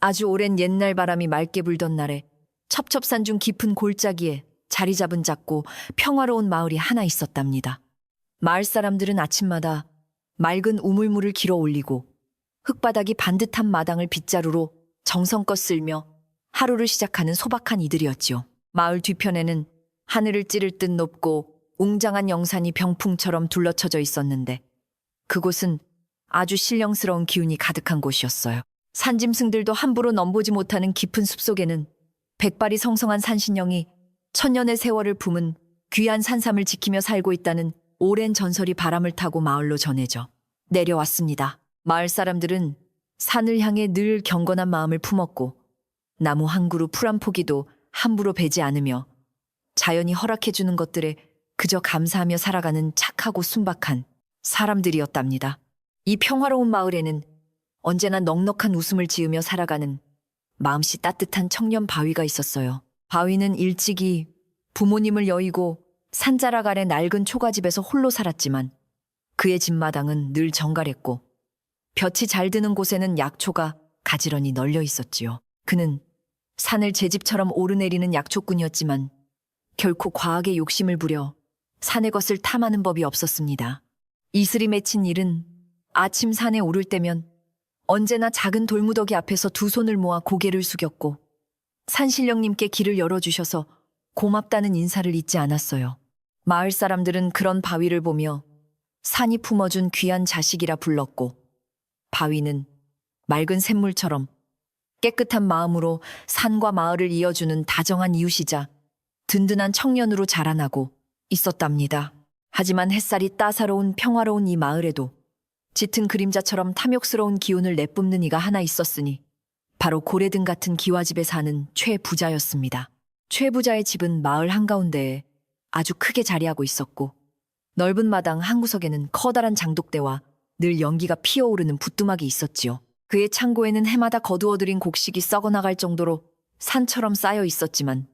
아주 오랜 옛날 바람이 맑게 불던 날에 첩첩산 중 깊은 골짜기에 자리 잡은 작고 평화로운 마을이 하나 있었답니다. 마을 사람들은 아침마다 맑은 우물물을 길어 올리고 흙바닥이 반듯한 마당을 빗자루로 정성껏 쓸며 하루를 시작하는 소박한 이들이었지요. 마을 뒤편에는 하늘을 찌를 듯 높고 웅장한 영산이 병풍처럼 둘러쳐져 있었는데 그곳은 아주 신령스러운 기운이 가득한 곳이었어요. 산짐승들도 함부로 넘보지 못하는 깊은 숲속에는 백발이 성성한 산신령이 천년의 세월을 품은 귀한 산삼을 지키며 살고 있다는 오랜 전설이 바람을 타고 마을로 전해져 내려왔습니다. 마을 사람들은 산을 향해 늘 경건한 마음을 품었고 나무 한 그루 풀 한 포기도 함부로 베지 않으며 자연이 허락해주는 것들에 그저 감사하며 살아가는 착하고 순박한 사람들이었답니다. 이 평화로운 마을에는 언제나 넉넉한 웃음을 지으며 살아가는 마음씨 따뜻한 청년 바위가 있었어요. 바위는 일찍이 부모님을 여의고 산자락 아래 낡은 초가집에서 홀로 살았지만 그의 집마당은 늘 정갈했고 볕이 잘 드는 곳에는 약초가 가지런히 널려 있었지요. 그는 산을 제 집처럼 오르내리는 약초꾼이었지만 결코 과하게 욕심을 부려 산의 것을 탐하는 법이 없었습니다. 이슬이 맺힌 일은 아침 산에 오를 때면 언제나 작은 돌무더기 앞에서 두 손을 모아 고개를 숙였고 산신령님께 길을 열어주셔서 고맙다는 인사를 잊지 않았어요. 마을 사람들은 그런 바위를 보며 산이 품어준 귀한 자식이라 불렀고 바위는 맑은 샘물처럼 깨끗한 마음으로 산과 마을을 이어주는 다정한 이웃이자 든든한 청년으로 자라나고 있었답니다. 하지만 햇살이 따사로운 평화로운 이 마을에도 짙은 그림자처럼 탐욕스러운 기운을 내뿜는 이가 하나 있었으니 바로 고래등 같은 기와집에 사는 최 부자였습니다. 최 부자의 집은 마을 한가운데에 아주 크게 자리하고 있었고 넓은 마당 한 구석에는 커다란 장독대와 늘 연기가 피어오르는 부뚜막이 있었지요. 그의 창고에는 해마다 거두어들인 곡식이 썩어나갈 정도로 산처럼 쌓여 있었지만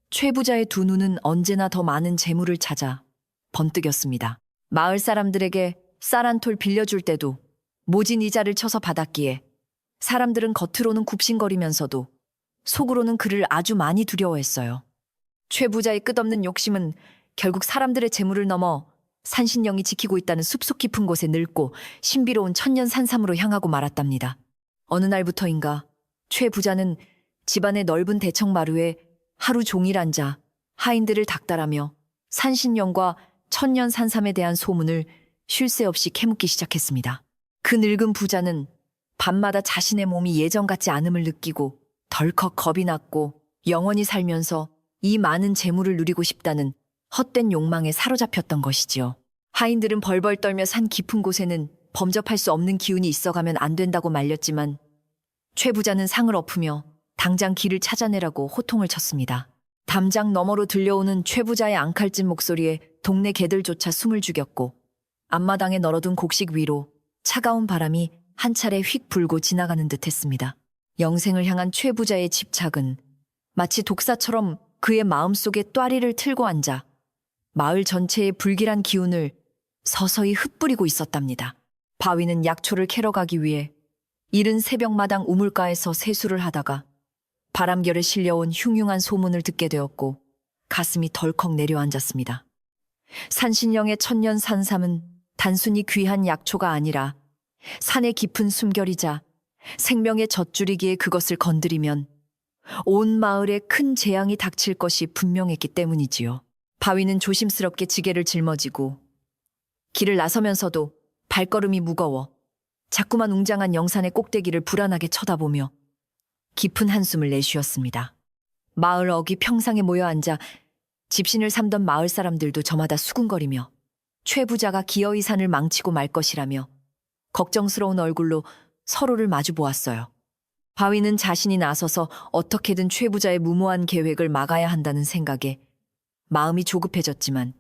최 부자의 두 눈은 언제나 더 많은 재물을 찾아 번뜩였습니다. 마을 사람들에게 쌀 한 톨 빌려줄 때도 모진 이자를 쳐서 받았기에 사람들은 겉으로는 굽신거리면서도 속으로는 그를 아주 많이 두려워했어요. 최 부자의 끝없는 욕심은 결국 사람들의 재물을 넘어 산신령이 지키고 있다는 숲속 깊은 곳에 늙고 신비로운 천년 산삼으로 향하고 말았답니다. 어느 날부터인가 최 부자는 집안의 넓은 대청마루에 하루 종일 앉아 하인들을 닥달하며 산신령과 천년 산삼에 대한 소문을 쉴 새 없이 캐묻기 시작했습니다. 그 늙은 부자는 밤마다 자신의 몸이 예전 같지 않음을 느끼고 덜컥 겁이 났고 영원히 살면서 이 많은 재물을 누리고 싶다는 헛된 욕망에 사로잡혔던 것이지요. 하인들은 벌벌 떨며 산 깊은 곳에는 범접할 수 없는 기운이 있어가면 안 된다고 말렸지만 최 부자는 상을 엎으며 당장 길을 찾아내라고 호통을 쳤습니다. 담장 너머로 들려오는 최 부자의 앙칼진 목소리에 동네 개들조차 숨을 죽였고 앞마당에 널어둔 곡식 위로 차가운 바람이 한 차례 휙 불고 지나가는 듯 했습니다. 영생을 향한 최 부자의 집착은 마치 독사처럼 그의 마음속에 또아리를 틀고 앉아 마을 전체의 불길한 기운을 서서히 흩뿌리고 있었답니다. 바위는 약초를 캐러 가기 위해 이른 새벽마당 우물가에서 세수를 하다가 바람결에 실려온 흉흉한 소문을 듣게 되었고 가슴이 덜컥 내려앉았습니다. 산신령의 천년 산삼은 단순히 귀한 약초가 아니라 산의 깊은 숨결이자 생명의 젖줄이기에 그것을 건드리면 온 마을에 큰 재앙이 닥칠 것이 분명했기 때문이지요. 바위는 조심스럽게 지게를 짊어지고 길을 나서면서도 발걸음이 무거워 자꾸만 웅장한 영산의 꼭대기를 불안하게 쳐다보며 깊은 한숨을 내쉬었습니다. 마을 어귀 평상에 모여 앉아 집신을 삼던 마을 사람들도 저마다 수군거리며 최 부자가 기어이 산을 망치고 말 것이라며 걱정스러운 얼굴로 서로를 마주 보았어요. 바위는 자신이 나서서 어떻게든 최 부자의 무모한 계획을 막아야 한다는 생각에 마음이 조급해졌지만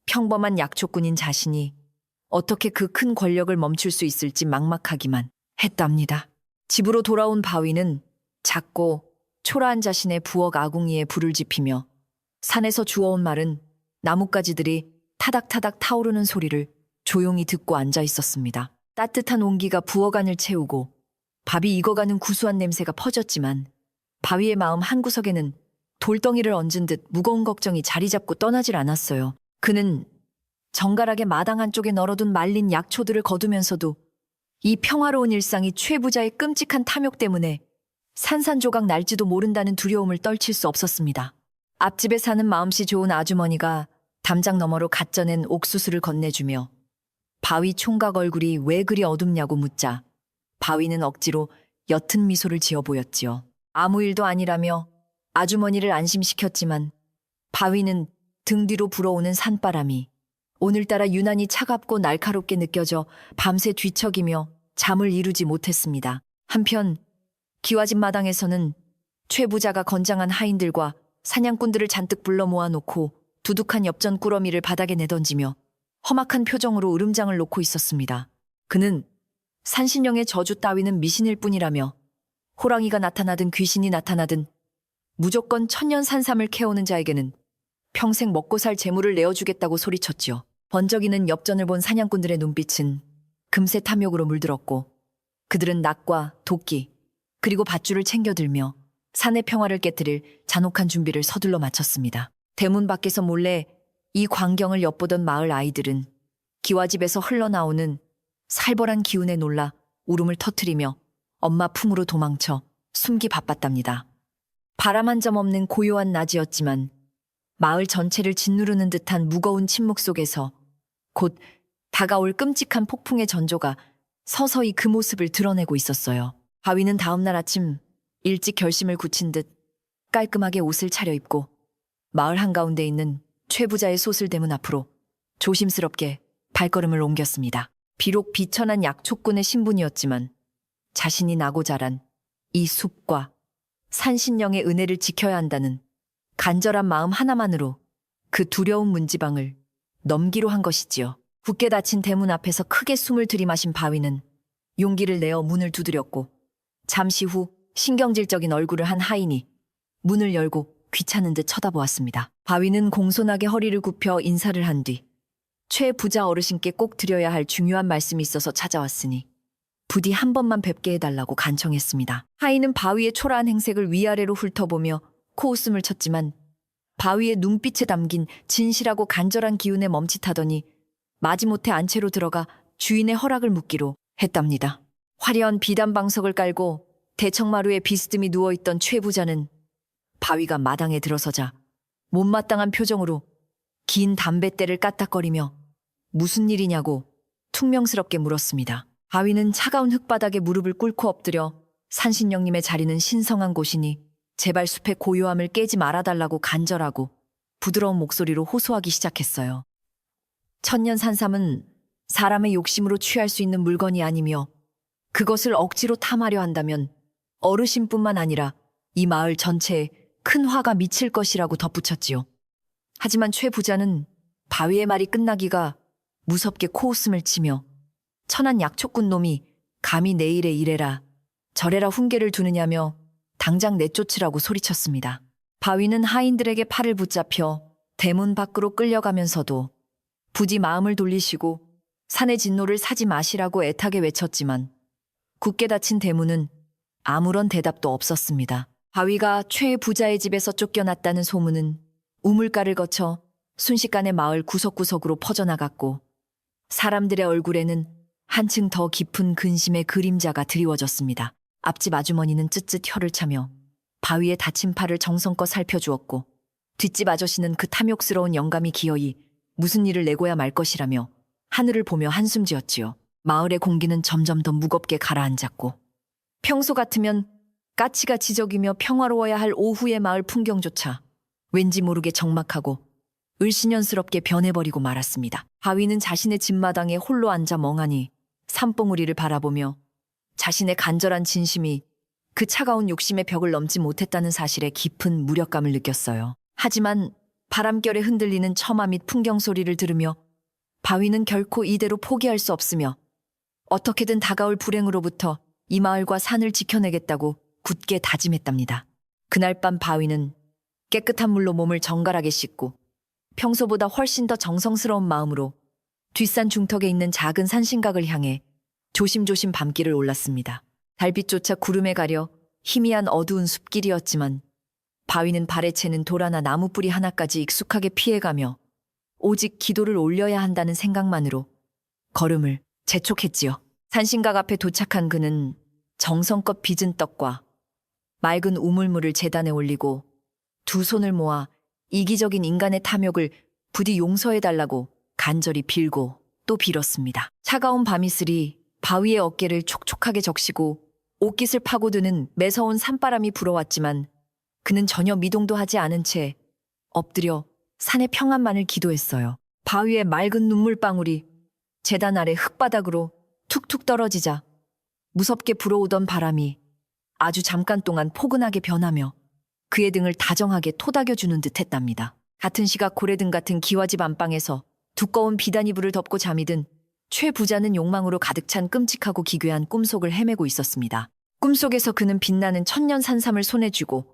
평범한 약초꾼인 자신이 어떻게 그 큰 권력을 멈출 수 있을지 막막하기만 했답니다. 집으로 돌아온 바위는 작고 초라한 자신의 부엌 아궁이에 불을 지피며 산에서 주워온 마른 나뭇가지들이 타닥타닥 타오르는 소리를 조용히 듣고 앉아 있었습니다. 따뜻한 온기가 부엌 안을 채우고 밥이 익어가는 구수한 냄새가 퍼졌지만 바위의 마음 한구석에는 돌덩이를 얹은 듯 무거운 걱정이 자리 잡고 떠나질 않았어요. 그는 정갈하게 마당 한쪽에 널어둔 말린 약초들을 거두면서도 이 평화로운 일상이 최 부자의 끔찍한 탐욕 때문에 산산조각 날지도 모른다는 두려움을 떨칠 수 없었습니다. 앞집에 사는 마음씨 좋은 아주머니가 담장 너머로 갓 쪄낸 옥수수를 건네주며 바위 총각 얼굴이 왜 그리 어둡냐고 묻자 바위는 억지로 옅은 미소를 지어 보였지요. 아무 일도 아니라며 아주머니를 안심시켰지만 바위는 등 뒤로 불어오는 산바람이 오늘따라 유난히 차갑고 날카롭게 느껴져 밤새 뒤척이며 잠을 이루지 못했습니다. 한편 기와집 마당에서는 최 부자가 건장한 하인들과 사냥꾼들을 잔뜩 불러 모아놓고 두둑한 엽전 꾸러미를 바닥에 내던지며 험악한 표정으로 으름장을 놓고 있었습니다. 그는 산신령의 저주 따위는 미신일 뿐이라며 호랑이가 나타나든 귀신이 나타나든 무조건 천년산삼을 캐오는 자에게는 평생 먹고 살 재물을 내어주겠다고 소리쳤지요. 번쩍이는 엽전을 본 사냥꾼들의 눈빛은 금세 탐욕으로 물들었고 그들은 낙과 도끼 그리고 밧줄을 챙겨들며 산의 평화를 깨뜨릴 잔혹한 준비를 서둘러 마쳤습니다. 대문 밖에서 몰래 이 광경을 엿보던 마을 아이들은 기와집에서 흘러나오는 살벌한 기운에 놀라 울음을 터뜨리며 엄마 품으로 도망쳐 숨기 바빴답니다. 바람 한 점 없는 고요한 낮이었지만 마을 전체를 짓누르는 듯한 무거운 침묵 속에서 곧 다가올 끔찍한 폭풍의 전조가 서서히 그 모습을 드러내고 있었어요. 바위는 다음날 아침 일찍 결심을 굳힌 듯 깔끔하게 옷을 차려입고 마을 한가운데 있는 최 부자의 소슬대문 앞으로 조심스럽게 발걸음을 옮겼습니다. 비록 비천한 약초꾼의 신분이었지만 자신이 나고 자란 이 숲과 산신령의 은혜를 지켜야 한다는 간절한 마음 하나만으로 그 두려운 문지방을 넘기로 한 것이지요. 굳게 닫힌 대문 앞에서 크게 숨을 들이마신 바위는 용기를 내어 문을 두드렸고 잠시 후 신경질적인 얼굴을 한 하인이 문을 열고 귀찮은 듯 쳐다보았습니다. 바위는 공손하게 허리를 굽혀 인사를 한 뒤 최 부자 어르신께 꼭 드려야 할 중요한 말씀이 있어서 찾아왔으니 부디 한 번만 뵙게 해달라고 간청했습니다. 하인은 바위의 초라한 행색을 위아래로 훑어보며 코웃음을 쳤지만 바위의 눈빛에 담긴 진실하고 간절한 기운에 멈칫하더니 마지못해 안채로 들어가 주인의 허락을 묻기로 했답니다. 화려한 비단방석을 깔고 대청마루에 비스듬히 누워있던 최 부자는 바위가 마당에 들어서자 못마땅한 표정으로 긴 담뱃대를 까딱거리며 무슨 일이냐고 퉁명스럽게 물었습니다. 바위는 차가운 흙바닥에 무릎을 꿇고 엎드려 산신령님의 자리는 신성한 곳이니 제발 숲의 고요함을 깨지 말아달라고 간절하고 부드러운 목소리로 호소하기 시작했어요. 천년산삼은 사람의 욕심으로 취할 수 있는 물건이 아니며 그것을 억지로 탐하려 한다면 어르신뿐만 아니라 이 마을 전체에 큰 화가 미칠 것이라고 덧붙였지요. 하지만 최 부자는 바위의 말이 끝나기가 무섭게 코웃음을 치며 천한 약초꾼 놈이 감히 내 일에 이래라 저래라 훈계를 두느냐며 당장 내쫓으라고 소리쳤습니다. 바위는 하인들에게 팔을 붙잡혀 대문 밖으로 끌려가면서도 부디 마음을 돌리시고 산의 진노를 사지 마시라고 애타게 외쳤지만 굳게 닫힌 대문은 아무런 대답도 없었습니다. 바위가 최 부자의 집에서 쫓겨났다는 소문은 우물가를 거쳐 순식간에 마을 구석구석으로 퍼져나갔고 사람들의 얼굴에는 한층 더 깊은 근심의 그림자가 드리워졌습니다. 앞집 아주머니는 쯧쯧 혀를 차며 바위의 다친 팔을 정성껏 살펴주었고 뒷집 아저씨는 그 탐욕스러운 영감이 기어이 무슨 일을 내고야 말 것이라며 하늘을 보며 한숨 지었지요. 마을의 공기는 점점 더 무겁게 가라앉았고 평소 같으면 까치가 지저귀며 평화로워야 할 오후의 마을 풍경조차 왠지 모르게 적막하고 을씨년스럽게 변해버리고 말았습니다. 바위는 자신의 집마당에 홀로 앉아 멍하니 산봉우리를 바라보며 자신의 간절한 진심이 그 차가운 욕심의 벽을 넘지 못했다는 사실에 깊은 무력감을 느꼈어요. 하지만 바람결에 흔들리는 처마 및 풍경 소리를 들으며 바위는 결코 이대로 포기할 수 없으며 어떻게든 다가올 불행으로부터 이 마을과 산을 지켜내겠다고 굳게 다짐했답니다. 그날 밤 바위는 깨끗한 물로 몸을 정갈하게 씻고 평소보다 훨씬 더 정성스러운 마음으로 뒷산 중턱에 있는 작은 산신각을 향해 조심조심 밤길을 올랐습니다. 달빛조차 구름에 가려 희미한 어두운 숲길이었지만 바위는 발에 채는 돌 하나 나무 뿌리 하나까지 익숙하게 피해가며 오직 기도를 올려야 한다는 생각만으로 걸음을 재촉했지요. 산신각 앞에 도착한 그는 정성껏 빚은 떡과 맑은 우물물을 제단에 올리고 두 손을 모아 이기적인 인간의 탐욕을 부디 용서해달라고 간절히 빌고 또 빌었습니다. 차가운 밤이슬이 바위의 어깨를 촉촉하게 적시고 옷깃을 파고드는 매서운 산바람이 불어왔지만 그는 전혀 미동도 하지 않은 채 엎드려 산의 평안만을 기도했어요. 바위의 맑은 눈물방울이 제단 아래 흙바닥으로 툭툭 떨어지자 무섭게 불어오던 바람이 아주 잠깐 동안 포근하게 변하며 그의 등을 다정하게 토닥여주는 듯 했답니다. 같은 시각 고래등 같은 기와집 안방에서 두꺼운 비단이불을 덮고 잠이 든 최 부자는 욕망으로 가득 찬 끔찍하고 기괴한 꿈속을 헤매고 있었습니다. 꿈속에서 그는 빛나는 천년 산삼을 손에 쥐고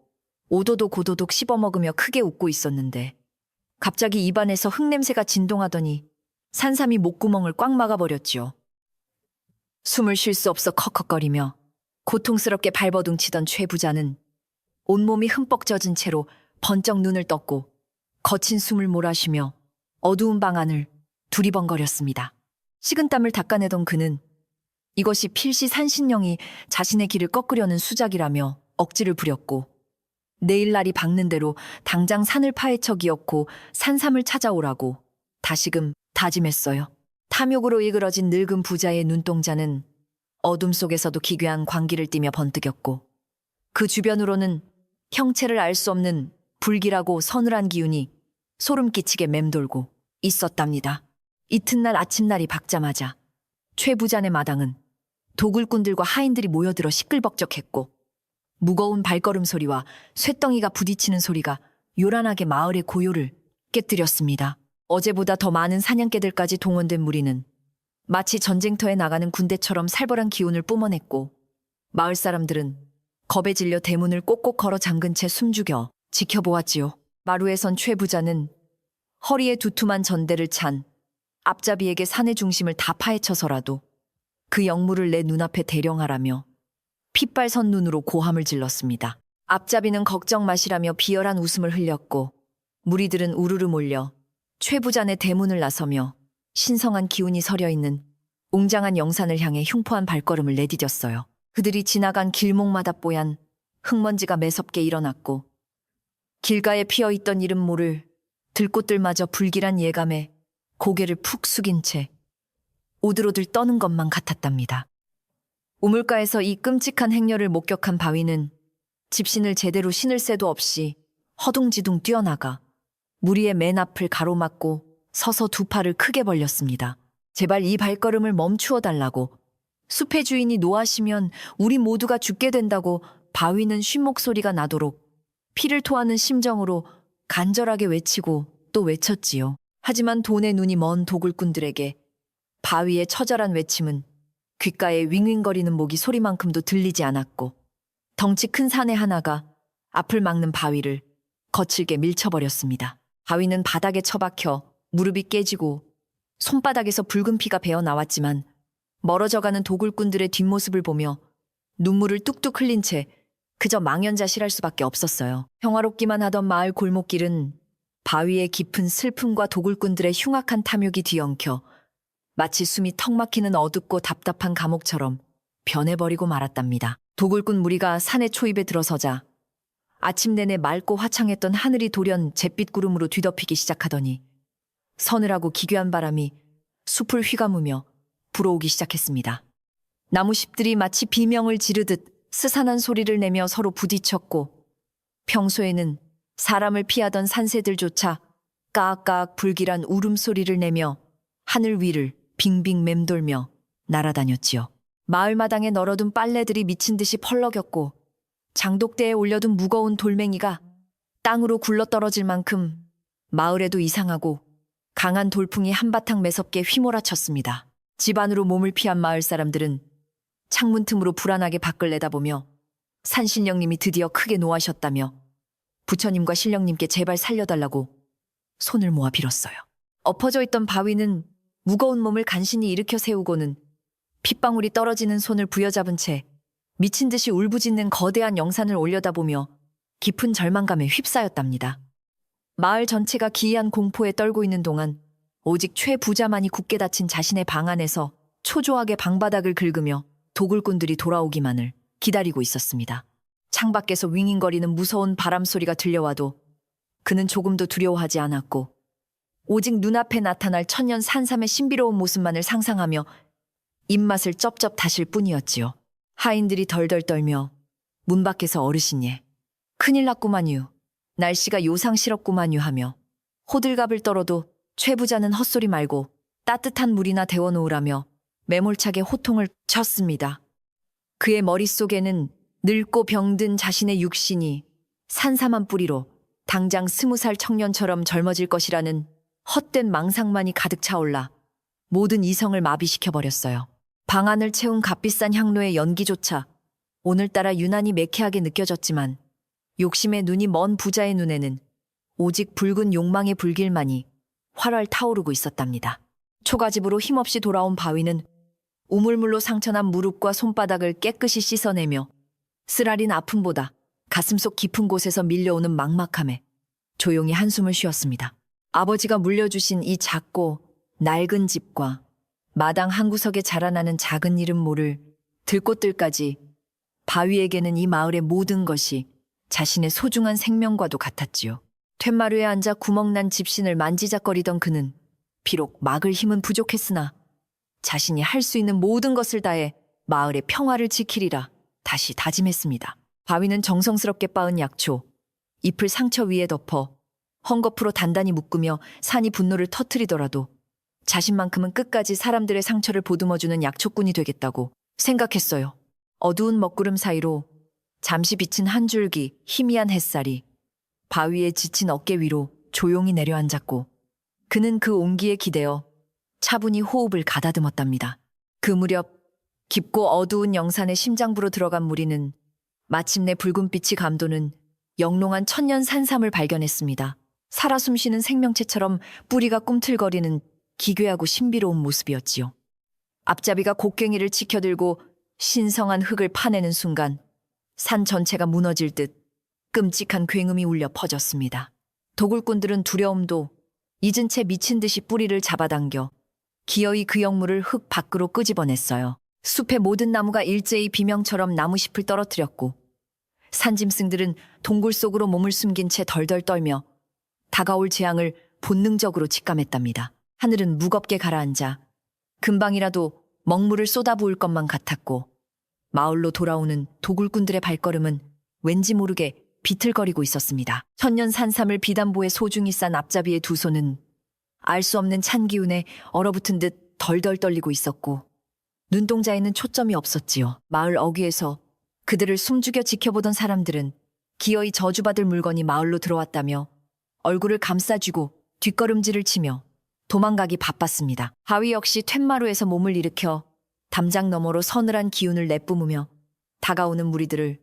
오도독 고도독 씹어먹으며 크게 웃고 있었는데 갑자기 입안에서 흙냄새가 진동하더니 산삼이 목구멍을 꽉 막아버렸지요. 숨을 쉴 수 없어 컥컥거리며 고통스럽게 발버둥치던 최 부자는 온몸이 흠뻑 젖은 채로 번쩍 눈을 떴고 거친 숨을 몰아쉬며 어두운 방 안을 두리번거렸습니다. 식은땀을 닦아내던 그는 이것이 필시 산신령이 자신의 길을 꺾으려는 수작이라며 억지를 부렸고 내일 날이 밝는 대로 당장 산을 파헤쳐 기어코 산삼을 찾아오라고 다시금 다짐했어요. 탐욕으로 이그러진 늙은 부자의 눈동자는 어둠 속에서도 기괴한 광기를 띠며 번뜩였고 그 주변으로는 형체를 알 수 없는 불길하고 서늘한 기운이 소름 끼치게 맴돌고 있었답니다. 이튿날 아침날이 밝자마자 최 부자네 마당은 도굴꾼들과 하인들이 모여들어 시끌벅적했고 무거운 발걸음 소리와 쇳덩이가 부딪히는 소리가 요란하게 마을의 고요를 깨뜨렸습니다. 어제보다 더 많은 사냥개들까지 동원된 무리는 마치 전쟁터에 나가는 군대처럼 살벌한 기운을 뿜어냈고 마을 사람들은 겁에 질려 대문을 꼭꼭 걸어 잠근 채 숨죽여 지켜보았지요. 마루에 선 최 부자는 허리에 두툼한 전대를 찬 앞잡이에게 산의 중심을 다 파헤쳐서라도 그 영물을 내 눈앞에 대령하라며 핏발선 눈으로 고함을 질렀습니다. 앞잡이는 걱정 마시라며 비열한 웃음을 흘렸고 무리들은 우르르 몰려 최 부자네 대문을 나서며 신성한 기운이 서려있는 웅장한 영산을 향해 흉포한 발걸음을 내디뎠어요. 그들이 지나간 길목마다 뽀얀 흙먼지가 매섭게 일어났고 길가에 피어있던 이름 모를 들꽃들마저 불길한 예감에 고개를 푹 숙인 채 오들오들 떠는 것만 같았답니다. 우물가에서 이 끔찍한 행렬을 목격한 바위는 집신을 제대로 신을 새도 없이 허둥지둥 뛰어나가 무리의 맨 앞을 가로막고 서서 두 팔을 크게 벌렸습니다. 제발 이 발걸음을 멈추어 달라고, 숲의 주인이 노하시면 우리 모두가 죽게 된다고 바위는 쉰 목소리가 나도록 피를 토하는 심정으로 간절하게 외치고 또 외쳤지요. 하지만 돈의 눈이 먼 도굴꾼들에게 바위의 처절한 외침은 귓가에 윙윙거리는 모기 소리만큼도 들리지 않았고 덩치 큰 사내 하나가 앞을 막는 바위를 거칠게 밀쳐버렸습니다. 바위는 바닥에 처박혀 무릎이 깨지고 손바닥에서 붉은 피가 배어 나왔지만 멀어져가는 도굴꾼들의 뒷모습을 보며 눈물을 뚝뚝 흘린 채 그저 망연자실할 수밖에 없었어요. 평화롭기만 하던 마을 골목길은 바위의 깊은 슬픔과 도굴꾼들의 흉악한 탐욕이 뒤엉켜 마치 숨이 턱 막히는 어둡고 답답한 감옥처럼 변해버리고 말았답니다. 도굴꾼 무리가 산의 초입에 들어서자 아침 내내 맑고 화창했던 하늘이 돌연 잿빛 구름으로 뒤덮이기 시작하더니 서늘하고 기괴한 바람이 숲을 휘감으며 불어오기 시작했습니다. 나무십들이 마치 비명을 지르듯 스산한 소리를 내며 서로 부딪혔고 평소에는 사람을 피하던 산새들조차 까악까악 불길한 울음소리를 내며 하늘 위를 빙빙 맴돌며 날아다녔지요. 마을마당에 널어둔 빨래들이 미친 듯이 펄럭였고 장독대에 올려둔 무거운 돌멩이가 땅으로 굴러떨어질 만큼 마을에도 이상하고 강한 돌풍이 한바탕 매섭게 휘몰아쳤습니다. 집 안으로 몸을 피한 마을 사람들은 창문 틈으로 불안하게 밖을 내다보며 산신령님이 드디어 크게 노하셨다며 부처님과 신령님께 제발 살려달라고 손을 모아 빌었어요. 엎어져 있던 바위는 무거운 몸을 간신히 일으켜 세우고는 핏방울이 떨어지는 손을 부여잡은 채 미친 듯이 울부짖는 거대한 영산을 올려다보며 깊은 절망감에 휩싸였답니다. 마을 전체가 기이한 공포에 떨고 있는 동안 오직 최 부자만이 굳게 닫힌 자신의 방 안에서 초조하게 방바닥을 긁으며 도굴꾼들이 돌아오기만을 기다리고 있었습니다. 창밖에서 윙윙거리는 무서운 바람 소리가 들려와도 그는 조금도 두려워하지 않았고 오직 눈앞에 나타날 천년 산삼의 신비로운 모습만을 상상하며 입맛을 쩝쩝 다실 뿐이었지요. 하인들이 덜덜 떨며 문 밖에서 어르신예, 큰일 났구만유, 날씨가 요상스럽구만유 하며 호들갑을 떨어도 최 부자는 헛소리 말고 따뜻한 물이나 데워놓으라며 매몰차게 호통을 쳤습니다. 그의 머릿속에는 늙고 병든 자신의 육신이 산삼한 뿌리로 당장 20살 청년처럼 젊어질 것이라는 헛된 망상만이 가득 차올라 모든 이성을 마비시켜버렸어요. 방 안을 채운 값비싼 향로의 연기조차 오늘따라 유난히 매캐하게 느껴졌지만 욕심의 눈이 먼 부자의 눈에는 오직 붉은 욕망의 불길만이 활활 타오르고 있었답니다. 초가집으로 힘없이 돌아온 바위는 우물물로 상처난 무릎과 손바닥을 깨끗이 씻어내며 쓰라린 아픔보다 가슴속 깊은 곳에서 밀려오는 막막함에 조용히 한숨을 쉬었습니다. 아버지가 물려주신 이 작고 낡은 집과 마당 한구석에 자라나는 작은 이름 모를 들꽃들까지 바위에게는 이 마을의 모든 것이 자신의 소중한 생명과도 같았지요. 툇마루에 앉아 구멍난 집신을 만지작거리던 그는 비록 막을 힘은 부족했으나 자신이 할 수 있는 모든 것을 다해 마을의 평화를 지키리라 다시 다짐했습니다. 바위는 정성스럽게 빻은 약초, 잎을 상처 위에 덮어 헝겊으로 단단히 묶으며 산이 분노를 터뜨리더라도 자신만큼은 끝까지 사람들의 상처를 보듬어주는 약초꾼이 되겠다고 생각했어요. 어두운 먹구름 사이로 잠시 비친 한 줄기 희미한 햇살이 바위의 지친 어깨 위로 조용히 내려앉았고 그는 그 온기에 기대어 차분히 호흡을 가다듬었답니다. 그 무렵 깊고 어두운 영산의 심장부로 들어간 무리는 마침내 붉은 빛이 감도는 영롱한 천년 산삼을 발견했습니다. 살아 숨쉬는 생명체처럼 뿌리가 꿈틀거리는 기괴하고 신비로운 모습이었지요. 앞잡이가 곡괭이를 치켜들고 신성한 흙을 파내는 순간 산 전체가 무너질 듯 끔찍한 굉음이 울려 퍼졌습니다. 도굴꾼들은 두려움도 잊은 채 미친 듯이 뿌리를 잡아당겨 기어이 그 영물을 흙 밖으로 끄집어냈어요. 숲의 모든 나무가 일제히 비명처럼 나무잎을 떨어뜨렸고 산짐승들은 동굴 속으로 몸을 숨긴 채 덜덜 떨며 다가올 재앙을 본능적으로 직감했답니다. 하늘은 무겁게 가라앉아 금방이라도 먹물을 쏟아부을 것만 같았고 마을로 돌아오는 도굴꾼들의 발걸음은 왠지 모르게 비틀거리고 있었습니다. 천년 산삼을 비단보에 소중히 싼 앞잡이의 두 손은 알 수 없는 찬 기운에 얼어붙은 듯 덜덜 떨리고 있었고 눈동자에는 초점이 없었지요. 마을 어귀에서 그들을 숨죽여 지켜보던 사람들은 기어이 저주받을 물건이 마을로 들어왔다며 얼굴을 감싸쥐고 뒷걸음질을 치며 도망가기 바빴습니다. 바위 역시 툇마루에서 몸을 일으켜 담장 너머로 서늘한 기운을 내뿜으며 다가오는 무리들을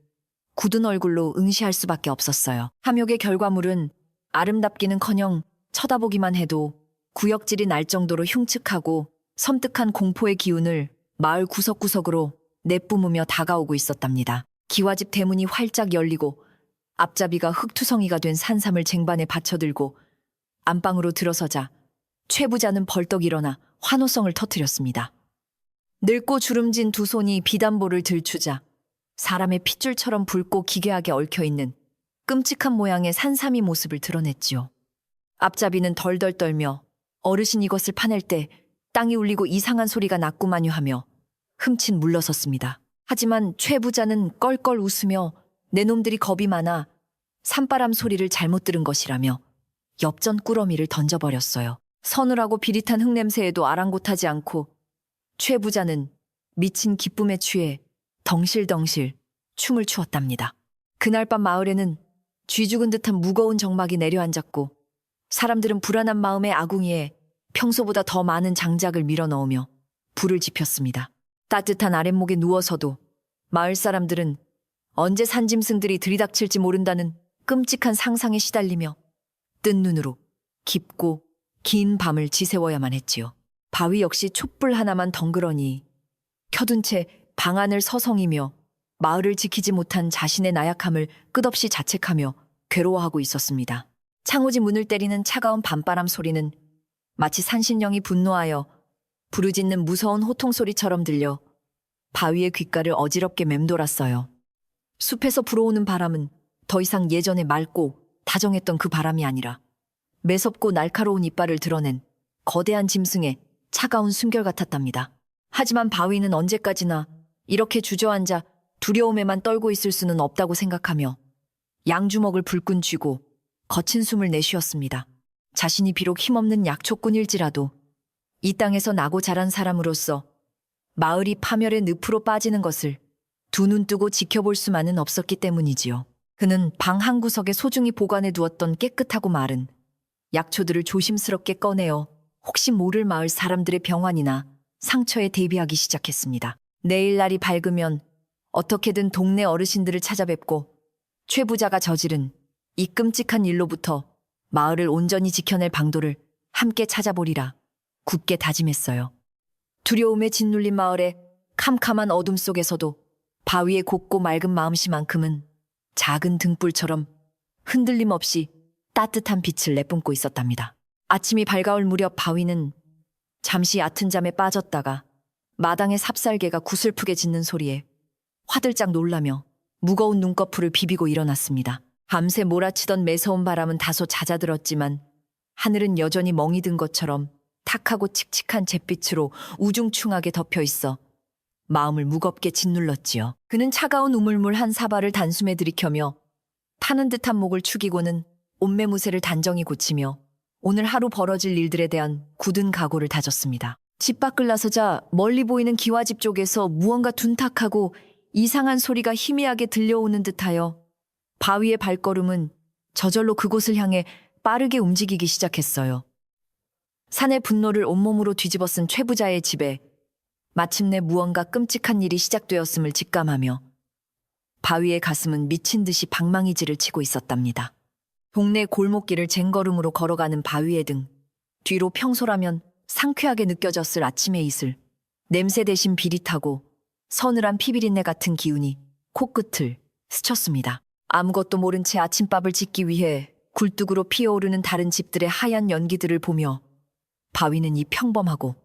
굳은 얼굴로 응시할 수밖에 없었어요. 탐욕의 결과물은 아름답기는커녕 쳐다보기만 해도 구역질이 날 정도로 흉측하고 섬뜩한 공포의 기운을 마을 구석구석으로 내뿜으며 다가오고 있었답니다. 기와집 대문이 활짝 열리고 앞잡이가 흙투성이가 된 산삼을 쟁반에 받쳐들고 안방으로 들어서자 최 부자는 벌떡 일어나 환호성을 터뜨렸습니다. 늙고 주름진 두 손이 비단보를 들추자 사람의 핏줄처럼 붉고 기괴하게 얽혀있는 끔찍한 모양의 산삼이 모습을 드러냈지요. 앞잡이는 덜덜 떨며 어르신 이것을 파낼 때 땅이 울리고 이상한 소리가 났구마뇨 하며 흠칫 물러섰습니다. 하지만 최 부자는 껄껄 웃으며 내 놈들이 겁이 많아 산바람 소리를 잘못 들은 것이라며 엽전 꾸러미를 던져버렸어요. 서늘하고 비릿한 흙냄새에도 아랑곳하지 않고 최 부자는 미친 기쁨에 취해 덩실덩실 춤을 추었답니다. 그날 밤 마을에는 쥐 죽은 듯한 무거운 정막이 내려앉았고 사람들은 불안한 마음에 아궁이에 평소보다 더 많은 장작을 밀어넣으며 불을 지폈습니다. 따뜻한 아랫목에 누워서도 마을 사람들은 언제 산짐승들이 들이닥칠지 모른다는 끔찍한 상상에 시달리며 뜬 눈으로 깊고 긴 밤을 지새워야만 했지요. 바위 역시 촛불 하나만 덩그러니 켜둔 채 방 안을 서성이며 마을을 지키지 못한 자신의 나약함을 끝없이 자책하며 괴로워하고 있었습니다. 창호지 문을 때리는 차가운 밤바람 소리는 마치 산신령이 분노하여 부르짖는 무서운 호통 소리처럼 들려 바위의 귓가를 어지럽게 맴돌았어요. 숲에서 불어오는 바람은 더 이상 예전에 맑고 다정했던 그 바람이 아니라 매섭고 날카로운 이빨을 드러낸 거대한 짐승의 차가운 숨결 같았답니다. 하지만 바위는 언제까지나 이렇게 주저앉아 두려움에만 떨고 있을 수는 없다고 생각하며 양주먹을 불끈 쥐고 거친 숨을 내쉬었습니다. 자신이 비록 힘없는 약초꾼일지라도 이 땅에서 나고 자란 사람으로서 마을이 파멸의 늪으로 빠지는 것을 두 눈 뜨고 지켜볼 수만은 없었기 때문이지요. 그는 방 한 구석에 소중히 보관해 두었던 깨끗하고 마른 약초들을 조심스럽게 꺼내어 혹시 모를 마을 사람들의 병환이나 상처에 대비하기 시작했습니다. 내일 날이 밝으면 어떻게든 동네 어르신들을 찾아뵙고 최 부자가 저지른 이 끔찍한 일로부터 마을을 온전히 지켜낼 방도를 함께 찾아보리라 굳게 다짐했어요. 두려움에 짓눌린 마을의 캄캄한 어둠 속에서도 바위의 곱고 맑은 마음씨만큼은 작은 등불처럼 흔들림 없이 따뜻한 빛을 내뿜고 있었답니다. 아침이 밝아올 무렵 바위는 잠시 얕은 잠에 빠졌다가 마당의 삽살개가 구슬프게 짖는 소리에 화들짝 놀라며 무거운 눈꺼풀을 비비고 일어났습니다. 밤새 몰아치던 매서운 바람은 다소 잦아들었지만 하늘은 여전히 멍이 든 것처럼 탁하고 칙칙한 잿빛으로 우중충하게 덮여 있어 마음을 무겁게 짓눌렀지요. 그는 차가운 우물물 한 사발을 단숨에 들이켜며 타는 듯한 목을 축이고는 옷매무새를 단정히 고치며 오늘 하루 벌어질 일들에 대한 굳은 각오를 다졌습니다. 집 밖을 나서자 멀리 보이는 기와집 쪽에서 무언가 둔탁하고 이상한 소리가 희미하게 들려오는 듯하여 바위의 발걸음은 저절로 그곳을 향해 빠르게 움직이기 시작했어요. 산의 분노를 온몸으로 뒤집어 쓴 최 부자의 집에 마침내 무언가 끔찍한 일이 시작되었음을 직감하며 바위의 가슴은 미친 듯이 방망이질을 치고 있었답니다. 동네 골목길을 쟁걸음으로 걸어가는 바위의 등 뒤로 평소라면 상쾌하게 느껴졌을 아침의 이슬, 냄새 대신 비릿하고 서늘한 피비린내 같은 기운이 코끝을 스쳤습니다. 아무것도 모른 채 아침밥을 짓기 위해 굴뚝으로 피어오르는 다른 집들의 하얀 연기들을 보며 바위는 이 평범하고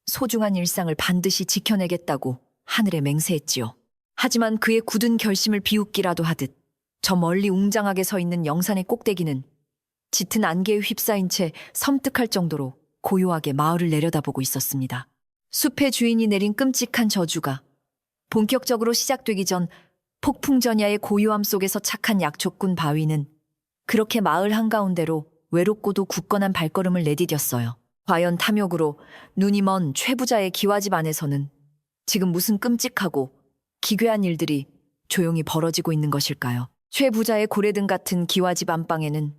소중한 일상을 반드시 지켜내겠다고 하늘에 맹세했지요. 하지만 그의 굳은 결심을 비웃기라도 하듯 저 멀리 웅장하게 서 있는 영산의 꼭대기는 짙은 안개에 휩싸인 채 섬뜩할 정도로 고요하게 마을을 내려다보고 있었습니다. 숲의 주인이 내린 끔찍한 저주가 본격적으로 시작되기 전 폭풍전야의 고요함 속에서 착한 약초꾼 바위는 그렇게 마을 한가운데로 외롭고도 굳건한 발걸음을 내디뎠어요. 과연 탐욕으로 눈이 먼 최부자의 기와집 안에서는 지금 무슨 끔찍하고 기괴한 일들이 조용히 벌어지고 있는 것일까요? 최부자의 고래등 같은 기와집 안방에는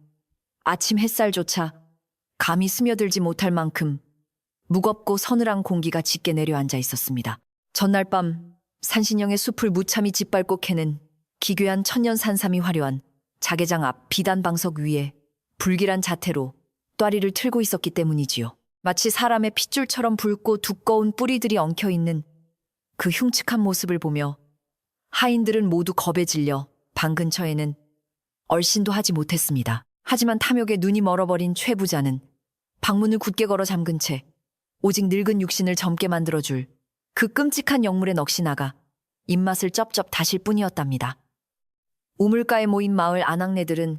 아침 햇살조차 감히 스며들지 못할 만큼 무겁고 서늘한 공기가 짙게 내려앉아 있었습니다. 전날 밤 산신령의 숲을 무참히 짓밟고 캐는 기괴한 천년 산삼이 화려한 자개장 앞 비단방석 위에 불길한 자태로 또아리를 틀고 있었기 때문이지요. 마치 사람의 핏줄처럼 붉고 두꺼운 뿌리들이 엉켜있는 그 흉측한 모습을 보며 하인들은 모두 겁에 질려 방 근처에는 얼씬도 하지 못했습니다. 하지만 탐욕에 눈이 멀어버린 최 부자는 방문을 굳게 걸어 잠근 채 오직 늙은 육신을 젊게 만들어줄 그 끔찍한 영물에 넋이 나가 입맛을 쩝쩝 다실 뿐이었답니다. 우물가에 모인 마을 아낙네들은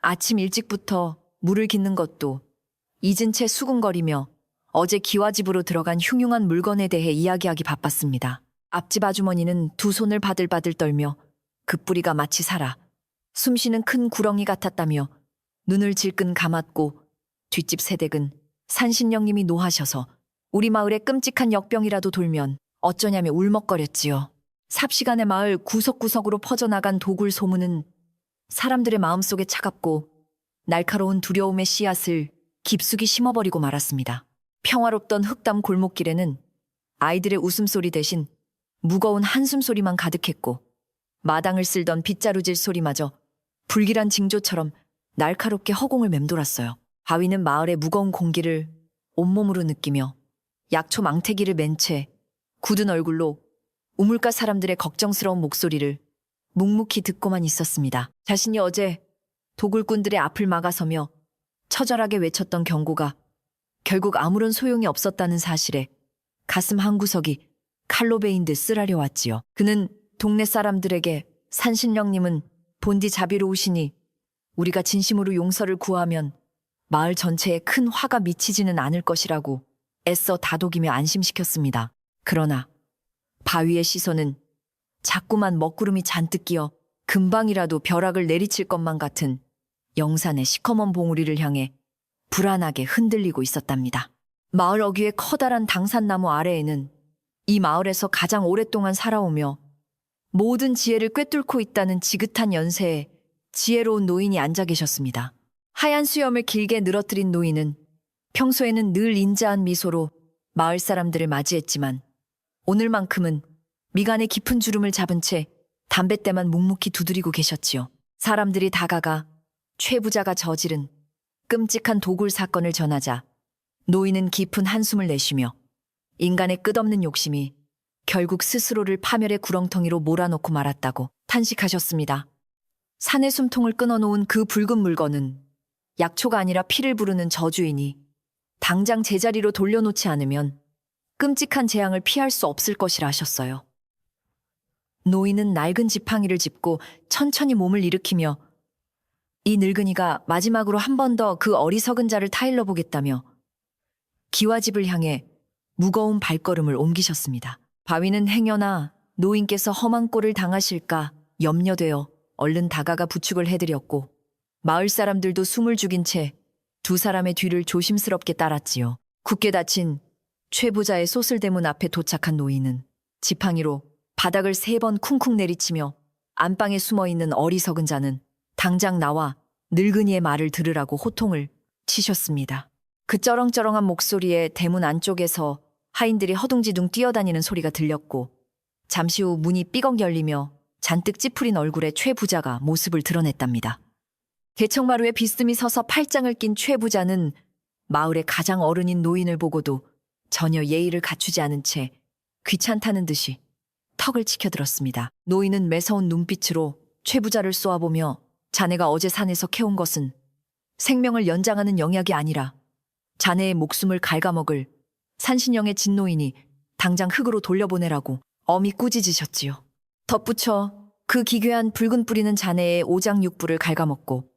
아침 일찍부터 물을 깃는 것도 잊은 채 수군거리며 어제 기와집으로 들어간 흉흉한 물건에 대해 이야기하기 바빴습니다. 앞집 아주머니는 두 손을 바들바들 떨며 그 뿌리가 마치 살아 숨쉬는 큰 구렁이 같았다며 눈을 질끈 감았고 뒷집 세댁은 산신령님이 노하셔서 우리 마을에 끔찍한 역병이라도 돌면 어쩌냐며 울먹거렸지요. 삽시간에 마을 구석구석으로 퍼져나간 도굴 소문은 사람들의 마음속에 차갑고 날카로운 두려움의 씨앗을 깊숙이 심어버리고 말았습니다. 평화롭던 흙담 골목길에는 아이들의 웃음소리 대신 무거운 한숨소리만 가득했고 마당을 쓸던 빗자루질 소리마저 불길한 징조처럼 날카롭게 허공을 맴돌았어요. 바위는 마을의 무거운 공기를 온몸으로 느끼며 약초 망태기를 맨 채 굳은 얼굴로 우물가 사람들의 걱정스러운 목소리를 묵묵히 듣고만 있었습니다. 자신이 어제 도굴꾼들의 앞을 막아서며 처절하게 외쳤던 경고가 결국 아무런 소용이 없었다는 사실에 가슴 한구석이 칼로 베인 듯 쓰라려왔지요. 그는 동네 사람들에게 산신령님은 본디 자비로우시니 우리가 진심으로 용서를 구하면 마을 전체에 큰 화가 미치지는 않을 것이라고 애써 다독이며 안심시켰습니다. 그러나 바위의 시선은 자꾸만 먹구름이 잔뜩 끼어 금방이라도 벼락을 내리칠 것만 같은 영산의 시커먼 봉우리를 향해 불안하게 흔들리고 있었답니다. 마을 어귀의 커다란 당산나무 아래에는 이 마을에서 가장 오랫동안 살아오며 모든 지혜를 꿰뚫고 있다는 지긋한 연세의 지혜로운 노인이 앉아 계셨습니다. 하얀 수염을 길게 늘어뜨린 노인은 평소에는 늘 인자한 미소로 마을 사람들을 맞이했지만 오늘만큼은 미간에 깊은 주름을 잡은 채 담뱃대만 묵묵히 두드리고 계셨지요. 사람들이 다가가 최 부자가 저지른 끔찍한 도굴 사건을 전하자 노인은 깊은 한숨을 내쉬며 인간의 끝없는 욕심이 결국 스스로를 파멸의 구렁텅이로 몰아넣고 말았다고 탄식하셨습니다. 산의 숨통을 끊어놓은 그 붉은 물건은 약초가 아니라 피를 부르는 저주이니 당장 제자리로 돌려놓지 않으면 끔찍한 재앙을 피할 수 없을 것이라 하셨어요. 노인은 낡은 지팡이를 짚고 천천히 몸을 일으키며 이 늙은이가 마지막으로 한 번 더 그 어리석은 자를 타일러 보겠다며 기와집을 향해 무거운 발걸음을 옮기셨습니다. 바위는 행여나 노인께서 험한 꼴을 당하실까 염려되어 얼른 다가가 부축을 해드렸고 마을 사람들도 숨을 죽인 채 두 사람의 뒤를 조심스럽게 따랐지요. 굳게 닫힌 최 부자의 소슬대문 앞에 도착한 노인은 지팡이로 바닥을 3번 쿵쿵 내리치며 안방에 숨어있는 어리석은 자는 당장 나와 늙은이의 말을 들으라고 호통을 치셨습니다. 그 쩌렁쩌렁한 목소리에 대문 안쪽에서 하인들이 허둥지둥 뛰어다니는 소리가 들렸고 잠시 후 문이 삐걱 열리며 잔뜩 찌푸린 얼굴에 최 부자가 모습을 드러냈답니다. 대청마루에 비스듬히 서서 팔짱을 낀 최 부자는 마을의 가장 어른인 노인을 보고도 전혀 예의를 갖추지 않은 채 귀찮다는 듯이 턱을 치켜들었습니다. 노인은 매서운 눈빛으로 최 부자를 쏘아보며 자네가 어제 산에서 캐온 것은 생명을 연장하는 영약이 아니라 자네의 목숨을 갉아먹을 산신령의 진노이니 당장 흙으로 돌려보내라고 엄히 꾸짖으셨지요. 덧붙여 그 기괴한 붉은 뿌리는 자네의 오장육부를 갉아먹고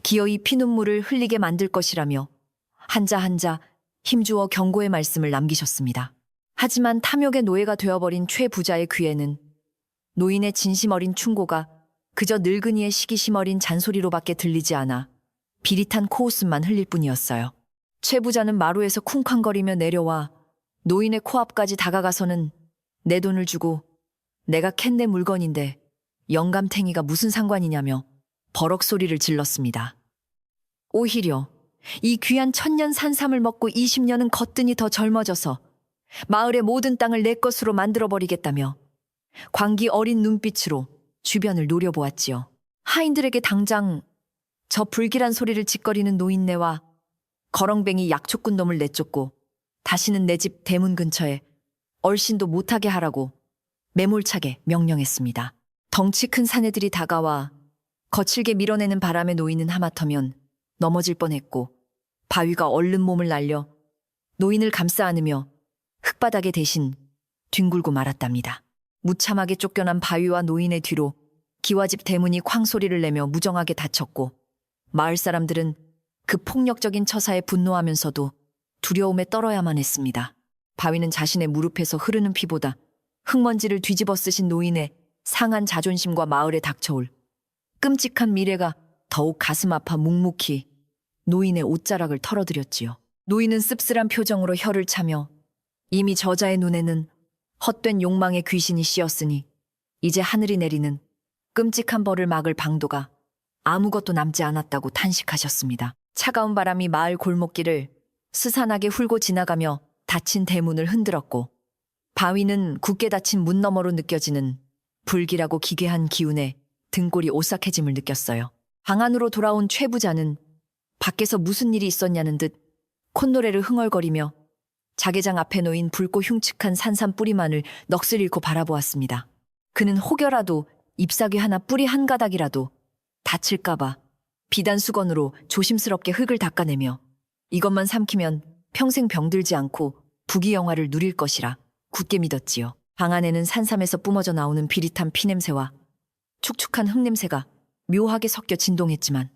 기어이 피눈물을 흘리게 만들 것이라며 한자 한자 힘주어 경고의 말씀을 남기셨습니다. 하지만 탐욕의 노예가 되어버린 최 부자의 귀에는 노인의 진심 어린 충고가 그저 늙은이의 시기심 어린 잔소리로밖에 들리지 않아 비릿한 코웃음만 흘릴 뿐이었어요. 최 부자는 마루에서 쿵쾅거리며 내려와 노인의 코앞까지 다가가서는 내 돈을 주고 내가 캔 내 물건인데 영감탱이가 무슨 상관이냐며 버럭 소리를 질렀습니다. 오히려 이 귀한 천년 산삼을 먹고 20년은 거뜬히 더 젊어져서 마을의 모든 땅을 내 것으로 만들어버리겠다며 광기 어린 눈빛으로 주변을 노려보았지요. 하인들에게 당장 저 불길한 소리를 짓거리는 노인네와 거렁뱅이 약초꾼 놈을 내쫓고 다시는 내 집 대문 근처에 얼씬도 못하게 하라고 매몰차게 명령했습니다. 덩치 큰 사내들이 다가와 거칠게 밀어내는 바람에 노인은 하마터면 넘어질 뻔했고 바위가 얼른 몸을 날려 노인을 감싸 안으며 흙바닥에 대신 뒹굴고 말았답니다. 무참하게 쫓겨난 바위와 노인의 뒤로 기와집 대문이 쾅 소리를 내며 무정하게 닫혔고 마을 사람들은 그 폭력적인 처사에 분노하면서도 두려움에 떨어야만 했습니다. 바위는 자신의 무릎에서 흐르는 피보다 흙먼지를 뒤집어 쓰신 노인의 상한 자존심과 마을에 닥쳐올 끔찍한 미래가 더욱 가슴 아파 묵묵히 노인의 옷자락을 털어드렸지요. 노인은 씁쓸한 표정으로 혀를 차며 이미 저자의 눈에는 헛된 욕망의 귀신이 씌었으니 이제 하늘이 내리는 끔찍한 벌을 막을 방도가 아무것도 남지 않았다고 탄식하셨습니다. 차가운 바람이 마을 골목길을 스산하게 훑고 지나가며 닫힌 대문을 흔들었고 바위는 굳게 닫힌 문 너머로 느껴지는 불길하고 기괴한 기운에 등골이 오싹해짐을 느꼈어요. 방 안으로 돌아온 최 부자는 밖에서 무슨 일이 있었냐는 듯 콧노래를 흥얼거리며 자개장 앞에 놓인 붉고 흉측한 산삼 뿌리만을 넋을 잃고 바라보았습니다. 그는 혹여라도 잎사귀 하나 뿌리 한 가닥이라도 다칠까봐 비단 수건으로 조심스럽게 흙을 닦아내며 이것만 삼키면 평생 병들지 않고 부귀영화를 누릴 것이라 굳게 믿었지요. 방 안에는 산삼에서 뿜어져 나오는 비릿한 피냄새와 축축한 흙냄새가 묘하게 섞여 진동했지만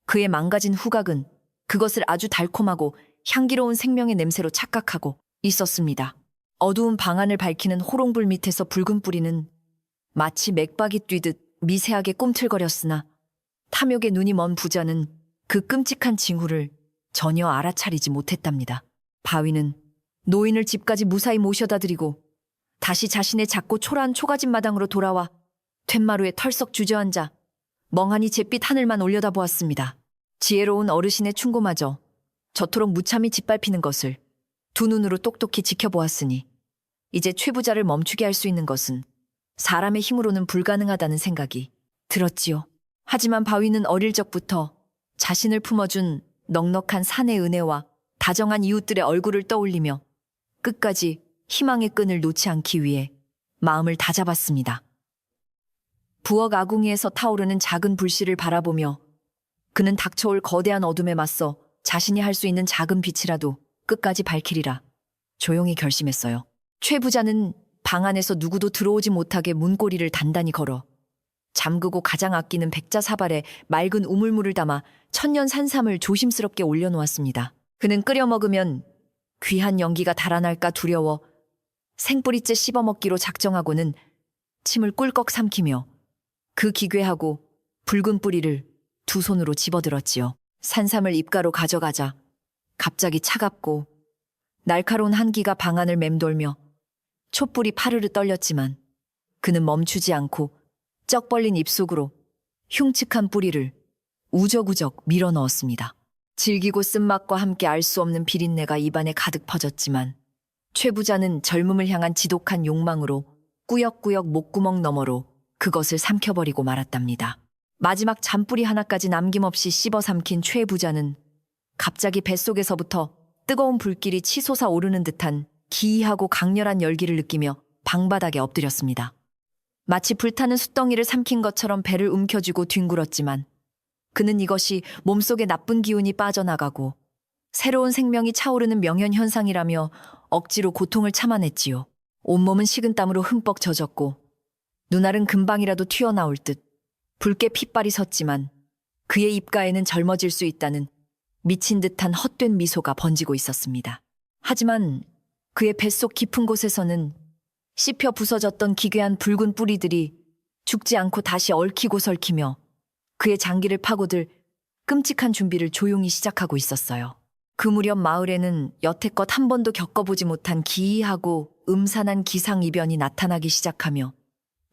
그의 망가진 후각은 그것을 아주 달콤하고 향기로운 생명의 냄새로 착각하고 있었습니다. 어두운 방 안을 밝히는 호롱불 밑에서 붉은 뿌리는 마치 맥박이 뛰듯 미세하게 꿈틀거렸으나 탐욕의 눈이 먼 부자는 그 끔찍한 징후를 전혀 알아차리지 못했답니다. 바위는 노인을 집까지 무사히 모셔다 드리고 다시 자신의 작고 초라한 초가집 마당으로 돌아와 툇마루에 털썩 주저앉아 멍하니 잿빛 하늘만 올려다보았습니다. 지혜로운 어르신의 충고마저 저토록 무참히 짓밟히는 것을 두 눈으로 똑똑히 지켜보았으니 이제 최부자를 멈추게 할 수 있는 것은 사람의 힘으로는 불가능하다는 생각이 들었지요. 하지만 바위는 어릴 적부터 자신을 품어준 넉넉한 산의 은혜와 다정한 이웃들의 얼굴을 떠올리며 끝까지 희망의 끈을 놓지 않기 위해 마음을 다잡았습니다. 부엌 아궁이에서 타오르는 작은 불씨를 바라보며 그는 닥쳐올 거대한 어둠에 맞서 자신이 할 수 있는 작은 빛이라도 끝까지 밝히리라 조용히 결심했어요. 최 부자는 방 안에서 누구도 들어오지 못하게 문고리를 단단히 걸어 잠그고 가장 아끼는 백자 사발에 맑은 우물물을 담아 천년 산삼을 조심스럽게 올려놓았습니다. 그는 끓여 먹으면 귀한 연기가 달아날까 두려워 생뿌리째 씹어먹기로 작정하고는 침을 꿀꺽 삼키며 그 기괴하고 붉은 뿌리를 두 손으로 집어들었지요. 산삼을 입가로 가져가자 갑자기 차갑고 날카로운 한기가 방 안을 맴돌며 촛불이 파르르 떨렸지만 그는 멈추지 않고 쩍 벌린 입속으로 흉측한 뿌리를 우적우적 밀어 넣었습니다. 질기고 쓴맛과 함께 알 수 없는 비린내가 입안에 가득 퍼졌지만 최 부자는 젊음을 향한 지독한 욕망으로 꾸역꾸역 목구멍 너머로 그것을 삼켜버리고 말았답니다. 마지막 잔뿌리 하나까지 남김없이 씹어 삼킨 최 부자는 갑자기 뱃속에서부터 뜨거운 불길이 치솟아 오르는 듯한 기이하고 강렬한 열기를 느끼며 방바닥에 엎드렸습니다. 마치 불타는 숯덩이를 삼킨 것처럼 배를 움켜쥐고 뒹굴었지만 그는 이것이 몸속의 나쁜 기운이 빠져나가고 새로운 생명이 차오르는 명현현상이라며 억지로 고통을 참아냈지요. 온몸은 식은땀으로 흠뻑 젖었고 눈알은 금방이라도 튀어나올 듯 붉게 핏발이 섰지만 그의 입가에는 젊어질 수 있다는 미친 듯한 헛된 미소가 번지고 있었습니다. 하지만 그의 뱃속 깊은 곳에서는 씹혀 부서졌던 기괴한 붉은 뿌리들이 죽지 않고 다시 얽히고 설키며 그의 장기를 파고들 끔찍한 준비를 조용히 시작하고 있었어요. 그 무렵 마을에는 여태껏 한 번도 겪어보지 못한 기이하고 음산한 기상이변이 나타나기 시작하며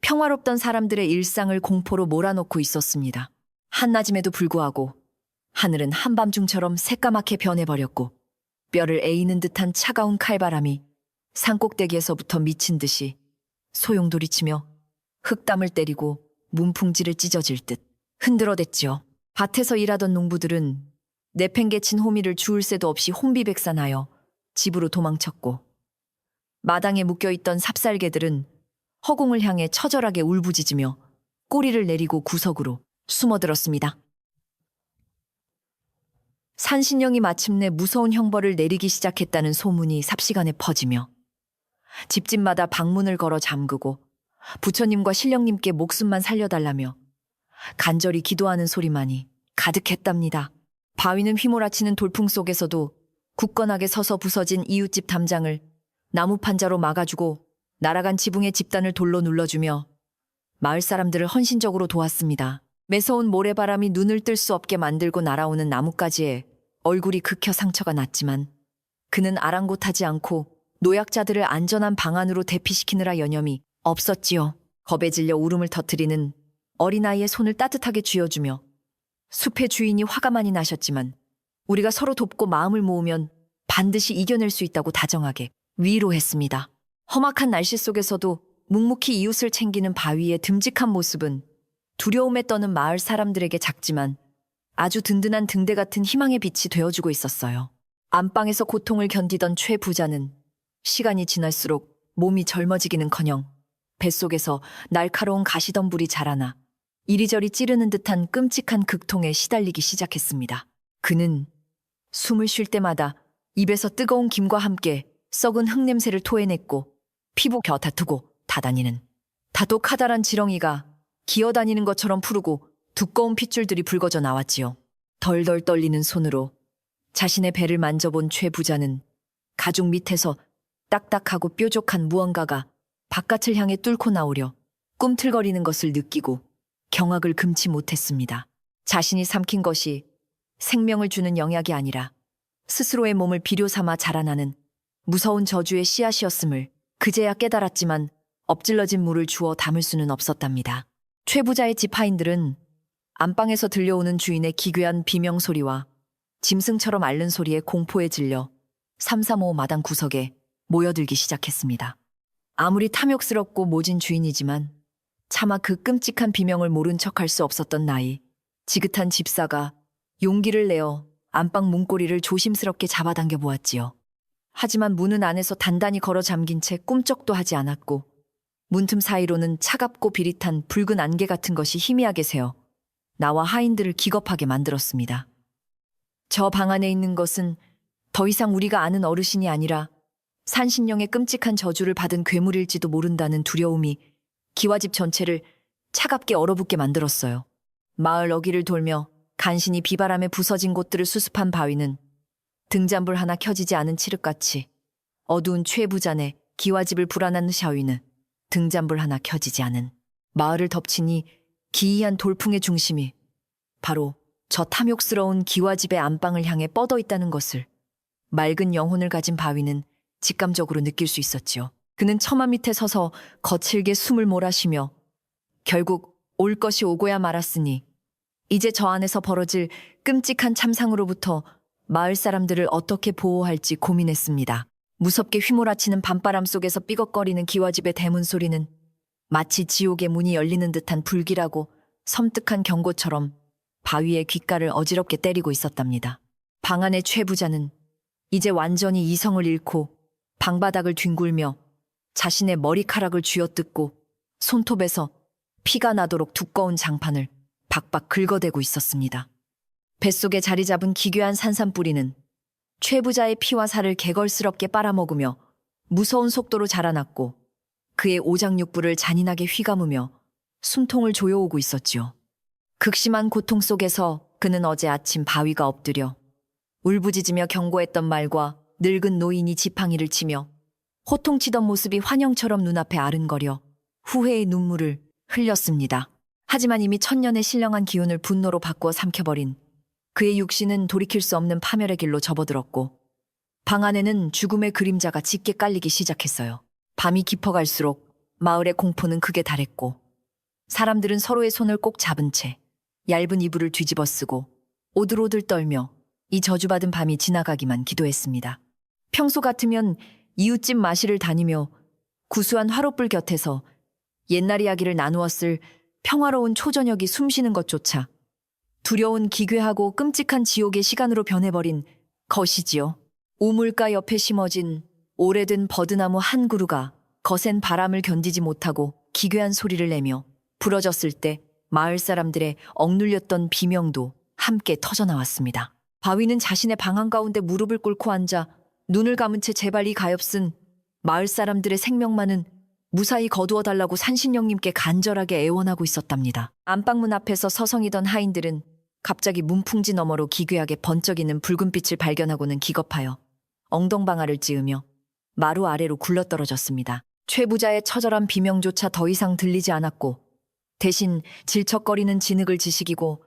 평화롭던 사람들의 일상을 공포로 몰아넣고 있었습니다. 한낮임에도 불구하고 하늘은 한밤중처럼 새까맣게 변해버렸고 뼈를 에이는 듯한 차가운 칼바람이 산꼭대기에서부터 미친 듯이 소용돌이치며 흙담을 때리고 문풍지를 찢어질 듯 흔들어댔지요. 밭에서 일하던 농부들은 내팽개친 호미를 주울 새도 없이 혼비백산하여 집으로 도망쳤고 마당에 묶여있던 삽살개들은 허공을 향해 처절하게 울부짖으며 꼬리를 내리고 구석으로 숨어들었습니다. 산신령이 마침내 무서운 형벌을 내리기 시작했다는 소문이 삽시간에 퍼지며 집집마다 방문을 걸어 잠그고 부처님과 신령님께 목숨만 살려달라며 간절히 기도하는 소리만이 가득했답니다. 바위는 휘몰아치는 돌풍 속에서도 굳건하게 서서 부서진 이웃집 담장을 나무 판자로 막아주고 날아간 지붕의 집단을 돌로 눌러주며 마을 사람들을 헌신적으로 도왔습니다. 매서운 모래바람이 눈을 뜰 수 없게 만들고 날아오는 나뭇가지에 얼굴이 긁혀 상처가 났지만 그는 아랑곳하지 않고 노약자들을 안전한 방 안으로 대피시키느라 여념이 없었지요. 겁에 질려 울음을 터뜨리는 어린아이의 손을 따뜻하게 쥐어주며 숲의 주인이 화가 많이 나셨지만 우리가 서로 돕고 마음을 모으면 반드시 이겨낼 수 있다고 다정하게 위로했습니다. 험악한 날씨 속에서도 묵묵히 이웃을 챙기는 바위의 듬직한 모습은 두려움에 떠는 마을 사람들에게 작지만 아주 든든한 등대 같은 희망의 빛이 되어주고 있었어요. 안방에서 고통을 견디던 최 부자는 시간이 지날수록 몸이 젊어지기는커녕 뱃속에서 날카로운 가시덤불이 자라나 이리저리 찌르는 듯한 끔찍한 극통에 시달리기 시작했습니다. 그는 숨을 쉴 때마다 입에서 뜨거운 김과 함께 썩은 흙냄새를 토해냈고 피부 곁다투고 다다니는 다도 카다란 지렁이가 기어다니는 것처럼 푸르고 두꺼운 핏줄들이 붉어져 나왔지요. 덜덜 떨리는 손으로 자신의 배를 만져본 최 부자는 가죽 밑에서 딱딱하고 뾰족한 무언가가 바깥을 향해 뚫고 나오려 꿈틀거리는 것을 느끼고 경악을 금치 못했습니다. 자신이 삼킨 것이 생명을 주는 영약이 아니라 스스로의 몸을 비료 삼아 자라나는 무서운 저주의 씨앗이었음을 그제야 깨달았지만 엎질러진 물을 주워 담을 수는 없었답니다. 최 부자의 지파인들은 안방에서 들려오는 주인의 기괴한 비명소리와 짐승처럼 앓는 소리에 공포에 질려 335 마당 구석에 모여들기 시작했습니다. 아무리 탐욕스럽고 모진 주인이지만 차마 그 끔찍한 비명을 모른 척할 수 없었던 나이, 지긋한 집사가 용기를 내어 안방 문고리를 조심스럽게 잡아당겨 보았지요. 하지만 문은 안에서 단단히 걸어 잠긴 채 꿈쩍도 하지 않았고 문틈 사이로는 차갑고 비릿한 붉은 안개 같은 것이 희미하게 새어 나와 하인들을 기겁하게 만들었습니다. 저 방 안에 있는 것은 더 이상 우리가 아는 어르신이 아니라 산신령의 끔찍한 저주를 받은 괴물일지도 모른다는 두려움이 기와집 전체를 차갑게 얼어붙게 만들었어요. 마을 어귀를 돌며 간신히 비바람에 부서진 곳들을 수습한 바위는 등잔불 하나 켜지지 않은 칠흑같이 어두운 최 부잔의 기와집을 불안한 샤위는 등잔불 하나 켜지지 않은 마을을 덮치니 기이한 돌풍의 중심이 바로 저 탐욕스러운 기와집의 안방을 향해 뻗어 있다는 것을 맑은 영혼을 가진 바위는 직감적으로 느낄 수 있었지요. 그는 처마 밑에 서서 거칠게 숨을 몰아쉬며 결국 올 것이 오고야 말았으니 이제 저 안에서 벌어질 끔찍한 참상으로부터 마을 사람들을 어떻게 보호할지 고민했습니다. 무섭게 휘몰아치는 밤바람 속에서 삐걱거리는 기와집의 대문 소리는 마치 지옥의 문이 열리는 듯한 불길하고 섬뜩한 경고처럼 바위의 귓가를 어지럽게 때리고 있었답니다. 방 안의 최 부자는 이제 완전히 이성을 잃고 방바닥을 뒹굴며 자신의 머리카락을 쥐어뜯고 손톱에서 피가 나도록 두꺼운 장판을 박박 긁어대고 있었습니다. 뱃속에 자리 잡은 기괴한 산산뿌리는 최 부자의 피와 살을 개걸스럽게 빨아먹으며 무서운 속도로 자라났고 그의 오장육부를 잔인하게 휘감으며 숨통을 조여오고 있었지요. 극심한 고통 속에서 그는 어제 아침 바위가 엎드려 울부짖으며 경고했던 말과 늙은 노인이 지팡이를 치며 호통치던 모습이 환영처럼 눈앞에 아른거려 후회의 눈물을 흘렸습니다. 하지만 이미 천년의 신령한 기운을 분노로 바꾸어 삼켜버린 그의 육신은 돌이킬 수 없는 파멸의 길로 접어들었고 방 안에는 죽음의 그림자가 짙게 깔리기 시작했어요. 밤이 깊어갈수록 마을의 공포는 극에 달했고 사람들은 서로의 손을 꼭 잡은 채 얇은 이불을 뒤집어 쓰고 오들오들 떨며 이 저주받은 밤이 지나가기만 기도했습니다. 평소 같으면 이웃집 마실을 다니며 구수한 화롯불 곁에서 옛날 이야기를 나누었을 평화로운 초저녁이 숨쉬는 것조차 두려운 기괴하고 끔찍한 지옥의 시간으로 변해버린 것이지요. 우물가 옆에 심어진 오래된 버드나무 한 그루가 거센 바람을 견디지 못하고 기괴한 소리를 내며 부러졌을 때 마을 사람들의 억눌렸던 비명도 함께 터져나왔습니다. 바위는 자신의 방 한가운데 무릎을 꿇고 앉아 눈을 감은 채 제발 이 가엾은 마을 사람들의 생명만은 무사히 거두어달라고 산신령님께 간절하게 애원하고 있었답니다. 안방문 앞에서 서성이던 하인들은 갑자기 문풍지 너머로 기괴하게 번쩍이는 붉은빛을 발견하고는 기겁하여 엉덩방아를 찌으며 마루 아래로 굴러떨어졌습니다. 최 부자의 처절한 비명조차 더 이상 들리지 않았고 대신 질척거리는 진흙을 지식이고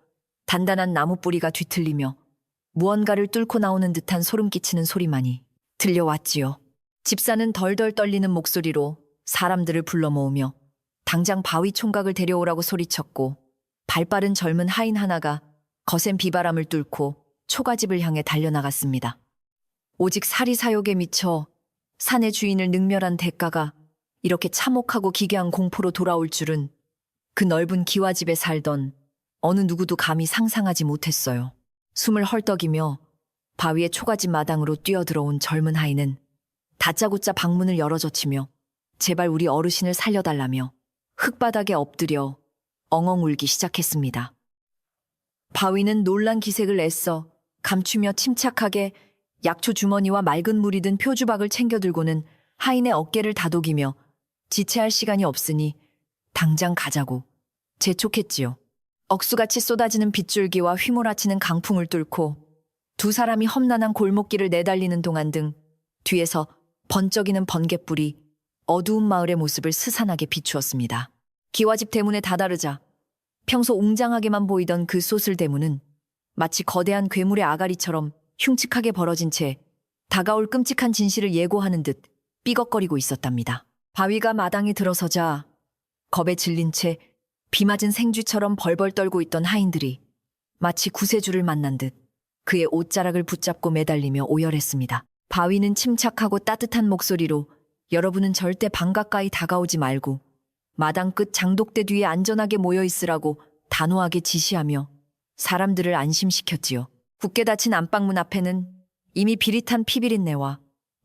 단단한 나무 뿌리가 뒤틀리며 무언가를 뚫고 나오는 듯한 소름 끼치는 소리만이 들려왔지요. 집사는 덜덜 떨리는 목소리로 사람들을 불러 모으며 당장 바위 총각을 데려오라고 소리쳤고 발빠른 젊은 하인 하나가 거센 비바람을 뚫고 초가집을 향해 달려나갔습니다. 오직 사리사욕에 미쳐 산의 주인을 능멸한 대가가 이렇게 참혹하고 기괴한 공포로 돌아올 줄은 그 넓은 기와집에 살던 어느 누구도 감히 상상하지 못했어요. 숨을 헐떡이며 바위의 초가집 마당으로 뛰어들어온 젊은 하인은 다짜고짜 방문을 열어젖히며 제발 우리 어르신을 살려달라며 흙바닥에 엎드려 엉엉 울기 시작했습니다. 바위는 놀란 기색을 애써 감추며 침착하게 약초 주머니와 맑은 물이 든 표주박을 챙겨들고는 하인의 어깨를 다독이며 지체할 시간이 없으니 당장 가자고 재촉했지요. 억수같이 쏟아지는 빗줄기와 휘몰아치는 강풍을 뚫고 두 사람이 험난한 골목길을 내달리는 동안 등 뒤에서 번쩍이는 번갯불이 어두운 마을의 모습을 스산하게 비추었습니다. 기와집 대문에 다다르자 평소 웅장하게만 보이던 그 쏘슬 대문은 마치 거대한 괴물의 아가리처럼 흉측하게 벌어진 채 다가올 끔찍한 진실을 예고하는 듯 삐걱거리고 있었답니다. 바위가 마당에 들어서자 겁에 질린 채 비 맞은 생쥐처럼 벌벌 떨고 있던 하인들이 마치 구세주를 만난 듯 그의 옷자락을 붙잡고 매달리며 오열했습니다. 바위는 침착하고 따뜻한 목소리로 여러분은 절대 방 가까이 다가오지 말고 마당 끝 장독대 뒤에 안전하게 모여 있으라고 단호하게 지시하며 사람들을 안심시켰지요. 굳게 닫힌 안방문 앞에는 이미 비릿한 피비린내와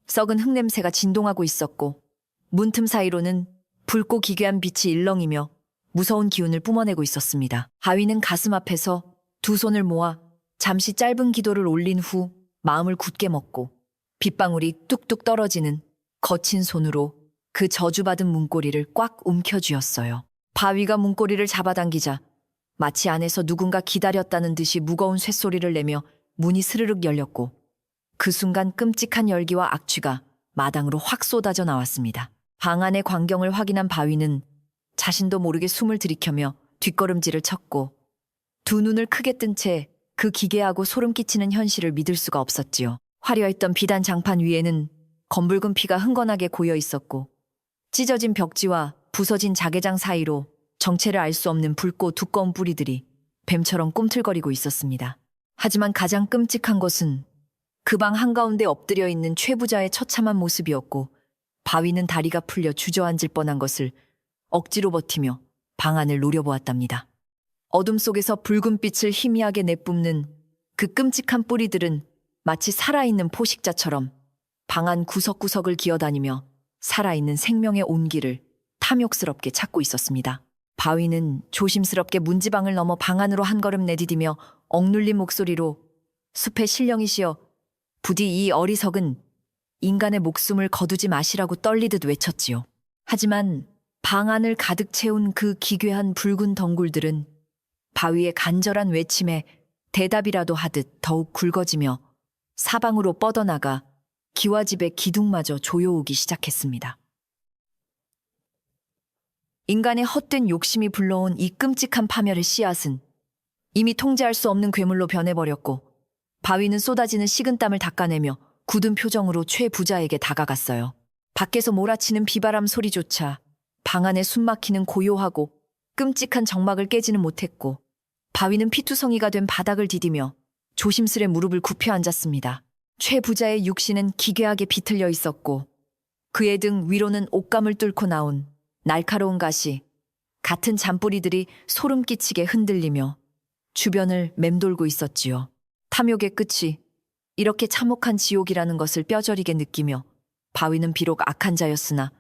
썩은 흙냄새가 진동하고 있었고 문틈 사이로는 붉고 기괴한 빛이 일렁이며 무서운 기운을 뿜어내고 있었습니다. 바위는 가슴 앞에서 두 손을 모아 잠시 짧은 기도를 올린 후 마음을 굳게 먹고 빗방울이 뚝뚝 떨어지는 거친 손으로 그 저주받은 문고리를 꽉 움켜쥐었어요. 바위가 문고리를 잡아당기자 마치 안에서 누군가 기다렸다는 듯이 무거운 쇳소리를 내며 문이 스르륵 열렸고 그 순간 끔찍한 열기와 악취가 마당으로 확 쏟아져 나왔습니다. 방 안의 광경을 확인한 바위는 자신도 모르게 숨을 들이켜며 뒷걸음질을 쳤고 두 눈을 크게 뜬 채 그 기괴하고 소름 끼치는 현실을 믿을 수가 없었지요. 화려했던 비단 장판 위에는 검붉은 피가 흥건하게 고여 있었고 찢어진 벽지와 부서진 자개장 사이로 정체를 알 수 없는 붉고 두꺼운 뿌리들이 뱀처럼 꿈틀거리고 있었습니다. 하지만 가장 끔찍한 것은 그 방 한가운데 엎드려 있는 최부자의 처참한 모습이었고 바위는 다리가 풀려 주저앉을 뻔한 것을 억지로 버티며 방 안을 노려보았답니다. 어둠 속에서 붉은 빛을 희미하게 내뿜는 그 끔찍한 뿌리들은 마치 살아있는 포식자처럼 방 안 구석구석을 기어다니며 살아있는 생명의 온기를 탐욕스럽게 찾고 있었습니다. 바위는 조심스럽게 문지방을 넘어 방 안으로 한 걸음 내디디며 억눌린 목소리로 숲의 신령이시여 부디 이 어리석은 인간의 목숨을 거두지 마시라고 떨리듯 외쳤지요. 하지만 방 안을 가득 채운 그 기괴한 붉은 덩굴들은 바위의 간절한 외침에 대답이라도 하듯 더욱 굵어지며 사방으로 뻗어나가 기와집의 기둥마저 조여오기 시작했습니다. 인간의 헛된 욕심이 불러온 이 끔찍한 파멸의 씨앗은 이미 통제할 수 없는 괴물로 변해버렸고 바위는 쏟아지는 식은땀을 닦아내며 굳은 표정으로 최 부자에게 다가갔어요. 밖에서 몰아치는 비바람 소리조차 방 안에 숨막히는 고요하고 끔찍한 정막을 깨지는 못했고 바위는 피투성이가 된 바닥을 디디며 조심스레 무릎을 굽혀 앉았습니다. 최 부자의 육신은 기괴하게 비틀려 있었고 그의 등 위로는 옷감을 뚫고 나온 날카로운 가시, 같은 잔뿌리들이 소름 끼치게 흔들리며 주변을 맴돌고 있었지요. 탐욕의 끝이 이렇게 참혹한 지옥이라는 것을 뼈저리게 느끼며 바위는 비록 악한 자였으나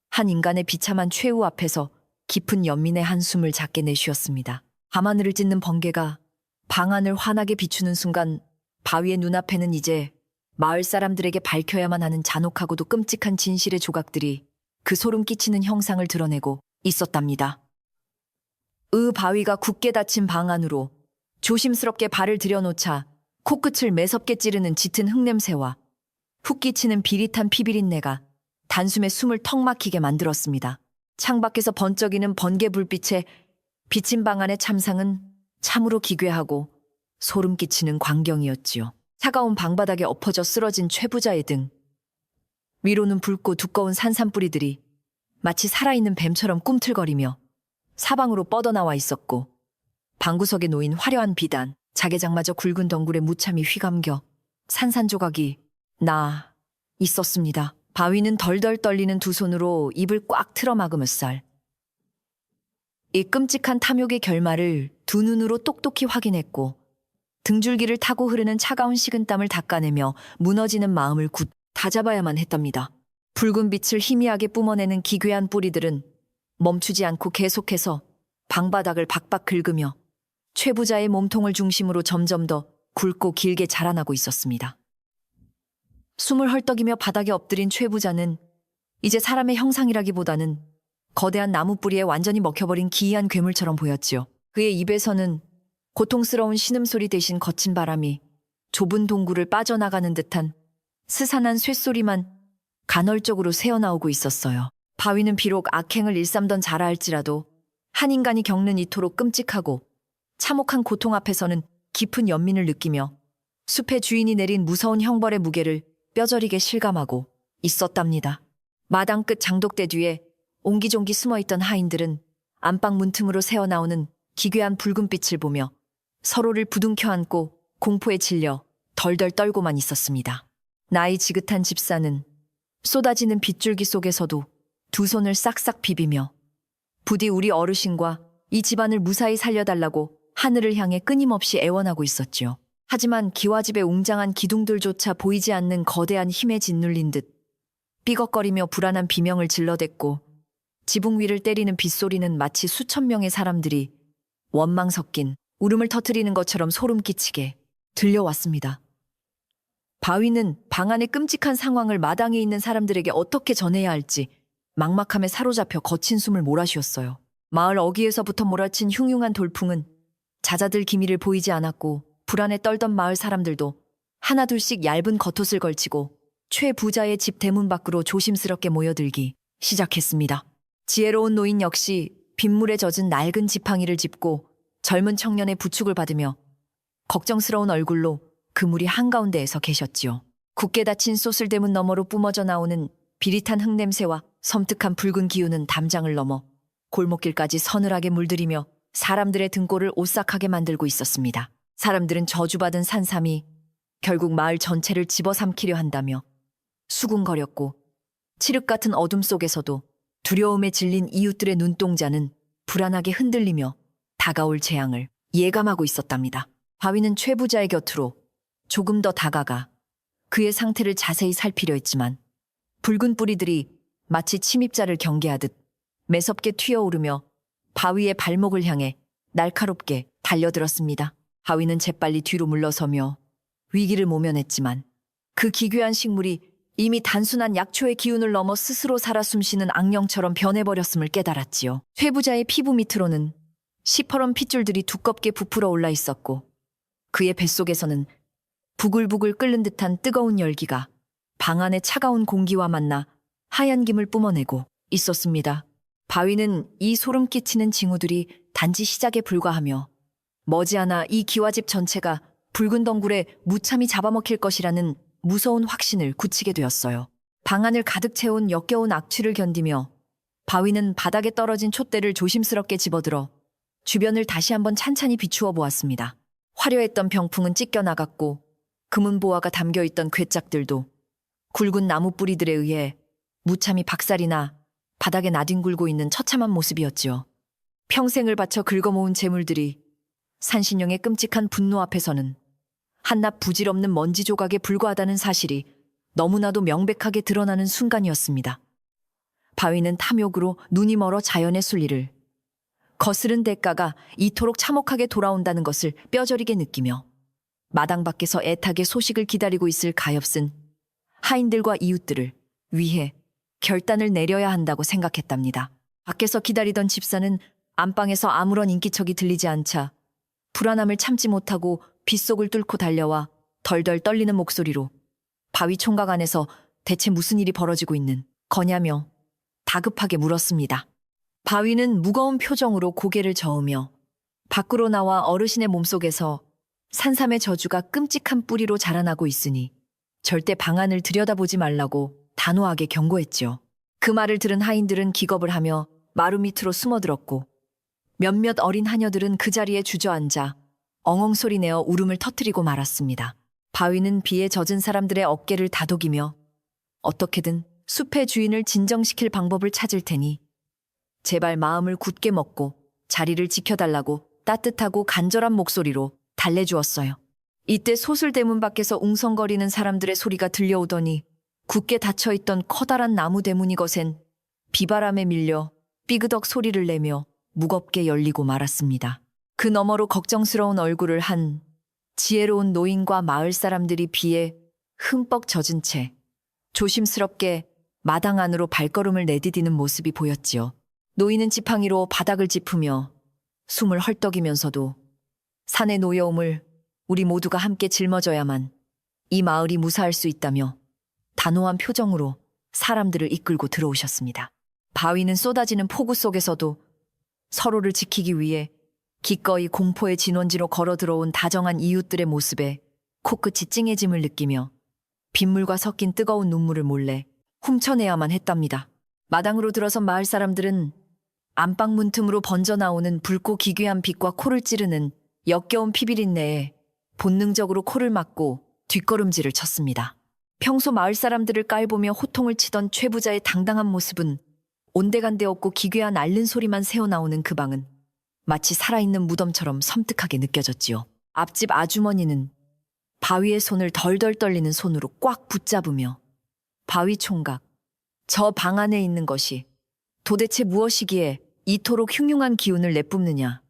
한 인간의 비참한 최후 앞에서 깊은 연민의 한숨을 작게 내쉬었습니다. 밤하늘을 찢는 번개가 방 안을 환하게 비추는 순간 바위의 눈앞에는 이제 마을 사람들에게 밝혀야만 하는 잔혹하고도 끔찍한 진실의 조각들이 그 소름 끼치는 형상을 드러내고 있었답니다. 바위가 굳게 닫힌 방 안으로 조심스럽게 발을 들여놓자 코끝을 매섭게 찌르는 짙은 흙냄새와 훅 끼치는 비릿한 피비린내가 단숨에 숨을 턱 막히게 만들었습니다. 창밖에서 번쩍이는 번개 불빛에 비친 방 안의 참상은 참으로 기괴하고 소름 끼치는 광경이었지요. 차가운 방바닥에 엎어져 쓰러진 최부자의 등 위로는 붉고 두꺼운 산산뿌리들이 마치 살아있는 뱀처럼 꿈틀거리며 사방으로 뻗어나와 있었고 방구석에 놓인 화려한 비단, 자개장마저 굵은 덩굴에 무참히 휘감겨 산산조각이 나 있었습니다. 바위는 덜덜 떨리는 두 손으로 입을 꽉 틀어막으며살 이 끔찍한 탐욕의 결말을 두 눈으로 똑똑히 확인했고 등줄기를 타고 흐르는 차가운 식은땀을 닦아내며 무너지는 마음을 굳 다잡아야만 했답니다. 붉은 빛을 희미하게 뿜어내는 기괴한 뿌리들은 멈추지 않고 계속해서 방바닥을 박박 긁으며 최 부자의 몸통을 중심으로 점점 더 굵고 길게 자라나고 있었습니다. 숨을 헐떡이며 바닥에 엎드린 최 부자는 이제 사람의 형상이라기보다는 거대한 나무 뿌리에 완전히 먹혀버린 기이한 괴물처럼 보였지요. 그의 입에서는 고통스러운 신음소리 대신 거친 바람이 좁은 동굴을 빠져나가는 듯한 스산한 쇳소리만 간헐적으로 새어나오고 있었어요. 바위는 비록 악행을 일삼던 자라 할지라도 한 인간이 겪는 이토록 끔찍하고 참혹한 고통 앞에서는 깊은 연민을 느끼며 숲의 주인이 내린 무서운 형벌의 무게를 뼈저리게 실감하고 있었답니다. 마당 끝 장독대 뒤에 옹기종기 숨어있던 하인들은 안방 문틈으로 새어나오는 기괴한 붉은 빛을 보며 서로를 부둥켜 안고 공포에 질려 덜덜 떨고만 있었습니다. 나이 지긋한 집사는 쏟아지는 빗줄기 속에서도 두 손을 싹싹 비비며 부디 우리 어르신과 이 집안을 무사히 살려달라고 하늘을 향해 끊임없이 애원하고 있었지요. 하지만 기와집의 웅장한 기둥들조차 보이지 않는 거대한 힘에 짓눌린 듯 삐걱거리며 불안한 비명을 질러댔고 지붕 위를 때리는 빗소리는 마치 수천 명의 사람들이 원망 섞인 울음을 터뜨리는 것처럼 소름 끼치게 들려왔습니다. 바위는 방 안의 끔찍한 상황을 마당에 있는 사람들에게 어떻게 전해야 할지 막막함에 사로잡혀 거친 숨을 몰아쉬었어요. 마을 어귀에서부터 몰아친 흉흉한 돌풍은 잦아들 기미를 보이지 않았고 불안에 떨던 마을 사람들도 하나둘씩 얇은 겉옷을 걸치고 최 부자의 집 대문 밖으로 조심스럽게 모여들기 시작했습니다. 지혜로운 노인 역시 빗물에 젖은 낡은 지팡이를 짚고 젊은 청년의 부축을 받으며 걱정스러운 얼굴로 그물이 한가운데에 서 계셨지요. 굳게 닫힌 쏘슬대문 너머로 뿜어져 나오는 비릿한 흙냄새와 섬뜩한 붉은 기운은 담장을 넘어 골목길까지 서늘하게 물들이며 사람들의 등골을 오싹하게 만들고 있었습니다. 사람들은 저주받은 산삼이 결국 마을 전체를 집어삼키려 한다며 수군거렸고 칠흑 같은 어둠 속에서도 두려움에 질린 이웃들의 눈동자는 불안하게 흔들리며 다가올 재앙을 예감하고 있었답니다. 바위는 최 부자의 곁으로 조금 더 다가가 그의 상태를 자세히 살피려 했지만 붉은 뿌리들이 마치 침입자를 경계하듯 매섭게 튀어오르며 바위의 발목을 향해 날카롭게 달려들었습니다. 바위는 재빨리 뒤로 물러서며 위기를 모면했지만 그 기괴한 식물이 이미 단순한 약초의 기운을 넘어 스스로 살아 숨쉬는 악령처럼 변해버렸음을 깨달았지요. 최 부자의 피부 밑으로는 시퍼런 핏줄들이 두껍게 부풀어 올라 있었고 그의 뱃속에서는 부글부글 끓는 듯한 뜨거운 열기가 방 안의 차가운 공기와 만나 하얀 김을 뿜어내고 있었습니다. 바위는 이 소름 끼치는 징후들이 단지 시작에 불과하며 머지않아 이 기와집 전체가 붉은 덩굴에 무참히 잡아먹힐 것이라는 무서운 확신을 굳히게 되었어요. 방 안을 가득 채운 역겨운 악취를 견디며 바위는 바닥에 떨어진 촛대를 조심스럽게 집어들어 주변을 다시 한번 찬찬히 비추어 보았습니다. 화려했던 병풍은 찢겨나갔고 금은 보화가 담겨있던 괴짝들도 굵은 나무 뿌리들에 의해 무참히 박살이나 바닥에 나뒹굴고 있는 처참한 모습이었지요. 평생을 바쳐 긁어모은 재물들이 산신령의 끔찍한 분노 앞에서는 한낱 부질없는 먼지 조각에 불과하다는 사실이 너무나도 명백하게 드러나는 순간이었습니다. 바위는 탐욕으로 눈이 멀어 자연의 순리를 거스른 대가가 이토록 참혹하게 돌아온다는 것을 뼈저리게 느끼며 마당 밖에서 애타게 소식을 기다리고 있을 가엾은 하인들과 이웃들을 위해 결단을 내려야 한다고 생각했답니다. 밖에서 기다리던 집사는 안방에서 아무런 인기척이 들리지 않자 불안함을 참지 못하고 빗속을 뚫고 달려와 덜덜 떨리는 목소리로 바위 총각 안에서 대체 무슨 일이 벌어지고 있는 거냐며 다급하게 물었습니다. 바위는 무거운 표정으로 고개를 저으며 밖으로 나와 어르신의 몸속에서 산삼의 저주가 끔찍한 뿌리로 자라나고 있으니 절대 방안을 들여다보지 말라고 단호하게 경고했지요. 그 말을 들은 하인들은 기겁을 하며 마루 밑으로 숨어들었고 몇몇 어린 하녀들은 그 자리에 주저앉아 엉엉 소리내어 울음을 터뜨리고 말았습니다. 바위는 비에 젖은 사람들의 어깨를 다독이며 어떻게든 숲의 주인을 진정시킬 방법을 찾을 테니 제발 마음을 굳게 먹고 자리를 지켜달라고 따뜻하고 간절한 목소리로 달래주었어요. 이때 소슬대문 밖에서 웅성거리는 사람들의 소리가 들려오더니 굳게 닫혀있던 커다란 나무 대문이 거센 비바람에 밀려 삐그덕 소리를 내며 무겁게 열리고 말았습니다. 그 너머로 걱정스러운 얼굴을 한 지혜로운 노인과 마을 사람들이 비에 흠뻑 젖은 채 조심스럽게 마당 안으로 발걸음을 내디디는 모습이 보였지요. 노인은 지팡이로 바닥을 짚으며 숨을 헐떡이면서도 산의 노여움을 우리 모두가 함께 짊어져야만 이 마을이 무사할 수 있다며 단호한 표정으로 사람들을 이끌고 들어오셨습니다. 바위는 쏟아지는 폭우 속에서도 서로를 지키기 위해 기꺼이 공포의 진원지로 걸어 들어온 다정한 이웃들의 모습에 코끝이 찡해짐을 느끼며 빗물과 섞인 뜨거운 눈물을 몰래 훔쳐내야만 했답니다. 마당으로 들어선 마을 사람들은 안방 문틈으로 번져나오는 붉고 기괴한 빛과 코를 찌르는 역겨운 피비린내에 본능적으로 코를 막고 뒷걸음질을 쳤습니다. 평소 마을 사람들을 깔보며 호통을 치던 최 부자의 당당한 모습은 온데간데 없고 기괴한 앓는 소리만 새어나오는 그 방은 마치 살아있는 무덤처럼 섬뜩하게 느껴졌지요. 앞집 아주머니는 바위의 손을 덜덜 떨리는 손으로 꽉 붙잡으며 바위 총각, 저 방 안에 있는 것이 도대체 무엇이기에 이토록 흉흉한 기운을 내뿜느냐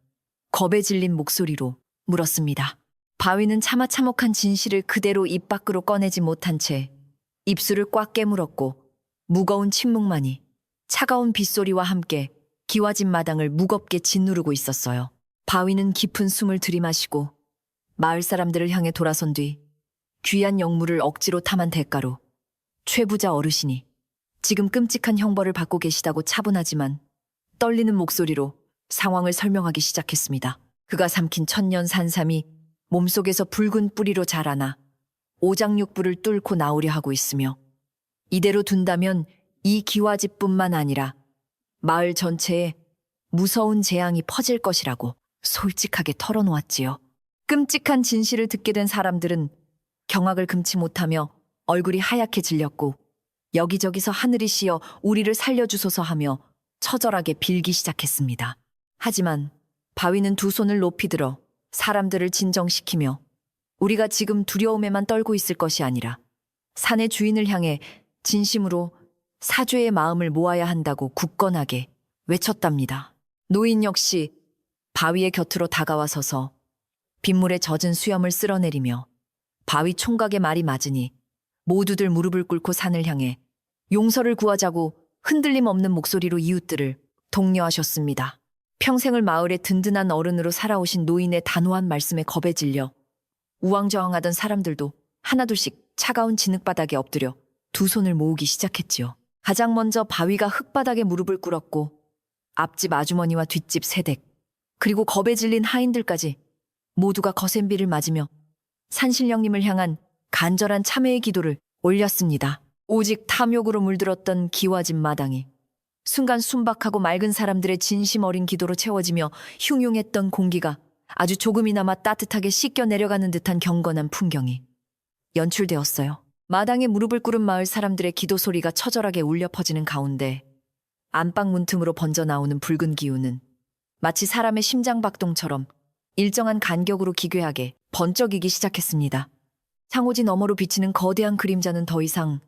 겁에 질린 목소리로 물었습니다. 바위는 차마차목한 진실을 그대로 입 밖으로 꺼내지 못한 채 입술을 꽉 깨물었고 무거운 침묵만이 차가운 빗소리와 함께 기와집 마당을 무겁게 짓누르고 있었어요. 바위는 깊은 숨을 들이마시고 마을 사람들을 향해 돌아선 뒤 귀한 영물을 억지로 탐한 대가로 최 부자 어르신이 지금 끔찍한 형벌을 받고 계시다고 차분하지만 떨리는 목소리로 상황을 설명하기 시작했습니다. 그가 삼킨 천년 산삼이 몸속에서 붉은 뿌리로 자라나 오장육부를 뚫고 나오려 하고 있으며 이대로 둔다면 이 기와집뿐만 아니라 마을 전체에 무서운 재앙이 퍼질 것이라고 솔직하게 털어놓았지요. 끔찍한 진실을 듣게 된 사람들은 경악을 금치 못하며 얼굴이 하얗게 질렸고 여기저기서 하늘이 씌어 우리를 살려주소서 하며 처절하게 빌기 시작했습니다. 하지만 바위는 두 손을 높이 들어 사람들을 진정시키며 우리가 지금 두려움에만 떨고 있을 것이 아니라 산의 주인을 향해 진심으로 사죄의 마음을 모아야 한다고 굳건하게 외쳤답니다. 노인 역시 바위의 곁으로 다가와 서서 빗물에 젖은 수염을 쓸어내리며 바위 총각의 말이 맞으니 모두들 무릎을 꿇고 산을 향해 용서를 구하자고 흔들림 없는 목소리로 이웃들을 독려하셨습니다. 평생을 마을의 든든한 어른으로 살아오신 노인의 단호한 말씀에 겁에 질려 우왕좌왕하던 사람들도 하나둘씩 차가운 진흙바닥에 엎드려 두 손을 모으기 시작했지요. 가장 먼저 바위가 흙바닥에 무릎을 꿇었고 앞집 아주머니와 뒷집 세댁 그리고 겁에 질린 하인들까지 모두가 거센 비를 맞으며 산신령님을 향한 간절한 참회의 기도를 올렸습니다. 오직 탐욕으로 물들었던 기와집 마당이 순간 순박하고 맑은 사람들의 진심 어린 기도로 채워지며 흉흉했던 공기가 아주 조금이나마 따뜻하게 씻겨 내려가는 듯한 경건한 풍경이 연출되었어요. 마당에 무릎을 꿇은 마을 사람들의 기도 소리가 처절하게 울려 퍼지는 가운데 안방 문틈으로 번져나오는 붉은 기운은 마치 사람의 심장박동처럼 일정한 간격으로 기괴하게 번쩍이기 시작했습니다. 상호지 너머로 비치는 거대한 그림자는 더 이상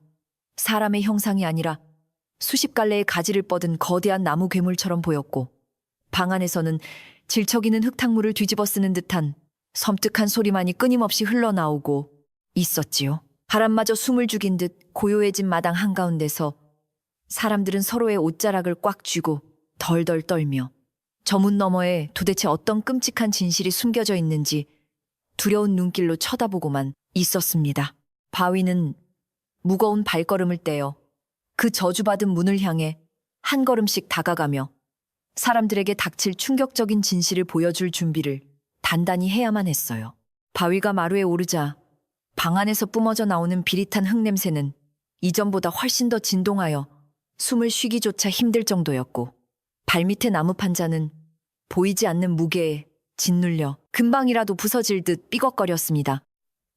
사람의 형상이 아니라 수십 갈래의 가지를 뻗은 거대한 나무 괴물처럼 보였고 방 안에서는 질척이는 흙탕물을 뒤집어 쓰는 듯한 섬뜩한 소리만이 끊임없이 흘러나오고 있었지요. 바람마저 숨을 죽인 듯 고요해진 마당 한가운데서 사람들은 서로의 옷자락을 꽉 쥐고 덜덜 떨며 저 문 너머에 도대체 어떤 끔찍한 진실이 숨겨져 있는지 두려운 눈길로 쳐다보고만 있었습니다. 바위는 무거운 발걸음을 떼어 그 저주받은 문을 향해 한 걸음씩 다가가며 사람들에게 닥칠 충격적인 진실을 보여줄 준비를 단단히 해야만 했어요. 바위가 마루에 오르자 방 안에서 뿜어져 나오는 비릿한 흙냄새는 이전보다 훨씬 더 진동하여 숨을 쉬기조차 힘들 정도였고 발밑의 나무 판자는 보이지 않는 무게에 짓눌려 금방이라도 부서질 듯 삐걱거렸습니다.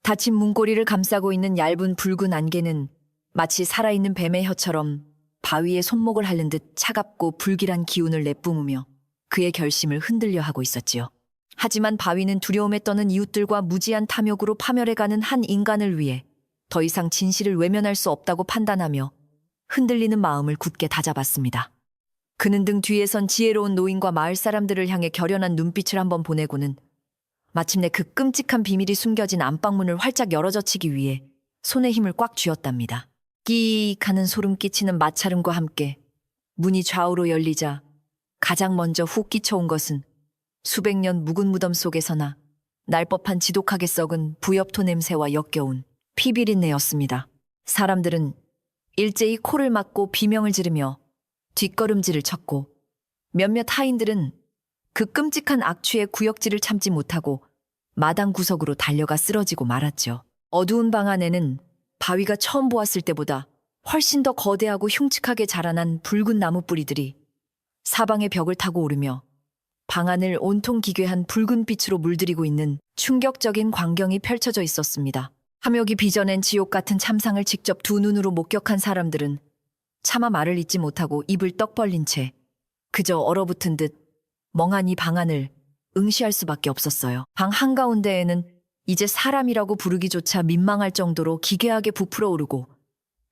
닫힌 문고리를 감싸고 있는 얇은 붉은 안개는 마치 살아있는 뱀의 혀처럼 바위의 손목을 핥는 듯 차갑고 불길한 기운을 내뿜으며 그의 결심을 흔들려 하고 있었지요. 하지만 바위는 두려움에 떠는 이웃들과 무지한 탐욕으로 파멸해가는 한 인간을 위해 더 이상 진실을 외면할 수 없다고 판단하며 흔들리는 마음을 굳게 다잡았습니다. 그는 등 뒤에 선 지혜로운 노인과 마을 사람들을 향해 결연한 눈빛을 한번 보내고는 마침내 그 끔찍한 비밀이 숨겨진 안방문을 활짝 열어젖히기 위해 손에 힘을 꽉 쥐었답니다. 끼익 하는 소름 끼치는 마찰음과 함께 문이 좌우로 열리자 가장 먼저 훅 끼쳐온 것은 수백 년 묵은 무덤 속에서나 날 법한 지독하게 썩은 부엽토 냄새와 역겨운 피비린내였습니다. 사람들은 일제히 코를 막고 비명을 지르며 뒷걸음질을 쳤고 몇몇 하인들은 그 끔찍한 악취의 구역질을 참지 못하고 마당 구석으로 달려가 쓰러지고 말았죠. 어두운 방 안에는 바위가 처음 보았을 때보다 훨씬 더 거대하고 흉측하게 자라난 붉은 나무 뿌리들이 사방의 벽을 타고 오르며 방 안을 온통 기괴한 붉은 빛으로 물들이고 있는 충격적인 광경이 펼쳐져 있었습니다. 탐욕이 빚어낸 지옥 같은 참상을 직접 두 눈으로 목격한 사람들은 차마 말을 잇지 못하고 입을 떡 벌린 채 그저 얼어붙은 듯 멍하니 방 안을 응시할 수밖에 없었어요. 방 한가운데에는 이제 사람이라고 부르기조차 민망할 정도로 기괴하게 부풀어 오르고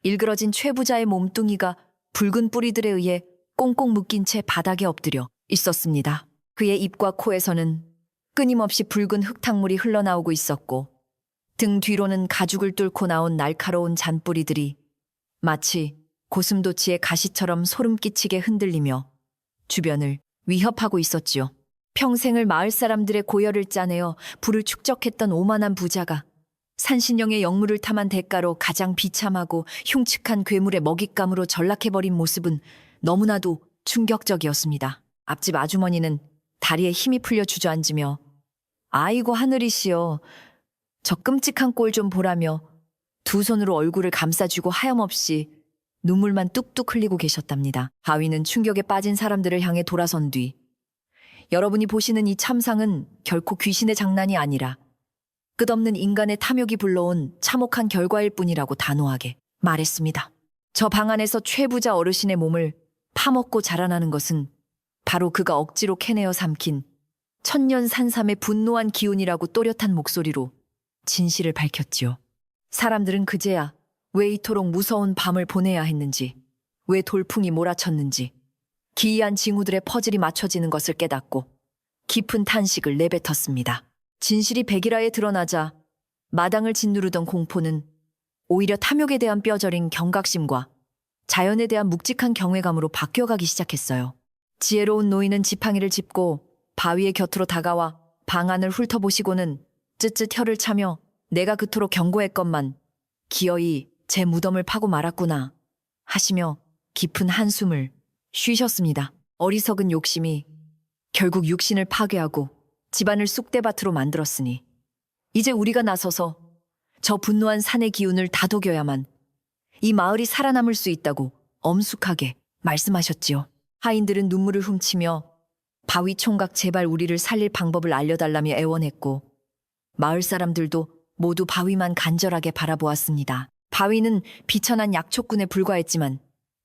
일그러진 최부자의 몸뚱이가 붉은 뿌리들에 의해 꽁꽁 묶인 채 바닥에 엎드려 있었습니다. 그의 입과 코에서는 끊임없이 붉은 흙탕물이 흘러나오고 있었고 등 뒤로는 가죽을 뚫고 나온 날카로운 잔뿌리들이 마치 고슴도치의 가시처럼 소름 끼치게 흔들리며 주변을 위협하고 있었지요. 평생을 마을 사람들의 고열을 짜내어 부를 축적했던 오만한 부자가 산신령의 역물을 탐한 대가로 가장 비참하고 흉측한 괴물의 먹잇감으로 전락해버린 모습은 너무나도 충격적이었습니다. 앞집 아주머니는 다리에 힘이 풀려 주저앉으며 아이고 하늘이시여 저 끔찍한 꼴 좀 보라며 두 손으로 얼굴을 감싸쥐고 하염없이 눈물만 뚝뚝 흘리고 계셨답니다. 바위는 충격에 빠진 사람들을 향해 돌아선 뒤 여러분이 보시는 이 참상은 결코 귀신의 장난이 아니라 끝없는 인간의 탐욕이 불러온 참혹한 결과일 뿐이라고 단호하게 말했습니다. 저 방 안에서 최부자 어르신의 몸을 파먹고 자라나는 것은 바로 그가 억지로 캐내어 삼킨 천년 산삼의 분노한 기운이라고 또렷한 목소리로 진실을 밝혔지요. 사람들은 그제야 왜 이토록 무서운 밤을 보내야 했는지, 왜 돌풍이 몰아쳤는지, 기이한 징후들의 퍼즐이 맞춰지는 것을 깨닫고 깊은 탄식을 내뱉었습니다. 진실이 백일하에 드러나자 마당을 짓누르던 공포는 오히려 탐욕에 대한 뼈저린 경각심과 자연에 대한 묵직한 경외감으로 바뀌어가기 시작했어요. 지혜로운 노인은 지팡이를 짚고 바위의 곁으로 다가와 방 안을 훑어보시고는 쯧쯧 혀를 차며 내가 그토록 경고했건만 기어이 제 무덤을 파고 말았구나 하시며 깊은 한숨을 쉬셨습니다. 어리석은 욕심이 결국 육신을 파괴하고 집안을 쑥대밭으로 만들었으니 이제 우리가 나서서 저 분노한 산의 기운을 다독여야만 이 마을이 살아남을 수 있다고 엄숙하게 말씀하셨지요. 하인들은 눈물을 훔치며 바위 총각 제발 우리를 살릴 방법을 알려달라며 애원했고 마을 사람들도 모두 바위만 간절하게 바라보았습니다. 바위는 비천한 약초꾼에 불과했지만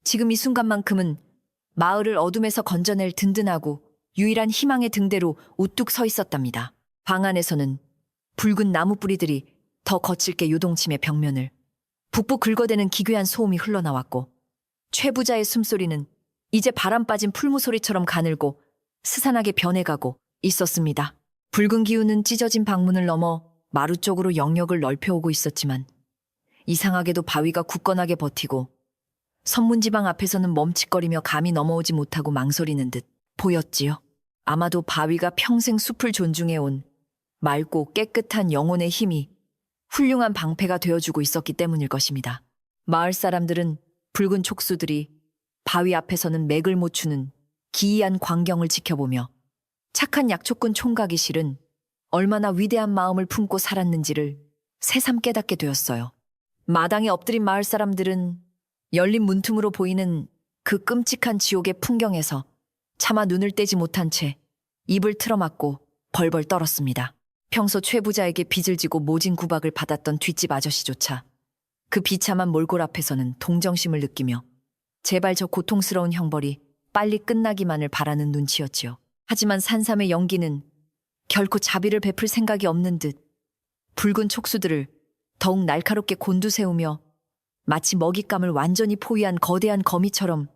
지금 이 순간만큼은 마을을 어둠에서 건져낼 든든하고 유일한 희망의 등대로 우뚝 서 있었답니다. 방 안에서는 붉은 나무 뿌리들이 더 거칠게 요동치며 벽면을 북북 긁어대는 기괴한 소음이 흘러나왔고 최부자의 숨소리는 이제 바람 빠진 풀무 소리처럼 가늘고 스산하게 변해가고 있었습니다. 붉은 기운은 찢어진 방문을 넘어 마루 쪽으로 영역을 넓혀오고 있었지만 이상하게도 바위가 굳건하게 버티고 선문지방 앞에서는 멈칫거리며 감히 넘어오지 못하고 망설이는 듯 보였지요. 아마도 바위가 평생 숲을 존중해온 맑고 깨끗한 영혼의 힘이 훌륭한 방패가 되어주고 있었기 때문일 것입니다. 마을 사람들은 붉은 촉수들이 바위 앞에서는 맥을 못 추는 기이한 광경을 지켜보며 착한 약초꾼 총각이 실은 얼마나 위대한 마음을 품고 살았는지를 새삼 깨닫게 되었어요. 마당에 엎드린 마을 사람들은 열린 문틈으로 보이는 그 끔찍한 지옥의 풍경에서 차마 눈을 떼지 못한 채 입을 틀어막고 벌벌 떨었습니다. 평소 최부자에게 빚을 지고 모진 구박을 받았던 뒷집 아저씨조차 그 비참한 몰골 앞에서는 동정심을 느끼며 제발 저 고통스러운 형벌이 빨리 끝나기만을 바라는 눈치였지요. 하지만 산삼의 연기는 결코 자비를 베풀 생각이 없는 듯 붉은 촉수들을 더욱 날카롭게 곤두세우며 마치 먹잇감을 완전히 포위한 거대한 거미처럼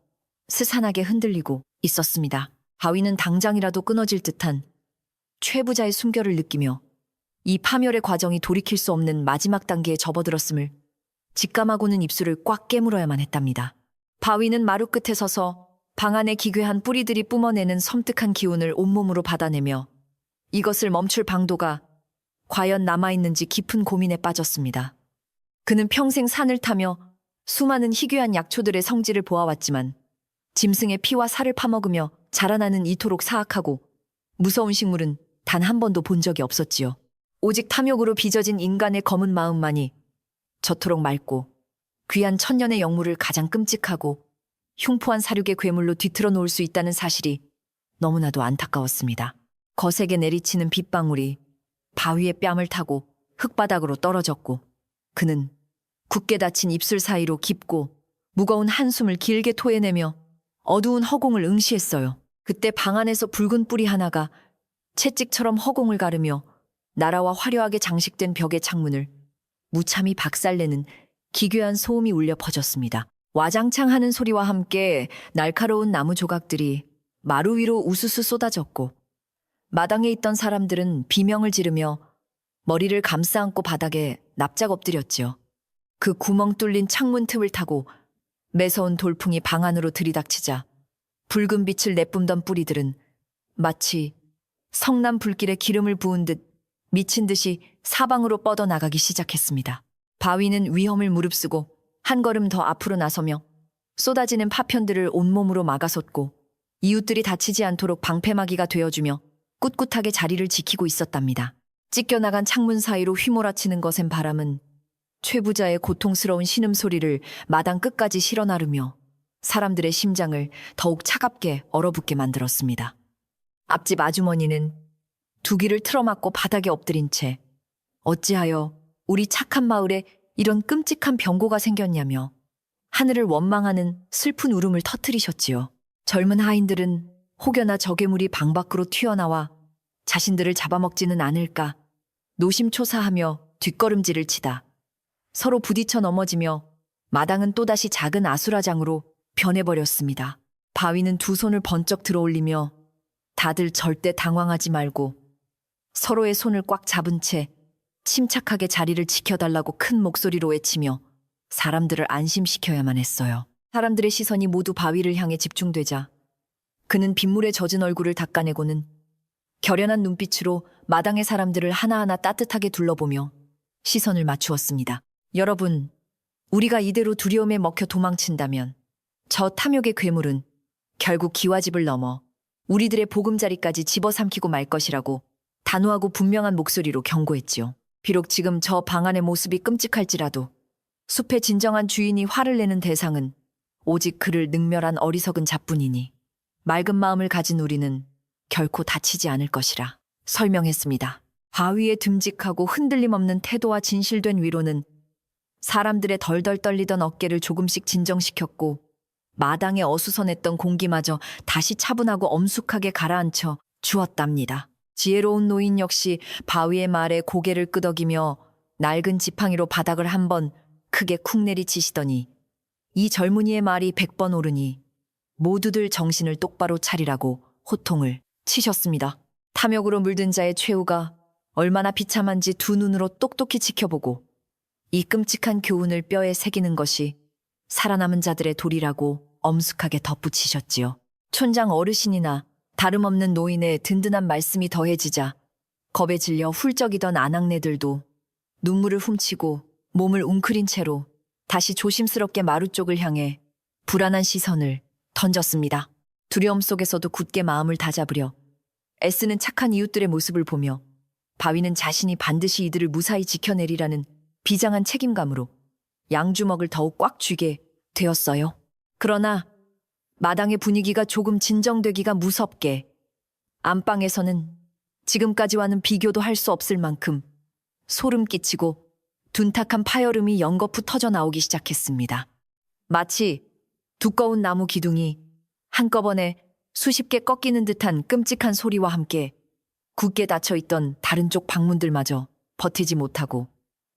스산하게 흔들리고 있었습니다. 바위는 당장이라도 끊어질 듯한 최부자의 숨결을 느끼며 이 파멸의 과정이 돌이킬 수 없는 마지막 단계에 접어들었음을 직감하고는 입술을 꽉 깨물어야만 했답니다. 바위는 마루 끝에 서서 방 안의 기괴한 뿌리들이 뿜어내는 섬뜩한 기운을 온몸으로 받아내며 이것을 멈출 방도가 과연 남아있는지 깊은 고민에 빠졌습니다. 그는 평생 산을 타며 수많은 희귀한 약초들의 성질을 보아왔지만 짐승의 피와 살을 파먹으며 자라나는 이토록 사악하고 무서운 식물은 단 한 번도 본 적이 없었지요. 오직 탐욕으로 빚어진 인간의 검은 마음만이 저토록 맑고 귀한 천년의 영물을 가장 끔찍하고 흉포한 사륙의 괴물로 뒤틀어 놓을 수 있다는 사실이 너무나도 안타까웠습니다. 거세게 내리치는 빗방울이 바위의 뺨을 타고 흙바닥으로 떨어졌고 그는 굳게 닫힌 입술 사이로 깊고 무거운 한숨을 길게 토해내며 어두운 허공을 응시했어요. 그때 방 안에서 붉은 뿌리 하나가 채찍처럼 허공을 가르며 나라와 화려하게 장식된 벽의 창문을 무참히 박살내는 기괴한 소음이 울려 퍼졌습니다. 와장창 하는 소리와 함께 날카로운 나무 조각들이 마루 위로 우수수 쏟아졌고 마당에 있던 사람들은 비명을 지르며 머리를 감싸안고 바닥에 납작 엎드렸지요. 그 구멍 뚫린 창문 틈을 타고 매서운 돌풍이 방 안으로 들이닥치자 붉은 빛을 내뿜던 뿌리들은 마치 성남 불길에 기름을 부은 듯 미친 듯이 사방으로 뻗어나가기 시작했습니다. 바위는 위험을 무릅쓰고 한 걸음 더 앞으로 나서며 쏟아지는 파편들을 온몸으로 막아섰고 이웃들이 다치지 않도록 방패막이가 되어주며 꿋꿋하게 자리를 지키고 있었답니다. 찢겨나간 창문 사이로 휘몰아치는 거센 바람은 최부자의 고통스러운 신음소리를 마당 끝까지 실어나르며 사람들의 심장을 더욱 차갑게 얼어붙게 만들었습니다. 앞집 아주머니는 두 귀를 틀어막고 바닥에 엎드린 채 어찌하여 우리 착한 마을에 이런 끔찍한 병고가 생겼냐며 하늘을 원망하는 슬픈 울음을 터뜨리셨지요. 젊은 하인들은 혹여나 저 괴물이 방 밖으로 튀어나와 자신들을 잡아먹지는 않을까 노심초사하며 뒷걸음질을 치다 서로 부딪혀 넘어지며 마당은 또다시 작은 아수라장으로 변해버렸습니다. 바위는 두 손을 번쩍 들어올리며 다들 절대 당황하지 말고 서로의 손을 꽉 잡은 채 침착하게 자리를 지켜달라고 큰 목소리로 외치며 사람들을 안심시켜야만 했어요. 사람들의 시선이 모두 바위를 향해 집중되자 그는 빗물에 젖은 얼굴을 닦아내고는 결연한 눈빛으로 마당의 사람들을 하나하나 따뜻하게 둘러보며 시선을 맞추었습니다. 여러분, 우리가 이대로 두려움에 먹혀 도망친다면 저 탐욕의 괴물은 결국 기와집을 넘어 우리들의 보금자리까지 집어삼키고 말 것이라고 단호하고 분명한 목소리로 경고했지요. 비록 지금 저 방 안의 모습이 끔찍할지라도 숲의 진정한 주인이 화를 내는 대상은 오직 그를 능멸한 어리석은 자뿐이니 맑은 마음을 가진 우리는 결코 다치지 않을 것이라 설명했습니다. 바위에 듬직하고 흔들림 없는 태도와 진실된 위로는 사람들의 덜덜 떨리던 어깨를 조금씩 진정시켰고 마당에 어수선했던 공기마저 다시 차분하고 엄숙하게 가라앉혀 주었답니다. 지혜로운 노인 역시 바위의 말에 고개를 끄덕이며 낡은 지팡이로 바닥을 한번 크게 쿵 내리치시더니 이 젊은이의 말이 100번 옳으니 모두들 정신을 똑바로 차리라고 호통을 치셨습니다. 탐욕으로 물든 자의 최후가 얼마나 비참한지 두 눈으로 똑똑히 지켜보고 이 끔찍한 교훈을 뼈에 새기는 것이 살아남은 자들의 도리라고 엄숙하게 덧붙이셨지요. 촌장 어르신이나 다름없는 노인의 든든한 말씀이 더해지자 겁에 질려 훌쩍이던 아낙네들도 눈물을 훔치고 몸을 웅크린 채로 다시 조심스럽게 마루 쪽을 향해 불안한 시선을 던졌습니다. 두려움 속에서도 굳게 마음을 다잡으려 애쓰는 착한 이웃들의 모습을 보며 바위는 자신이 반드시 이들을 무사히 지켜내리라는 비장한 책임감으로 양주먹을 더욱 꽉 쥐게 되었어요. 그러나 마당의 분위기가 조금 진정되기가 무섭게 안방에서는 지금까지와는 비교도 할 수 없을 만큼 소름 끼치고 둔탁한 파열음이 연거푸 터져 나오기 시작했습니다. 마치 두꺼운 나무 기둥이 한꺼번에 수십 개 꺾이는 듯한 끔찍한 소리와 함께 굳게 닫혀있던 다른 쪽 방문들마저 버티지 못하고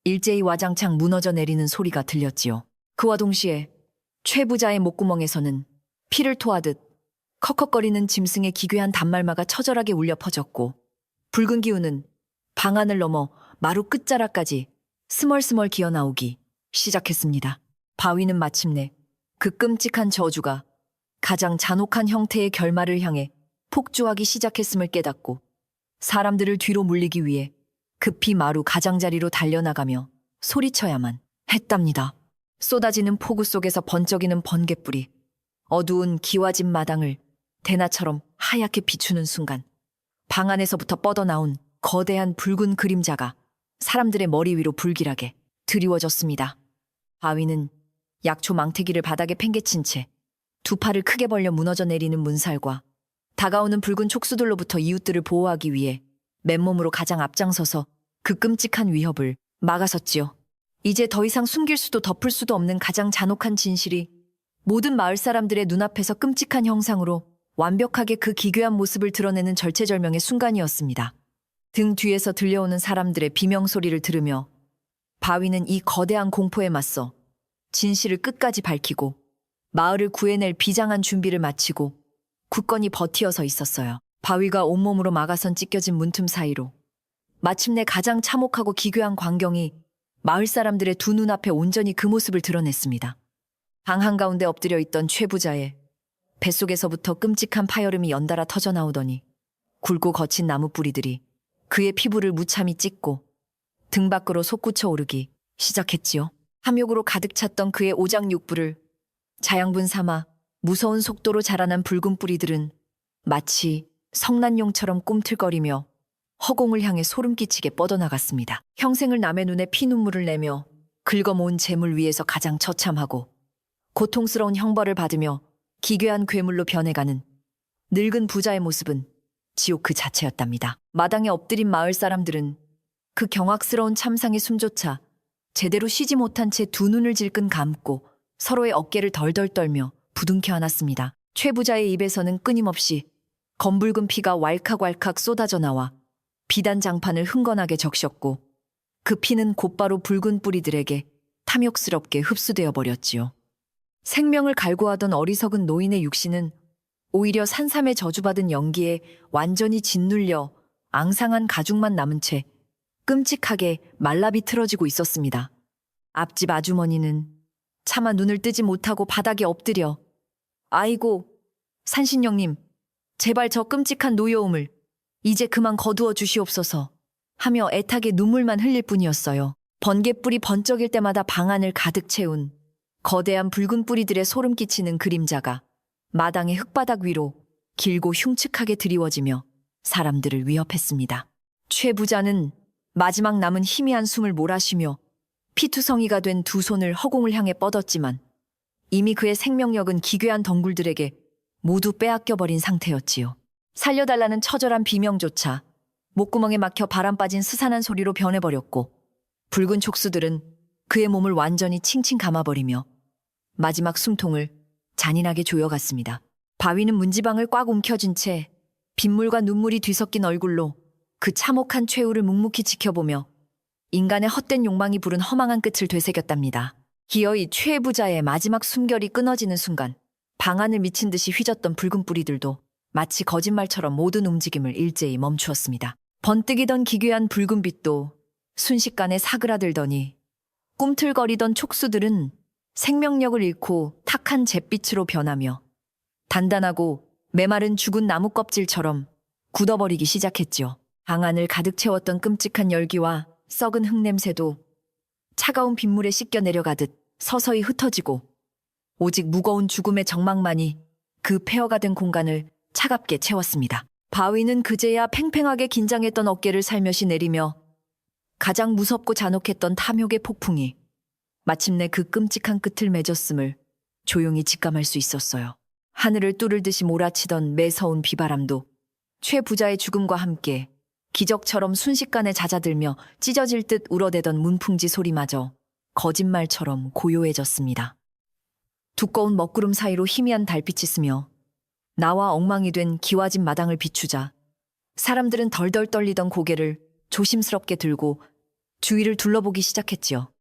일제히 와장창 무너져 내리는 소리가 들렸지요. 그와 동시에 최 부자의 목구멍에서는 피를 토하듯 컥컥거리는 짐승의 기괴한 단말마가 처절하게 울려 퍼졌고, 붉은 기운은 방 안을 넘어 마루 끝자락까지 스멀스멀 기어나오기 시작했습니다. 바위는 마침내 그 끔찍한 저주가 가장 잔혹한 형태의 결말을 향해 폭주하기 시작했음을 깨닫고 사람들을 뒤로 물리기 위해 급히 마루 가장자리로 달려나가며 소리쳐야만 했답니다. 쏟아지는 폭우 속에서 번쩍이는 번갯불이 어두운 기와집 마당을 대나처럼 하얗게 비추는 순간, 방 안에서부터 뻗어나온 거대한 붉은 그림자가 사람들의 머리 위로 불길하게 드리워졌습니다. 바위는 약초 망태기를 바닥에 팽개친 채 두 팔을 크게 벌려 무너져 내리는 문살과 다가오는 붉은 촉수들로부터 이웃들을 보호하기 위해 맨몸으로 가장 앞장서서 그 끔찍한 위협을 막아섰지요. 이제 더 이상 숨길 수도 덮을 수도 없는 가장 잔혹한 진실이 모든 마을 사람들의 눈앞에서 끔찍한 형상으로 완벽하게 그 기괴한 모습을 드러내는 절체절명의 순간이었습니다. 등 뒤에서 들려오는 사람들의 비명소리를 들으며 바위는 이 거대한 공포에 맞서 진실을 끝까지 밝히고 마을을 구해낼 비장한 준비를 마치고 굳건히 버티어서 있었어요. 바위가 온몸으로 막아선 찢겨진 문틈 사이로 마침내 가장 참혹하고 기괴한 광경이 마을 사람들의 두 눈앞에 온전히 그 모습을 드러냈습니다. 방 한가운데 엎드려 있던 최 부자의 뱃속에서부터 끔찍한 파열음이 연달아 터져나오더니 굵고 거친 나무 뿌리들이 그의 피부를 무참히 찢고 등 밖으로 솟구쳐 오르기 시작했지요. 탐욕으로 가득 찼던 그의 오장육부를 자양분 삼아 무서운 속도로 자라난 붉은 뿌리들은 마치 성난용처럼 꿈틀거리며 허공을 향해 소름 끼치게 뻗어나갔습니다. 형생을 남의 눈에 피눈물을 내며 긁어모은 재물 위에서 가장 처참하고 고통스러운 형벌을 받으며 기괴한 괴물로 변해가는 늙은 부자의 모습은 지옥 그 자체였답니다. 마당에 엎드린 마을 사람들은 그 경악스러운 참상의 숨조차 제대로 쉬지 못한 채 두 눈을 질끈 감고 서로의 어깨를 덜덜 떨며 부둥켜 안았습니다. 최 부자의 입에서는 끊임없이 검붉은 피가 왈칵왈칵 쏟아져 나와 비단 장판을 흥건하게 적셨고 그 피는 곧바로 붉은 뿌리들에게 탐욕스럽게 흡수되어 버렸지요. 생명을 갈구하던 어리석은 노인의 육신은 오히려 산삼에 저주받은 연기에 완전히 짓눌려 앙상한 가죽만 남은 채 끔찍하게 말라비틀어지고 있었습니다. 앞집 아주머니는 차마 눈을 뜨지 못하고 바닥에 엎드려 "아이고, 산신령님, 제발 저 끔찍한 노여움을 이제 그만 거두어 주시옵소서" 하며 애타게 눈물만 흘릴 뿐이었어요. 번갯불이 번쩍일 때마다 방 안을 가득 채운 거대한 붉은 뿌리들의 소름 끼치는 그림자가 마당의 흙바닥 위로 길고 흉측하게 드리워지며 사람들을 위협했습니다. 최 부자는 마지막 남은 희미한 숨을 몰아쉬며 피투성이가 된 두 손을 허공을 향해 뻗었지만 이미 그의 생명력은 기괴한 덩굴들에게 모두 빼앗겨버린 상태였지요. 살려달라는 처절한 비명조차 목구멍에 막혀 바람 빠진 스산한 소리로 변해버렸고, 붉은 촉수들은 그의 몸을 완전히 칭칭 감아버리며 마지막 숨통을 잔인하게 조여갔습니다. 바위는 문지방을 꽉 움켜쥔 채 빗물과 눈물이 뒤섞인 얼굴로 그 참혹한 최후를 묵묵히 지켜보며 인간의 헛된 욕망이 부른 허망한 끝을 되새겼답니다. 기어이 최 부자의 마지막 숨결이 끊어지는 순간 방 안을 미친 듯이 휘젓던 붉은 뿌리들도 마치 거짓말처럼 모든 움직임을 일제히 멈추었습니다. 번뜩이던 기괴한 붉은 빛도 순식간에 사그라들더니 꿈틀거리던 촉수들은 생명력을 잃고 탁한 잿빛으로 변하며 단단하고 메마른 죽은 나무 껍질처럼 굳어버리기 시작했지요. 방 안을 가득 채웠던 끔찍한 열기와 썩은 흙냄새도 차가운 빗물에 씻겨 내려가듯 서서히 흩어지고 오직 무거운 죽음의 정막만이 그 폐허가 된 공간을 차갑게 채웠습니다. 바위는 그제야 팽팽하게 긴장했던 어깨를 살며시 내리며 가장 무섭고 잔혹했던 탐욕의 폭풍이 마침내 그 끔찍한 끝을 맺었음을 조용히 직감할 수 있었어요. 하늘을 뚫을 듯이 몰아치던 매서운 비바람도 최 부자의 죽음과 함께 기적처럼 순식간에 잦아들며 찢어질 듯 울어대던 문풍지 소리마저 거짓말처럼 고요해졌습니다. 두꺼운 먹구름 사이로 희미한 달빛이 스며 나와 엉망이 된 기와집 마당을 비추자 사람들은 덜덜 떨리던 고개를 조심스럽게 들고 주위를 둘러보기 시작했지요.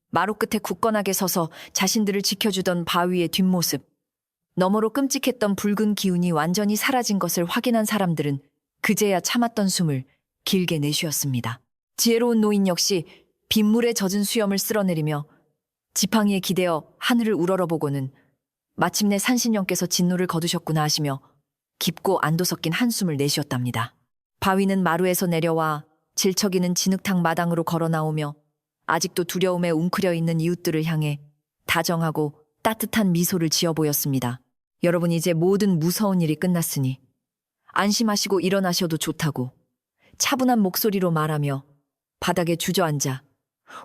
마루 끝에 굳건하게 서서 자신들을 지켜주던 바위의 뒷모습, 너머로 끔찍했던 붉은 기운이 완전히 사라진 것을 확인한 사람들은 그제야 참았던 숨을 길게 내쉬었습니다. 지혜로운 노인 역시 빗물에 젖은 수염을 쓸어내리며 지팡이에 기대어 하늘을 우러러보고는 마침내 산신령께서 진노를 거두셨구나 하시며 깊고 안도 섞인 한숨을 내쉬었답니다. 바위는 마루에서 내려와 질척이는 진흙탕 마당으로 걸어 나오며 아직도 두려움에 웅크려 있는 이웃들을 향해 다정하고 따뜻한 미소를 지어 보였습니다. 여러분, 이제 모든 무서운 일이 끝났으니 안심하시고 일어나셔도 좋다고 차분한 목소리로 말하며 바닥에 주저앉아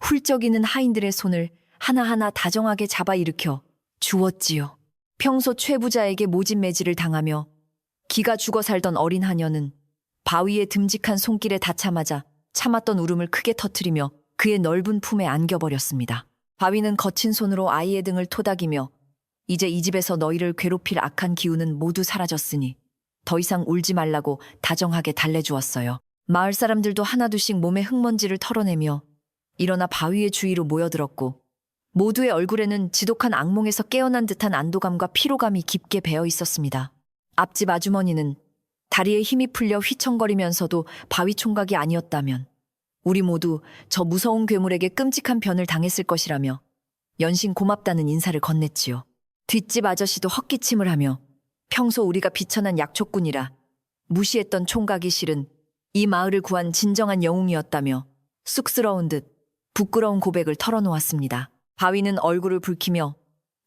훌쩍이는 하인들의 손을 하나하나 다정하게 잡아 일으켜 주었지요. 평소 최부자에게 모진 매질을 당하며 기가 죽어 살던 어린 하녀는 바위의 듬직한 손길에 닿자마자 참았던 울음을 크게 터뜨리며 그의 넓은 품에 안겨버렸습니다. 바위는 거친 손으로 아이의 등을 토닥이며 이제 이 집에서 너희를 괴롭힐 악한 기운은 모두 사라졌으니 더 이상 울지 말라고 다정하게 달래주었어요. 마을 사람들도 하나둘씩 몸에 흙먼지를 털어내며 일어나 바위의 주위로 모여들었고 모두의 얼굴에는 지독한 악몽에서 깨어난 듯한 안도감과 피로감이 깊게 배어 있었습니다. 앞집 아주머니는 다리에 힘이 풀려 휘청거리면서도 바위 총각이 아니었다면 우리 모두 저 무서운 괴물에게 끔찍한 변을 당했을 것이라며 연신 고맙다는 인사를 건넸지요. 뒷집 아저씨도 헛기침을 하며 평소 우리가 비천한 약초꾼이라 무시했던 총각이 실은 이 마을을 구한 진정한 영웅이었다며 쑥스러운 듯 부끄러운 고백을 털어놓았습니다. 바위는 얼굴을 붉히며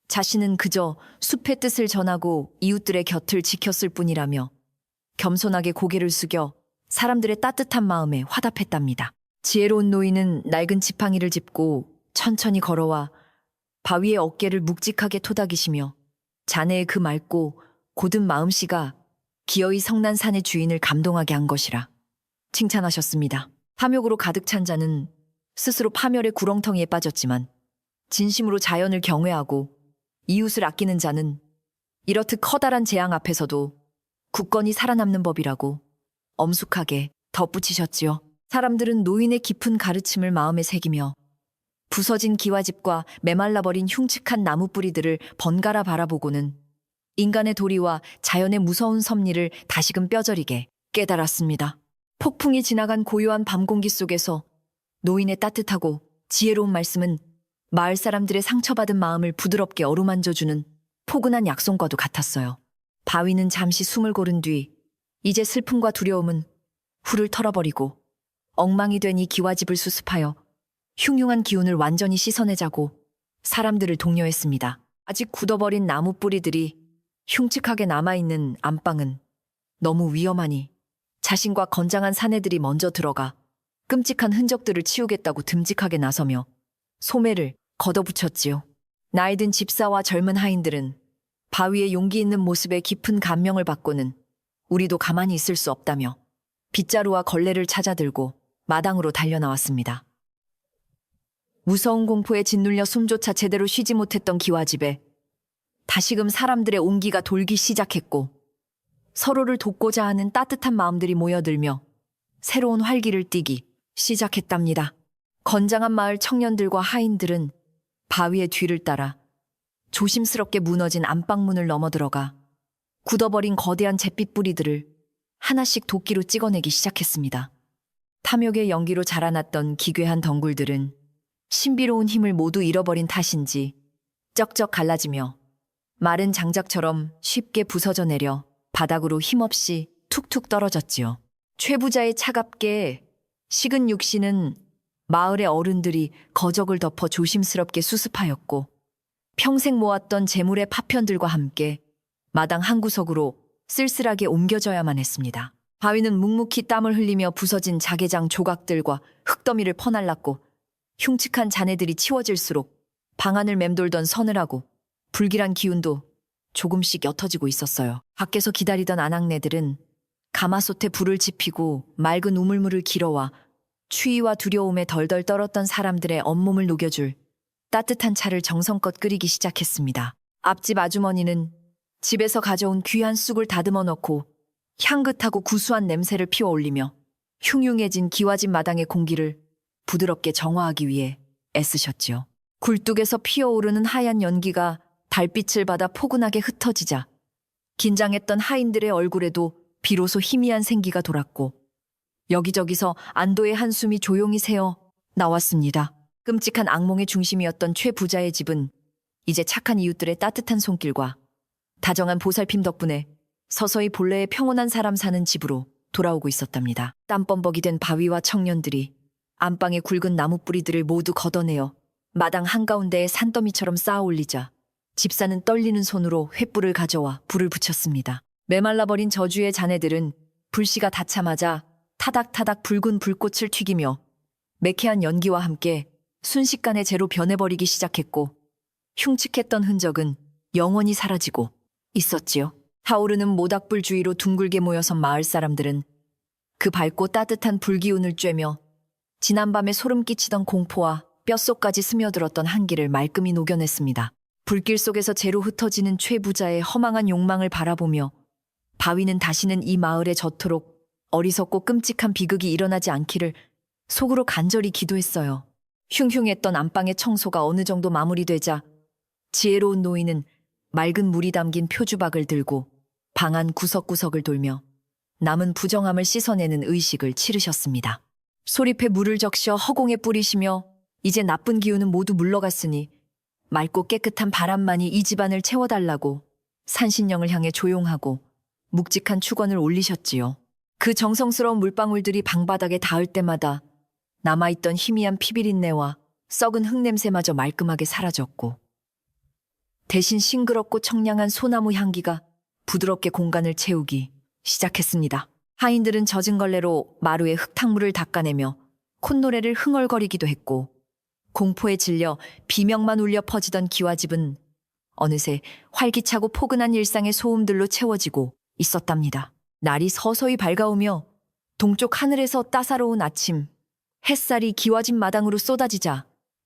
자신은 그저 숲의 뜻을 전하고 이웃들의 곁을 지켰을 뿐이라며 겸손하게 고개를 숙여 사람들의 따뜻한 마음에 화답했답니다. 지혜로운 노인은 낡은 지팡이를 짚고 천천히 걸어와 바위의 어깨를 묵직하게 토닥이시며 자네의 그 맑고 고든 마음씨가 기어이 성난 산의 주인을 감동하게 한 것이라 칭찬하셨습니다. 탐욕으로 가득 찬 자는 스스로 파멸의 구렁텅이에 빠졌지만 진심으로 자연을 경외하고 이웃을 아끼는 자는 이렇듯 커다란 재앙 앞에서도 굳건히 살아남는 법이라고 엄숙하게 덧붙이셨지요. 사람들은 노인의 깊은 가르침을 마음에 새기며 부서진 기와집과 메말라버린 흉측한 나무 뿌리들을 번갈아 바라보고는 인간의 도리와 자연의 무서운 섭리를 다시금 뼈저리게 깨달았습니다. 폭풍이 지나간 고요한 밤 공기 속에서 노인의 따뜻하고 지혜로운 말씀은 마을 사람들의 상처받은 마음을 부드럽게 어루만져주는 포근한 약송과도 같았어요. 바위는 잠시 숨을 고른 뒤 이제 슬픔과 두려움은 훌을 털어버리고 엉망이 된 이 기와집을 수습하여 흉흉한 기운을 완전히 씻어내자고 사람들을 독려했습니다. 아직 굳어버린 나무 뿌리들이 흉측하게 남아있는 안방은 너무 위험하니 자신과 건장한 사내들이 먼저 들어가 끔찍한 흔적들을 치우겠다고 듬직하게 나서며 소매를 걷어붙였지요. 나이든 집사와 젊은 하인들은 바위의 용기 있는 모습에 깊은 감명을 받고는 우리도 가만히 있을 수 없다며 빗자루와 걸레를 찾아들고 마당으로 달려나왔습니다. 무서운 공포에 짓눌려 숨조차 제대로 쉬지 못했던 기와집에 다시금 사람들의 온기가 돌기 시작했고 서로를 돕고자 하는 따뜻한 마음들이 모여들며 새로운 활기를 띠기 시작했답니다. 건장한 마을 청년들과 하인들은 바위의 뒤를 따라 조심스럽게 무너진 안방문을 넘어들어가 굳어버린 거대한 잿빛 뿌리들을 하나씩 도끼로 찍어내기 시작했습니다. 탐욕의 연기로 자라났던 기괴한 덩굴들은 신비로운 힘을 모두 잃어버린 탓인지 쩍쩍 갈라지며 마른 장작처럼 쉽게 부서져 내려 바닥으로 힘없이 툭툭 떨어졌지요. 최부자의 차갑게 식은 육신은 마을의 어른들이 거적을 덮어 조심스럽게 수습하였고 평생 모았던 재물의 파편들과 함께 마당 한구석으로 쓸쓸하게 옮겨져야만 했습니다. 바위는 묵묵히 땀을 흘리며 부서진 자개장 조각들과 흙더미를 퍼날랐고 흉측한 잔해들이 치워질수록 방안을 맴돌던 서늘하고 불길한 기운도 조금씩 옅어지고 있었어요. 밖에서 기다리던 아낙네들은 가마솥에 불을 지피고 맑은 우물물을 길어와 추위와 두려움에 덜덜 떨었던 사람들의 온몸을 녹여줄 따뜻한 차를 정성껏 끓이기 시작했습니다. 앞집 아주머니는 집에서 가져온 귀한 쑥을 다듬어 넣고 향긋하고 구수한 냄새를 피워올리며 흉흉해진 기와집 마당의 공기를 부드럽게 정화하기 위해 애쓰셨지요. 굴뚝에서 피어오르는 하얀 연기가 달빛을 받아 포근하게 흩어지자 긴장했던 하인들의 얼굴에도 비로소 희미한 생기가 돌았고 여기저기서 안도의 한숨이 조용히 새어 나왔습니다. 끔찍한 악몽의 중심이었던 최 부자의 집은 이제 착한 이웃들의 따뜻한 손길과 다정한 보살핌 덕분에 서서히 본래의 평온한 사람 사는 집으로 돌아오고 있었답니다. 땀범벅이 된 바위와 청년들이 안방의 굵은 나무 뿌리들을 모두 걷어내어 마당 한가운데에 산더미처럼 쌓아 올리자 집사는 떨리는 손으로 횃불을 가져와 불을 붙였습니다. 메말라버린 저주의 자네들은 불씨가 닿자마자 타닥타닥 붉은 불꽃을 튀기며 매캐한 연기와 함께 순식간에 재로 변해버리기 시작했고 흉측했던 흔적은 영원히 사라지고 있었지요. 타오르는 모닥불 주위로 둥글게 모여선 마을 사람들은 그 밝고 따뜻한 불기운을 쬐며 지난밤에 소름 끼치던 공포와 뼛속까지 스며들었던 한기를 말끔히 녹여냈습니다. 불길 속에서 재로 흩어지는 최 부자의 허망한 욕망을 바라보며 바위는 다시는 이 마을에 저토록 어리석고 끔찍한 비극이 일어나지 않기를 속으로 간절히 기도했어요. 흉흉했던 안방의 청소가 어느 정도 마무리되자 지혜로운 노인은 맑은 물이 담긴 표주박을 들고 방 안 구석구석을 돌며 남은 부정함을 씻어내는 의식을 치르셨습니다. 소립에 물을 적셔 허공에 뿌리시며 이제 나쁜 기운은 모두 물러갔으니 맑고 깨끗한 바람만이 이 집안을 채워달라고 산신령을 향해 조용하고 묵직한 축원을 올리셨지요. 그 정성스러운 물방울들이 방바닥에 닿을 때마다 남아있던 희미한 피비린내와 썩은 흙냄새마저 말끔하게 사라졌고 대신 싱그럽고 청량한 소나무 향기가 부드럽게 공간을 채우기 시작했습니다. 하인들은 젖은 걸레로 마루에 흙탕물을 닦아내며 콧노래를 흥얼거리기도 했고 공포에 질려 비명만 울려 퍼지던 기와집은 어느새 활기차고 포근한 일상의 소음들로 채워지고 있었답니다. 날이 서서히 밝아오며 동쪽 하늘에서 따사로운 아침 햇살이 기와집 마당으로 쏟아지자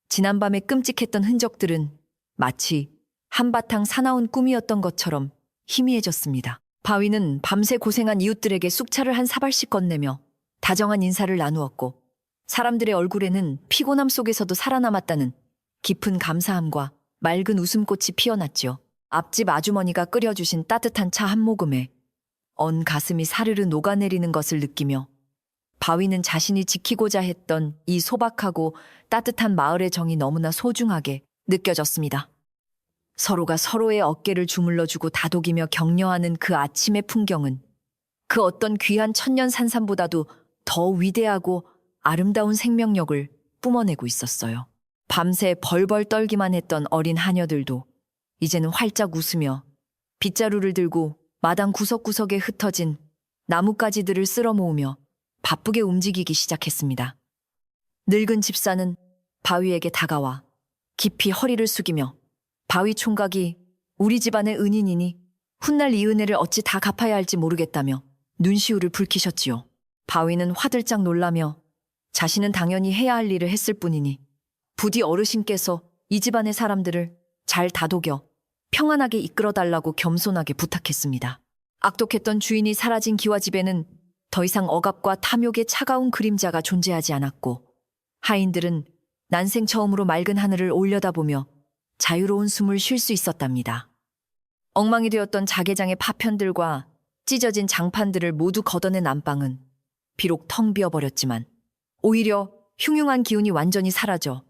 지난밤에 끔찍했던 흔적들은 마치 한바탕 사나운 꿈이었던 것처럼 희미해졌습니다. 바위는 밤새 고생한 이웃들에게 쑥차를 한 사발씩 건네며 다정한 인사를 나누었고 사람들의 얼굴에는 피곤함 속에서도 살아남았다는 깊은 감사함과 맑은 웃음꽃이 피어났지요. 앞집 아주머니가 끓여주신 따뜻한 차 한 모금에 언 가슴이 사르르 녹아내리는 것을 느끼며 바위는 자신이 지키고자 했던 이 소박하고 따뜻한 마을의 정이 너무나 소중하게 느껴졌습니다. 서로가 서로의 어깨를 주물러주고 다독이며 격려하는 그 아침의 풍경은 그 어떤 귀한 천년 산삼보다도 더 위대하고 아름다운 생명력을 뿜어내고 있었어요. 밤새 벌벌 떨기만 했던 어린 하녀들도 이제는 활짝 웃으며 빗자루를 들고 마당 구석구석에 흩어진 나뭇가지들을 쓸어 모으며 바쁘게 움직이기 시작했습니다. 늙은 집사는 바위에게 다가와 깊이 허리를 숙이며 바위 총각이 우리 집안의 은인이니 훗날 이 은혜를 어찌 다 갚아야 할지 모르겠다며 눈시울을 붉히셨지요. 바위는 화들짝 놀라며 자신은 당연히 해야 할 일을 했을 뿐이니 부디 어르신께서 이 집안의 사람들을 잘 다독여 평안하게 이끌어달라고 겸손하게 부탁했습니다. 악독했던 주인이 사라진 기와집에는 더 이상 억압과 탐욕의 차가운 그림자가 존재하지 않았고 하인들은 난생 처음으로 맑은 하늘을 올려다보며 자유로운 숨을 쉴 수 있었답니다. 엉망이 되었던 자개장의 파편들과 찢어진 장판들을 모두 걷어낸 안방은 비록 텅 비어버렸지만 오히려 흉흉한 기운이 완전히 사라져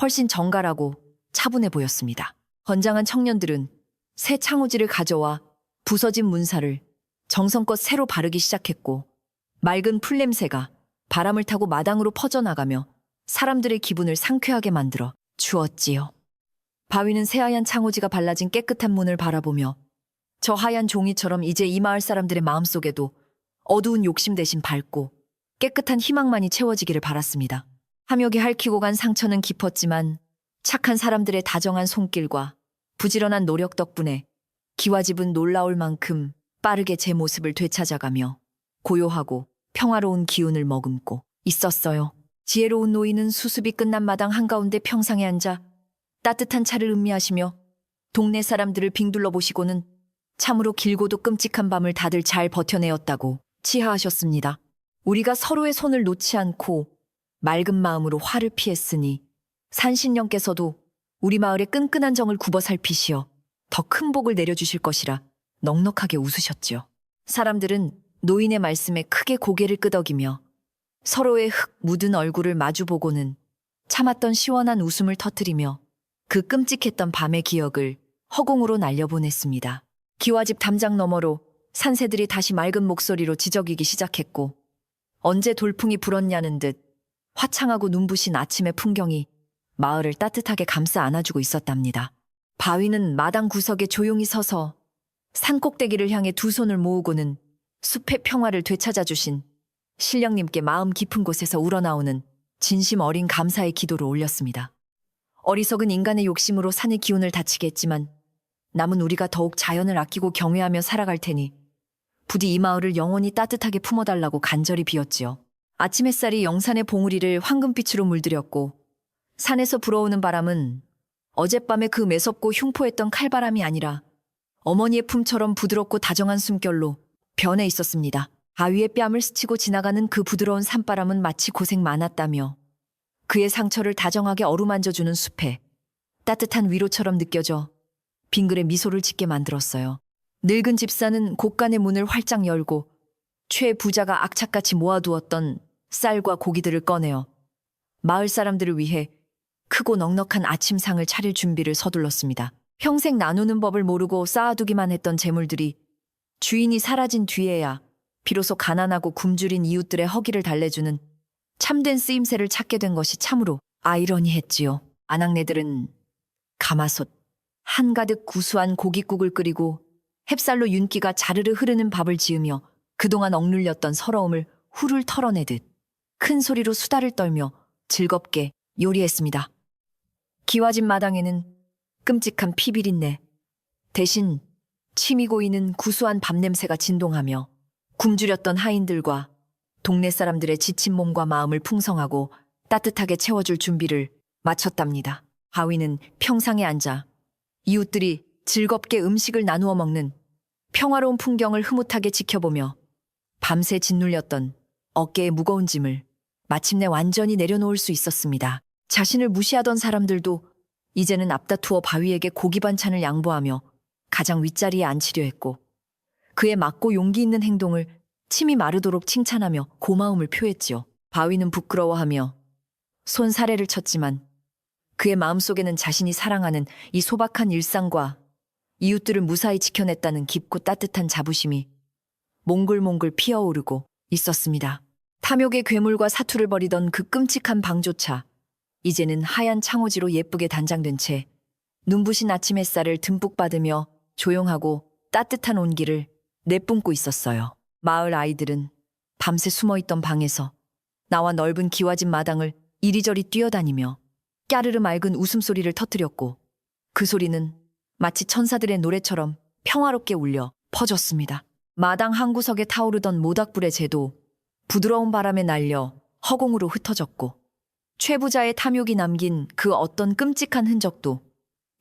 훨씬 정갈하고 차분해 보였습니다. 건장한 청년들은 새 창호지를 가져와 부서진 문살을 정성껏 새로 바르기 시작했고 맑은 풀냄새가 바람을 타고 마당으로 퍼져나가며 사람들의 기분을 상쾌하게 만들어 주었지요. 바위는 새하얀 창호지가 발라진 깨끗한 문을 바라보며 저 하얀 종이처럼 이제 이 마을 사람들의 마음속에도 어두운 욕심 대신 밝고 깨끗한 희망만이 채워지기를 바랐습니다. 탐욕이 핥히고 간 상처는 깊었지만 착한 사람들의 다정한 손길과 부지런한 노력 덕분에 기와집은 놀라울 만큼 빠르게 제 모습을 되찾아가며 고요하고 평화로운 기운을 머금고 있었어요. 지혜로운 노인은 수습이 끝난 마당 한가운데 평상에 앉아 따뜻한 차를 음미하시며 동네 사람들을 빙둘러 보시고는 참으로 길고도 끔찍한 밤을 다들 잘 버텨내었다고 치하하셨습니다. 우리가 서로의 손을 놓지 않고 맑은 마음으로 화를 피했으니 산신령께서도 우리 마을의 끈끈한 정을 굽어 살피시어 더 큰 복을 내려주실 것이라 넉넉하게 웃으셨지요. 사람들은 노인의 말씀에 크게 고개를 끄덕이며 서로의 흙 묻은 얼굴을 마주보고는 참았던 시원한 웃음을 터뜨리며 그 끔찍했던 밤의 기억을 허공으로 날려보냈습니다. 기와집 담장 너머로 산새들이 다시 맑은 목소리로 지저귀기 시작했고 언제 돌풍이 불었냐는 듯 화창하고 눈부신 아침의 풍경이 마을을 따뜻하게 감싸 안아주고 있었답니다. 바위는 마당 구석에 조용히 서서 산꼭대기를 향해 두 손을 모으고는 숲의 평화를 되찾아주신 신령님께 마음 깊은 곳에서 우러나오는 진심 어린 감사의 기도를 올렸습니다. 어리석은 인간의 욕심으로 산의 기운을 다치게 했지만 남은 우리가 더욱 자연을 아끼고 경외하며 살아갈 테니 부디 이 마을을 영원히 따뜻하게 품어달라고 간절히 비었지요. 아침 햇살이 영산의 봉우리를 황금빛으로 물들였고 산에서 불어오는 바람은 어젯밤에 그 매섭고 흉포했던 칼바람이 아니라 어머니의 품처럼 부드럽고 다정한 숨결로 변해 있었습니다. 바위의 뺨을 스치고 지나가는 그 부드러운 산바람은 마치 고생 많았다며 그의 상처를 다정하게 어루만져주는 숲에 따뜻한 위로처럼 느껴져 빙글에 미소를 짓게 만들었어요. 늙은 집사는 곳간의 문을 활짝 열고 최 부자가 악착같이 모아두었던 쌀과 고기들을 꺼내어 마을 사람들을 위해 크고 넉넉한 아침상을 차릴 준비를 서둘렀습니다. 평생 나누는 법을 모르고 쌓아두기만 했던 재물들이 주인이 사라진 뒤에야 비로소 가난하고 굶주린 이웃들의 허기를 달래주는 참된 쓰임새를 찾게 된 것이 참으로 아이러니했지요. 아낙네들은 가마솥, 한가득 구수한 고깃국을 끓이고 햅쌀로 윤기가 자르르 흐르는 밥을 지으며 그동안 억눌렸던 서러움을 훌훌 털어내듯 큰 소리로 수다를 떨며 즐겁게 요리했습니다. 기와집 마당에는 끔찍한 피비린내 대신 침이 고이는 구수한 밥 냄새가 진동하며 굶주렸던 하인들과 동네 사람들의 지친 몸과 마음을 풍성하고 따뜻하게 채워줄 준비를 마쳤답니다. 바위는 평상에 앉아 이웃들이 즐겁게 음식을 나누어 먹는 평화로운 풍경을 흐뭇하게 지켜보며 밤새 짓눌렸던 어깨의 무거운 짐을 마침내 완전히 내려놓을 수 있었습니다. 자신을 무시하던 사람들도 이제는 앞다투어 바위에게 고기 반찬을 양보하며 가장 윗자리에 앉히려 했고 그의 맑고 용기 있는 행동을 침이 마르도록 칭찬하며 고마움을 표했지요. 바위는 부끄러워하며 손사래를 쳤지만 그의 마음속에는 자신이 사랑하는 이 소박한 일상과 이웃들을 무사히 지켜냈다는 깊고 따뜻한 자부심이 몽글몽글 피어오르고 있었습니다. 탐욕의 괴물과 사투를 벌이던 그 끔찍한 방조차 이제는 하얀 창호지로 예쁘게 단장된 채 눈부신 아침 햇살을 듬뿍 받으며 조용하고 따뜻한 온기를 내뿜고 있었어요. 마을 아이들은 밤새 숨어있던 방에서 나와 넓은 기와집 마당을 이리저리 뛰어다니며 까르르 맑은 웃음소리를 터뜨렸고 그 소리는 마치 천사들의 노래처럼 평화롭게 울려 퍼졌습니다. 마당 한 구석에 타오르던 모닥불의 재도 부드러운 바람에 날려 허공으로 흩어졌고 최부자의 탐욕이 남긴 그 어떤 끔찍한 흔적도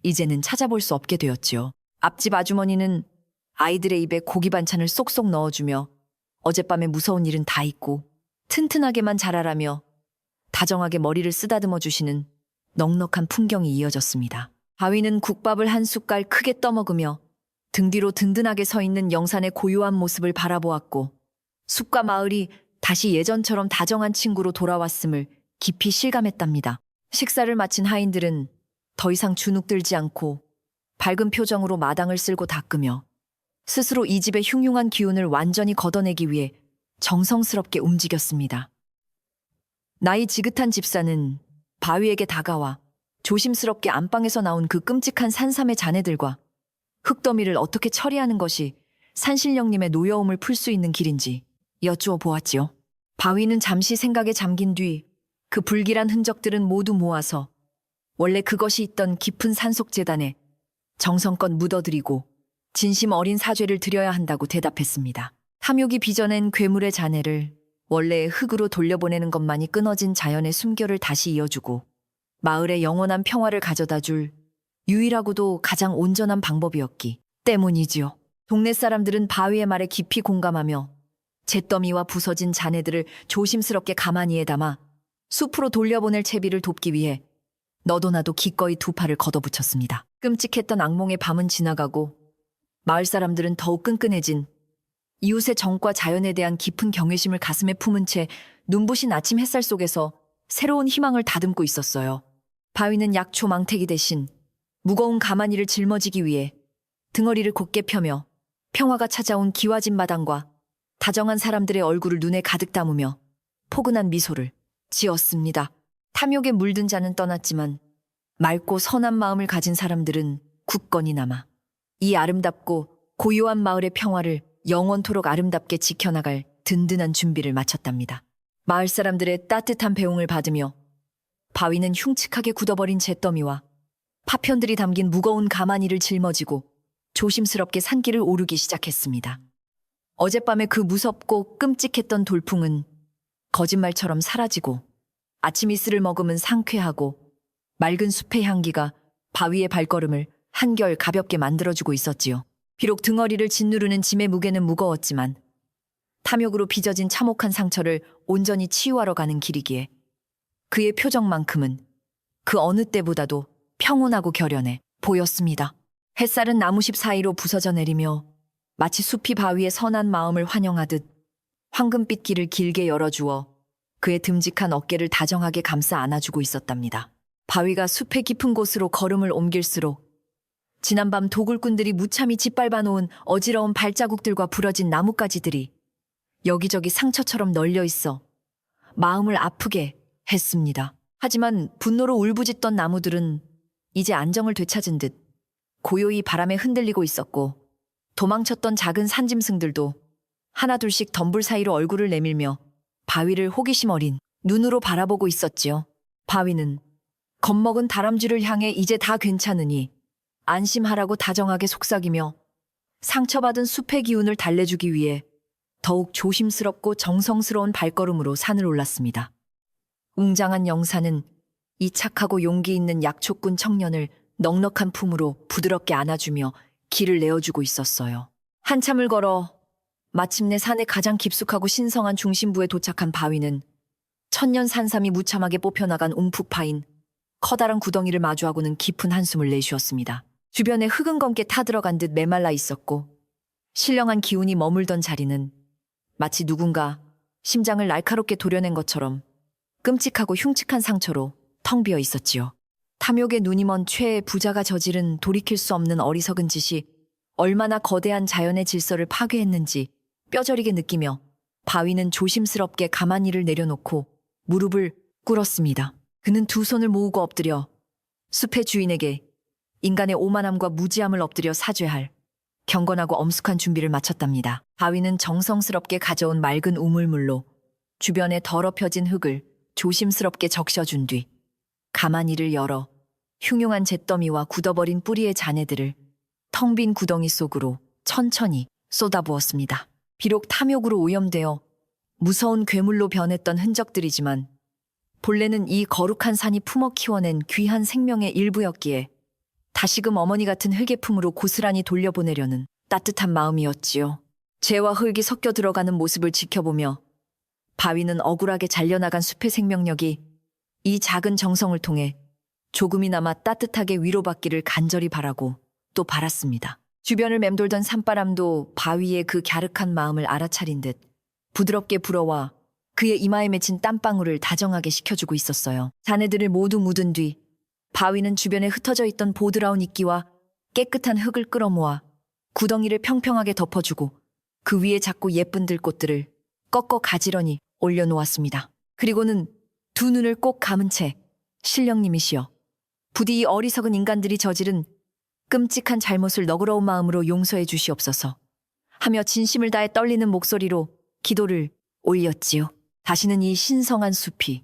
이제는 찾아볼 수 없게 되었지요. 앞집 아주머니는 아이들의 입에 고기 반찬을 쏙쏙 넣어주며 어젯밤에 무서운 일은 다 잊고 튼튼하게만 자라라며 다정하게 머리를 쓰다듬어 주시는 넉넉한 풍경이 이어졌습니다. 바위는 국밥을 한 숟갈 크게 떠먹으며 등 뒤로 든든하게 서 있는 영산의 고요한 모습을 바라보았고 숲과 마을이 다시 예전처럼 다정한 친구로 돌아왔음을 깊이 실감했답니다. 식사를 마친 하인들은 더 이상 주눅들지 않고 밝은 표정으로 마당을 쓸고 닦으며 스스로 이 집의 흉흉한 기운을 완전히 걷어내기 위해 정성스럽게 움직였습니다. 나이 지긋한 집사는 바위에게 다가와 조심스럽게 안방에서 나온 그 끔찍한 산삼의 잔해들과 흙더미를 어떻게 처리하는 것이 산신령님의 노여움을 풀 수 있는 길인지 여쭈어 보았지요. 바위는 잠시 생각에 잠긴 뒤 그 불길한 흔적들은 모두 모아서 원래 그것이 있던 깊은 산속 재단에 정성껏 묻어들이고 진심 어린 사죄를 드려야 한다고 대답했습니다. 탐욕이 빚어낸 괴물의 잔해를 원래의 흙으로 돌려보내는 것만이 끊어진 자연의 숨결을 다시 이어주고 마을의 영원한 평화를 가져다 줄 유일하고도 가장 온전한 방법이었기 때문이지요. 동네 사람들은 바위의 말에 깊이 공감하며 잿더미와 부서진 잔해들을 조심스럽게 가마니에 담아 숲으로 돌려보낼 채비를 돕기 위해 너도 나도 기꺼이 두 팔을 걷어붙였습니다. 끔찍했던 악몽의 밤은 지나가고 마을 사람들은 더욱 끈끈해진 이웃의 정과 자연에 대한 깊은 경외심을 가슴에 품은 채 눈부신 아침 햇살 속에서 새로운 희망을 다듬고 있었어요. 바위는 약초 망태기 대신 무거운 가마니를 짊어지기 위해 등허리를 곧게 펴며 평화가 찾아온 기와진 마당과 다정한 사람들의 얼굴을 눈에 가득 담으며 포근한 미소를 지었습니다. 탐욕에 물든 자는 떠났지만 맑고 선한 마음을 가진 사람들은 굳건히 남아 이 아름답고 고요한 마을의 평화를 영원토록 아름답게 지켜나갈 든든한 준비를 마쳤답니다. 마을 사람들의 따뜻한 배웅을 받으며 바위는 흉측하게 굳어버린 잿더미와 파편들이 담긴 무거운 가마니를 짊어지고 조심스럽게 산길을 오르기 시작했습니다. 어젯밤의 그 무섭고 끔찍했던 돌풍은 거짓말처럼 사라지고 아침 이슬을 머금은 상쾌하고 맑은 숲의 향기가 바위의 발걸음을 한결 가볍게 만들어주고 있었지요. 비록 등허리를 짓누르는 짐의 무게는 무거웠지만 탐욕으로 빚어진 참혹한 상처를 온전히 치유하러 가는 길이기에 그의 표정만큼은 그 어느 때보다도 평온하고 결연해 보였습니다. 햇살은 나무십 사이로 부서져 내리며 마치 숲이 바위의 선한 마음을 환영하듯 황금빛 길을 길게 열어주어 그의 듬직한 어깨를 다정하게 감싸 안아주고 있었답니다. 바위가 숲의 깊은 곳으로 걸음을 옮길수록 지난밤 도굴꾼들이 무참히 짓밟아 놓은 어지러운 발자국들과 부러진 나뭇가지들이 여기저기 상처처럼 널려 있어 마음을 아프게 했습니다. 하지만 분노로 울부짖던 나무들은 이제 안정을 되찾은 듯 고요히 바람에 흔들리고 있었고 도망쳤던 작은 산짐승들도 하나둘씩 덤불 사이로 얼굴을 내밀며 바위를 호기심 어린 눈으로 바라보고 있었지요. 바위는 겁먹은 다람쥐를 향해 이제 다 괜찮으니 안심하라고 다정하게 속삭이며 상처받은 숲의 기운을 달래주기 위해 더욱 조심스럽고 정성스러운 발걸음으로 산을 올랐습니다. 웅장한 영사는 이 착하고 용기 있는 약초꾼 청년을 넉넉한 품으로 부드럽게 안아주며 길을 내어주고 있었어요. 한참을 걸어 마침내 산의 가장 깊숙하고 신성한 중심부에 도착한 바위는 천년 산삼이 무참하게 뽑혀나간 움푹 파인 커다란 구덩이를 마주하고는 깊은 한숨을 내쉬었습니다. 주변에 흙은 검게 타들어간 듯 메말라 있었고 신령한 기운이 머물던 자리는 마치 누군가 심장을 날카롭게 도려낸 것처럼 끔찍하고 흉측한 상처로 텅 비어 있었지요. 탐욕에 눈이 먼 최애 부자가 저지른 돌이킬 수 없는 어리석은 짓이 얼마나 거대한 자연의 질서를 파괴했는지 뼈저리게 느끼며 바위는 조심스럽게 가마니를 내려놓고 무릎을 꿇었습니다. 그는 두 손을 모으고 엎드려 숲의 주인에게 인간의 오만함과 무지함을 엎드려 사죄할 경건하고 엄숙한 준비를 마쳤답니다. 바위는 정성스럽게 가져온 맑은 우물물로 주변에 더럽혀진 흙을 조심스럽게 적셔준 뒤 가마니를 열어 흉흉한 잿더미와 굳어버린 뿌리의 잔해들을 텅 빈 구덩이 속으로 천천히 쏟아부었습니다. 비록 탐욕으로 오염되어 무서운 괴물로 변했던 흔적들이지만 본래는 이 거룩한 산이 품어 키워낸 귀한 생명의 일부였기에 다시금 어머니 같은 흙의 품으로 고스란히 돌려보내려는 따뜻한 마음이었지요. 재와 흙이 섞여 들어가는 모습을 지켜보며 바위는 억울하게 잘려나간 숲의 생명력이 이 작은 정성을 통해 조금이나마 따뜻하게 위로받기를 간절히 바라고 또 바랐습니다. 주변을 맴돌던 산바람도 바위의 그 갸륵한 마음을 알아차린 듯 부드럽게 불어와 그의 이마에 맺힌 땀방울을 다정하게 식혀주고 있었어요. 잔해들을 모두 묻은 뒤 바위는 주변에 흩어져 있던 보드라운 이끼와 깨끗한 흙을 끌어모아 구덩이를 평평하게 덮어주고 그 위에 작고 예쁜 들꽃들을 꺾어 가지런히 올려놓았습니다. 그리고는 두 눈을 꼭 감은 채 신령님이시여 부디 이 어리석은 인간들이 저지른 끔찍한 잘못을 너그러운 마음으로 용서해 주시옵소서 하며 진심을 다해 떨리는 목소리로 기도를 올렸지요. 다시는 이 신성한 숲이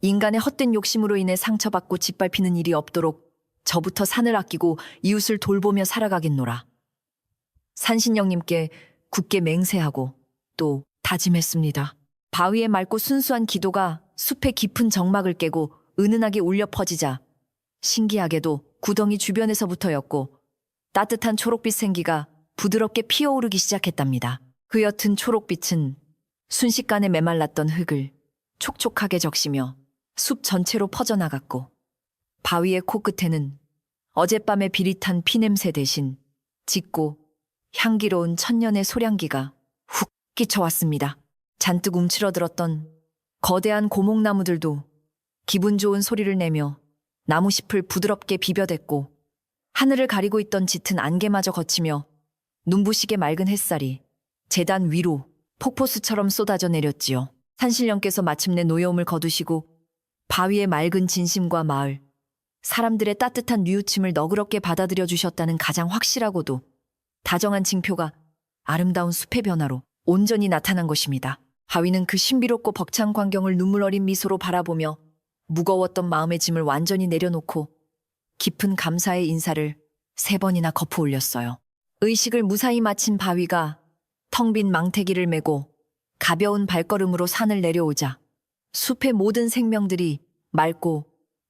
인간의 헛된 욕심으로 인해 상처받고 짓밟히는 일이 없도록 저부터 산을 아끼고 이웃을 돌보며 살아가겠노라. 산신령님께 굳게 맹세하고 또 다짐했습니다. 바위의 맑고 순수한 기도가 숲의 깊은 정막을 깨고 은은하게 울려 퍼지자 신기하게도 구덩이 주변에서부터였고 따뜻한 초록빛 생기가 부드럽게 피어오르기 시작했답니다. 그 옅은 초록빛은 순식간에 메말랐던 흙을 촉촉하게 적시며 숲 전체로 퍼져나갔고, 바위의 코끝에는 어젯밤의 비릿한 피냄새 대신 짙고 향기로운 천년의 소량기가 훅 끼쳐왔습니다. 잔뜩 움츠러들었던 거대한 고목나무들도 기분 좋은 소리를 내며 나무잎을 부드럽게 비벼댔고, 하늘을 가리고 있던 짙은 안개마저 거치며 눈부시게 맑은 햇살이 제단 위로 폭포수처럼 쏟아져 내렸지요. 산신령께서 마침내 노여움을 거두시고 바위의 맑은 진심과 마을, 사람들의 따뜻한 뉘우침을 너그럽게 받아들여 주셨다는 가장 확실하고도 다정한 징표가 아름다운 숲의 변화로 온전히 나타난 것입니다. 바위는 그 신비롭고 벅찬 광경을 눈물 어린 미소로 바라보며 무거웠던 마음의 짐을 완전히 내려놓고 깊은 감사의 인사를 3번이나 거푸 올렸어요. 의식을 무사히 마친 바위가 텅 빈 망태기를 메고 가벼운 발걸음으로 산을 내려오자 숲의 모든 생명들이 맑고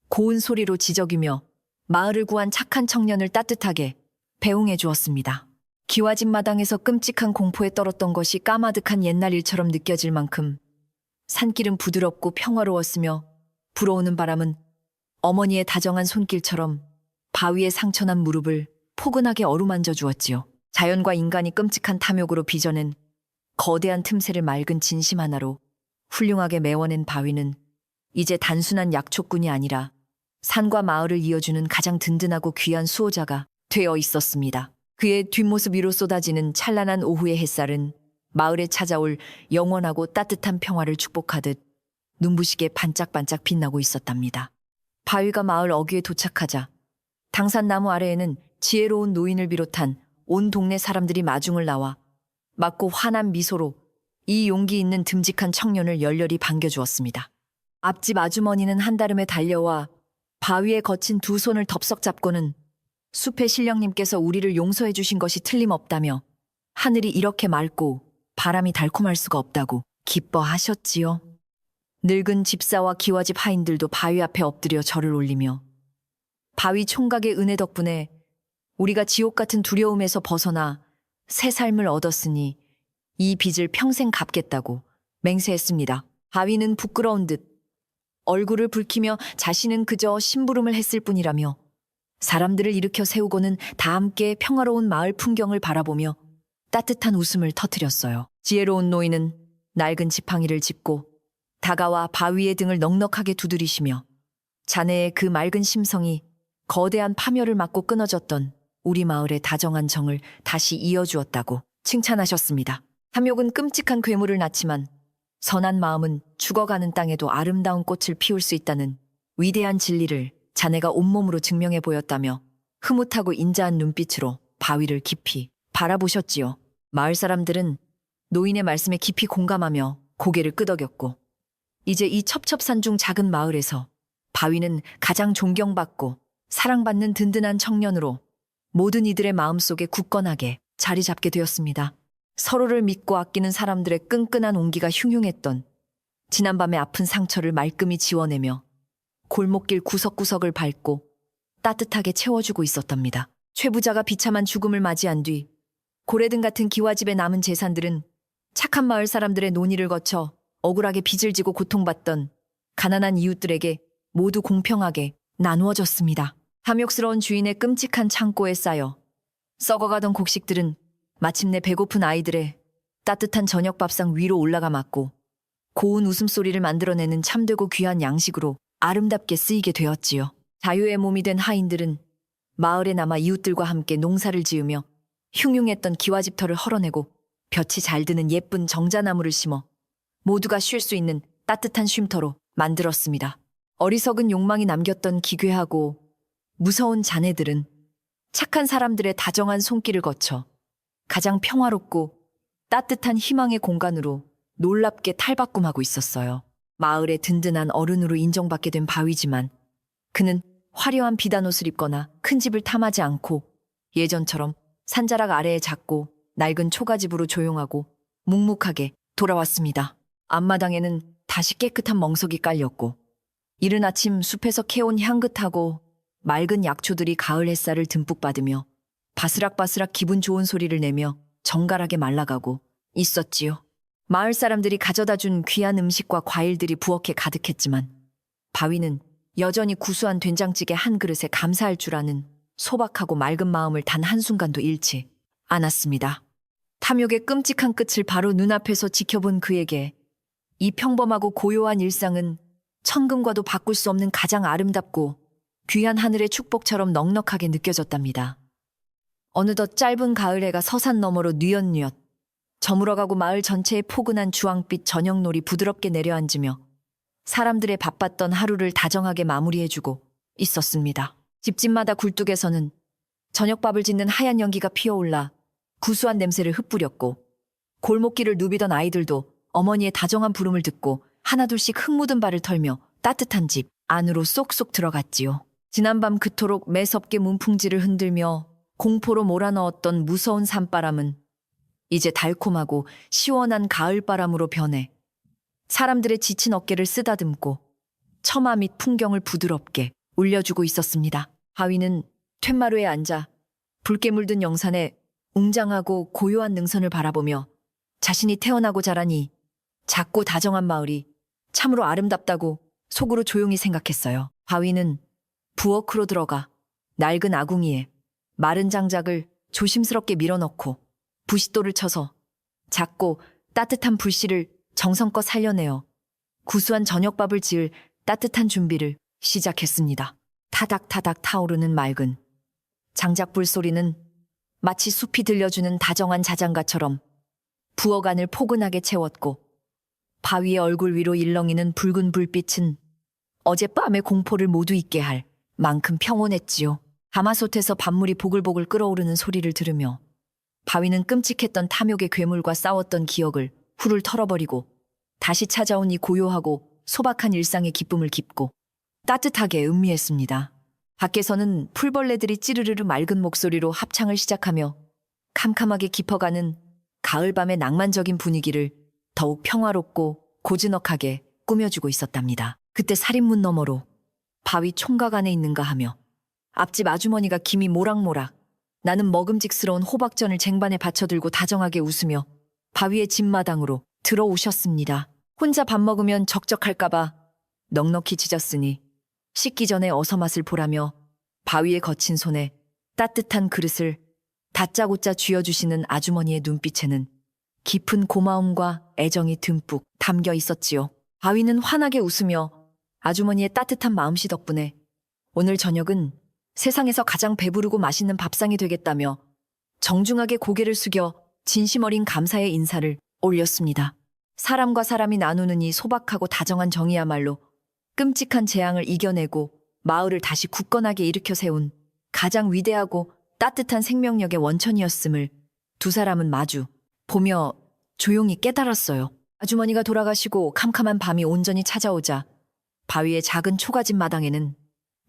고운 소리로 지저귀며 마을을 구한 착한 청년을 따뜻하게 배웅해 주었습니다. 기와집 마당에서 끔찍한 공포에 떨었던 것이 까마득한 옛날 일처럼 느껴질 만큼 산길은 부드럽고 평화로웠으며, 불어오는 바람은 어머니의 다정한 손길처럼 바위의 상처난 무릎을 포근하게 어루만져 주었지요. 자연과 인간이 끔찍한 탐욕으로 빚어낸 거대한 틈새를 맑은 진심 하나로 훌륭하게 메워낸 바위는 이제 단순한 약초꾼이 아니라 산과 마을을 이어주는 가장 든든하고 귀한 수호자가 되어 있었습니다. 그의 뒷모습 위로 쏟아지는 찬란한 오후의 햇살은 마을에 찾아올 영원하고 따뜻한 평화를 축복하듯 눈부시게 반짝반짝 빛나고 있었답니다. 바위가 마을 어귀에 도착하자 당산나무 아래에는 지혜로운 노인을 비롯한 온 동네 사람들이 마중을 나와 맑고 환한 미소로 이 용기 있는 듬직한 청년을 열렬히 반겨주었습니다. 앞집 아주머니는 한달음에 달려와 바위에 거친 2 손을 덥석 잡고는 숲의 신령님께서 우리를 용서해 주신 것이 틀림없다며 하늘이 이렇게 맑고 바람이 달콤할 수가 없다고 기뻐하셨지요. 늙은 집사와 기와집 하인들도 바위 앞에 엎드려 절을 올리며 바위 총각의 은혜 덕분에 우리가 지옥 같은 두려움에서 벗어나 새 삶을 얻었으니 이 빚을 평생 갚겠다고 맹세했습니다. 바위는 부끄러운 듯 얼굴을 붉히며 자신은 그저 심부름을 했을 뿐이라며 사람들을 일으켜 세우고는 다 함께 평화로운 마을 풍경을 바라보며 따뜻한 웃음을 터뜨렸어요. 지혜로운 노인은 낡은 지팡이를 짚고 다가와 바위의 등을 넉넉하게 두드리시며 자네의 그 맑은 심성이 거대한 파멸을 막고 끊어졌던 우리 마을의 다정한 정을 다시 이어주었다고 칭찬하셨습니다. 탐욕은 끔찍한 괴물을 낳지만 선한 마음은 죽어가는 땅에도 아름다운 꽃을 피울 수 있다는 위대한 진리를 자네가 온몸으로 증명해 보였다며 흐뭇하고 인자한 눈빛으로 바위를 깊이 바라보셨지요. 마을 사람들은 노인의 말씀에 깊이 공감하며 고개를 끄덕였고, 이제 이 첩첩산중 작은 마을에서 바위는 가장 존경받고 사랑받는 든든한 청년으로 모든 이들의 마음속에 굳건하게 자리 잡게 되었습니다. 서로를 믿고 아끼는 사람들의 끈끈한 온기가 흉흉했던 지난밤의 아픈 상처를 말끔히 지워내며 골목길 구석구석을 밟고 따뜻하게 채워주고 있었답니다. 최부자가 비참한 죽음을 맞이한 뒤 고래등 같은 기와집에 남은 재산들은 착한 마을 사람들의 논의를 거쳐 억울하게 빚을 지고 고통받던 가난한 이웃들에게 모두 공평하게 나누어졌습니다. 탐욕스러운 주인의 끔찍한 창고에 쌓여 썩어가던 곡식들은 마침내 배고픈 아이들의 따뜻한 저녁 밥상 위로 올라가 맞고 고운 웃음소리를 만들어내는 참되고 귀한 양식으로 아름답게 쓰이게 되었지요. 자유의 몸이 된 하인들은 마을에 남아 이웃들과 함께 농사를 지으며 흉흉했던 기와집터를 헐어내고 볕이 잘 드는 예쁜 정자나무를 심어 모두가 쉴 수 있는 따뜻한 쉼터로 만들었습니다. 어리석은 욕망이 남겼던 기괴하고 무서운 자네들은 착한 사람들의 다정한 손길을 거쳐 가장 평화롭고 따뜻한 희망의 공간으로 놀랍게 탈바꿈하고 있었어요. 마을의 든든한 어른으로 인정받게 된 바위지만 그는 화려한 비단옷을 입거나 큰 집을 탐하지 않고 예전처럼 산자락 아래에 작고 낡은 초가집으로 조용하고 묵묵하게 돌아왔습니다. 앞마당에는 다시 깨끗한 멍석이 깔렸고 이른 아침 숲에서 캐온 향긋하고 맑은 약초들이 가을 햇살을 듬뿍 받으며 바스락바스락 기분 좋은 소리를 내며 정갈하게 말라가고 있었지요. 마을 사람들이 가져다 준 귀한 음식과 과일들이 부엌에 가득했지만 바위는 여전히 구수한 된장찌개 한 그릇에 감사할 줄 아는 소박하고 맑은 마음을 단 한순간도 잃지 않았습니다. 탐욕의 끔찍한 끝을 바로 눈앞에서 지켜본 그에게 이 평범하고 고요한 일상은 천금과도 바꿀 수 없는 가장 아름답고 귀한 하늘의 축복처럼 넉넉하게 느껴졌답니다. 어느덧 짧은 가을 해가 서산 너머로 뉘엿뉘엿 저물어가고 마을 전체에 포근한 주황빛 저녁놀이 부드럽게 내려앉으며 사람들의 바빴던 하루를 다정하게 마무리해주고 있었습니다. 집집마다 굴뚝에서는 저녁밥을 짓는 하얀 연기가 피어올라 구수한 냄새를 흩뿌렸고 골목길을 누비던 아이들도 어머니의 다정한 부름을 듣고 하나둘씩 흙 묻은 발을 털며 따뜻한 집 안으로 쏙쏙 들어갔지요. 지난밤 그토록 매섭게 문풍지를 흔들며 공포로 몰아넣었던 무서운 산바람은 이제 달콤하고 시원한 가을바람으로 변해 사람들의 지친 어깨를 쓰다듬고 처마 및 풍경을 부드럽게 울려주고 있었습니다. 바위는 툇마루에 앉아 붉게 물든 영산의 웅장하고 고요한 능선을 바라보며 자신이 태어나고 자란 이 작고 다정한 마을이 참으로 아름답다고 속으로 조용히 생각했어요. 바위는 부엌으로 들어가 낡은 아궁이에 마른 장작을 조심스럽게 밀어넣고 부싯돌을 쳐서 작고 따뜻한 불씨를 정성껏 살려내어 구수한 저녁밥을 지을 따뜻한 준비를 시작했습니다. 타닥타닥 타오르는 맑은 장작불 소리는 마치 숲이 들려주는 다정한 자장가처럼 부엌 안을 포근하게 채웠고 바위의 얼굴 위로 일렁이는 붉은 불빛은 어젯밤의 공포를 모두 잊게 할 만큼 평온했지요. 가마솥에서 밥물이 보글보글 끓어오르는 소리를 들으며 바위는 끔찍했던 탐욕의 괴물과 싸웠던 기억을 훌훌 털어버리고 다시 찾아온 이 고요하고 소박한 일상의 기쁨을 깊고 따뜻하게 음미했습니다. 밖에서는 풀벌레들이 찌르르르 맑은 목소리로 합창을 시작하며 캄캄하게 깊어가는 가을밤의 낭만적인 분위기를 더욱 평화롭고 고즈넉하게 꾸며주고 있었답니다. 그때 살인문 너머로 바위 총각 안에 있는가 하며 앞집 아주머니가 김이 모락모락 나는 먹음직스러운 호박전을 쟁반에 받쳐들고 다정하게 웃으며 바위의 집마당으로 들어오셨습니다. 혼자 밥 먹으면 적적할까봐 넉넉히 지졌으니 씻기 전에 어서 맛을 보라며 바위에 거친 손에 따뜻한 그릇을 다짜고짜 쥐어주시는 아주머니의 눈빛에는 깊은 고마움과 애정이 듬뿍 담겨 있었지요. 바위는 환하게 웃으며 아주머니의 따뜻한 마음씨 덕분에 오늘 저녁은 세상에서 가장 배부르고 맛있는 밥상이 되겠다며 정중하게 고개를 숙여 진심 어린 감사의 인사를 올렸습니다. 사람과 사람이 나누는 이 소박하고 다정한 정이야말로 끔찍한 재앙을 이겨내고 마을을 다시 굳건하게 일으켜 세운 가장 위대하고 따뜻한 생명력의 원천이었음을 두 사람은 마주 보며 조용히 깨달았어요. 아주머니가 돌아가시고 캄캄한 밤이 온전히 찾아오자 바위의 작은 초가집 마당에는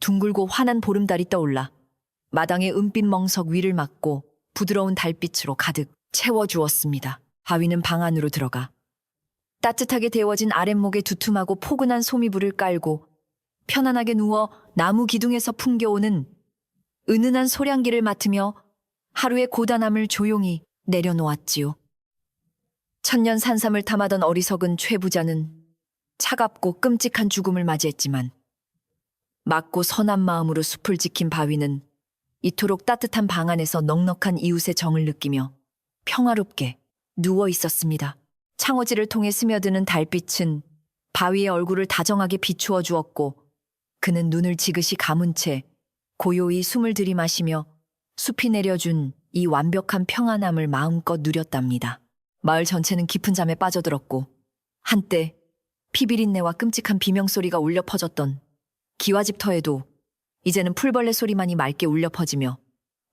둥글고 환한 보름달이 떠올라 마당의 은빛 멍석 위를 막고 부드러운 달빛으로 가득 채워주었습니다. 바위는 방 안으로 들어가 따뜻하게 데워진 아랫목에 두툼하고 포근한 소미불을 깔고 편안하게 누워 나무 기둥에서 풍겨오는 은은한 소량기를 맡으며 하루의 고단함을 조용히 내려놓았지요. 천년 산삼을 탐하던 어리석은 최 부자는 차갑고 끔찍한 죽음을 맞이했지만 맑고 선한 마음으로 숲을 지킨 바위는 이토록 따뜻한 방 안에서 넉넉한 이웃의 정을 느끼며 평화롭게 누워 있었습니다. 창호지를 통해 스며드는 달빛은 바위의 얼굴을 다정하게 비추어 주었고 그는 눈을 지그시 감은 채 고요히 숨을 들이마시며 숲이 내려준 이 완벽한 평안함을 마음껏 누렸답니다. 마을 전체는 깊은 잠에 빠져들었고 한때 피비린내와 끔찍한 비명소리가 울려 퍼졌던 기와집터에도 이제는 풀벌레 소리만이 맑게 울려 퍼지며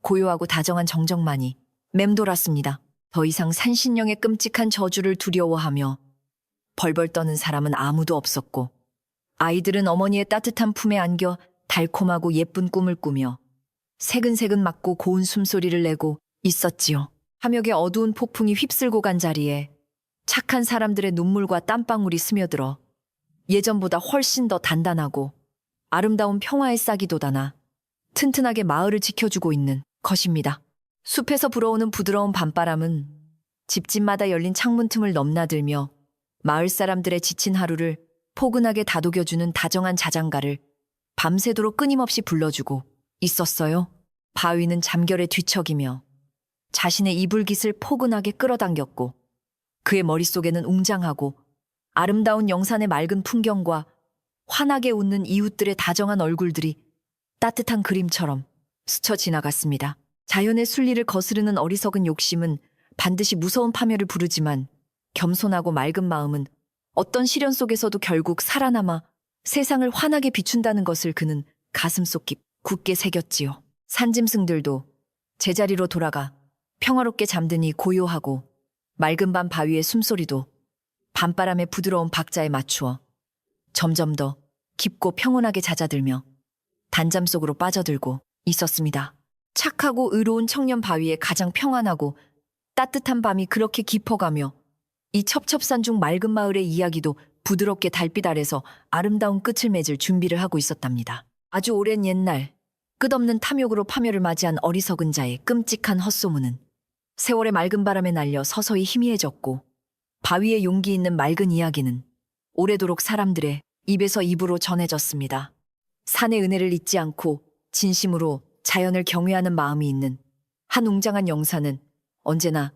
고요하고 다정한 정적만이 맴돌았습니다. 더 이상 산신령의 끔찍한 저주를 두려워하며 벌벌 떠는 사람은 아무도 없었고 아이들은 어머니의 따뜻한 품에 안겨 달콤하고 예쁜 꿈을 꾸며 새근새근 맞고 고운 숨소리를 내고 있었지요. 함역의 어두운 폭풍이 휩쓸고 간 자리에 착한 사람들의 눈물과 땀방울이 스며들어 예전보다 훨씬 더 단단하고 아름다운 평화의 싹이 돋아나 튼튼하게 마을을 지켜주고 있는 것입니다. 숲에서 불어오는 부드러운 밤바람은 집집마다 열린 창문 틈을 넘나들며 마을 사람들의 지친 하루를 포근하게 다독여주는 다정한 자장가를 밤새도록 끊임없이 불러주고 있었어요. 바위는 잠결에 뒤척이며 자신의 이불깃을 포근하게 끌어당겼고 그의 머릿속에는 웅장하고 아름다운 영산의 맑은 풍경과 환하게 웃는 이웃들의 다정한 얼굴들이 따뜻한 그림처럼 스쳐 지나갔습니다. 자연의 순리를 거스르는 어리석은 욕심은 반드시 무서운 파멸을 부르지만 겸손하고 맑은 마음은 어떤 시련 속에서도 결국 살아남아 세상을 환하게 비춘다는 것을 그는 가슴속 굳게 새겼지요. 산짐승들도 제자리로 돌아가 평화롭게 잠드니 고요하고 맑은 밤 바위의 숨소리도 밤바람의 부드러운 박자에 맞추어 점점 더 깊고 평온하게 잦아들며 단잠 속으로 빠져들고 있었습니다. 착하고 의로운 청년 바위에 가장 평안하고 따뜻한 밤이 그렇게 깊어가며 이 첩첩산중 맑은 마을의 이야기도 부드럽게 달빛 아래서 아름다운 끝을 맺을 준비를 하고 있었답니다. 아주 오랜 옛날 끝없는 탐욕으로 파멸을 맞이한 어리석은 자의 끔찍한 헛소문은 세월의 맑은 바람에 날려 서서히 희미해졌고 바위에 용기 있는 맑은 이야기는 오래도록 사람들의 입에서 입으로 전해졌습니다. 산의 은혜를 잊지 않고 진심으로 자연을 경외하는 마음이 있는 한 웅장한 영사는 언제나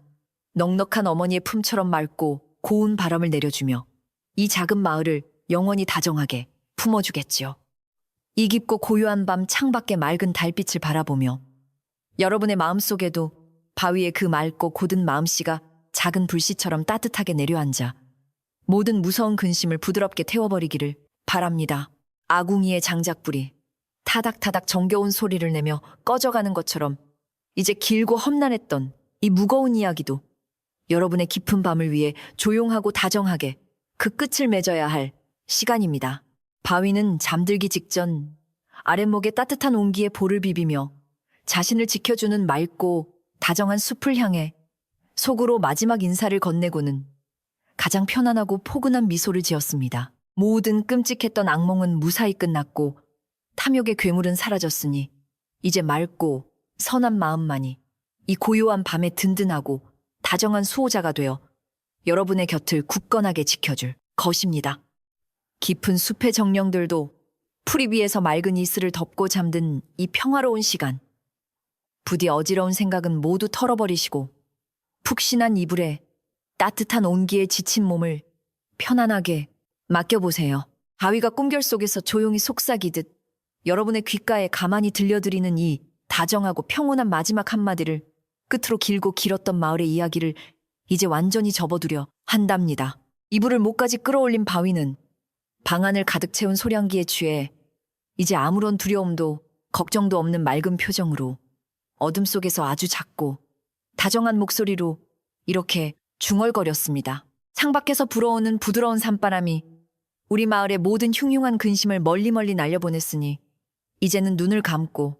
넉넉한 어머니의 품처럼 맑고 고운 바람을 내려주며 이 작은 마을을 영원히 다정하게 품어주겠지요. 이 깊고 고요한 밤 창밖의 맑은 달빛을 바라보며 여러분의 마음속에도 바위의 그 맑고 고든 마음씨가 작은 불씨처럼 따뜻하게 내려앉아 모든 무서운 근심을 부드럽게 태워버리기를 바랍니다. 아궁이의 장작불이 타닥타닥 정겨운 소리를 내며 꺼져가는 것처럼 이제 길고 험난했던 이 무거운 이야기도 여러분의 깊은 밤을 위해 조용하고 다정하게 그 끝을 맺어야 할 시간입니다. 바위는 잠들기 직전 아랫목의 따뜻한 온기에 볼을 비비며 자신을 지켜주는 맑고 다정한 숲을 향해 속으로 마지막 인사를 건네고는 가장 편안하고 포근한 미소를 지었습니다. 모든 끔찍했던 악몽은 무사히 끝났고 탐욕의 괴물은 사라졌으니 이제 맑고 선한 마음만이 이 고요한 밤에 든든하고 다정한 수호자가 되어 여러분의 곁을 굳건하게 지켜줄 것입니다. 깊은 숲의 정령들도 풀이 위에서 맑은 이슬을 덮고 잠든 이 평화로운 시간. 부디 어지러운 생각은 모두 털어버리시고 푹신한 이불에 따뜻한 온기에 지친 몸을 편안하게 맡겨보세요. 바위가 꿈결 속에서 조용히 속삭이듯 여러분의 귓가에 가만히 들려드리는 이 다정하고 평온한 마지막 한마디를 끝으로 길고 길었던 마을의 이야기를 이제 완전히 접어두려 한답니다. 이불을 목까지 끌어올린 바위는 방안을 가득 채운 소량기에 취해 이제 아무런 두려움도 걱정도 없는 맑은 표정으로 어둠 속에서 아주 작고 다정한 목소리로 이렇게 중얼거렸습니다. 창밖에서 불어오는 부드러운 산바람이 우리 마을의 모든 흉흉한 근심을 멀리 날려보냈으니 이제는 눈을 감고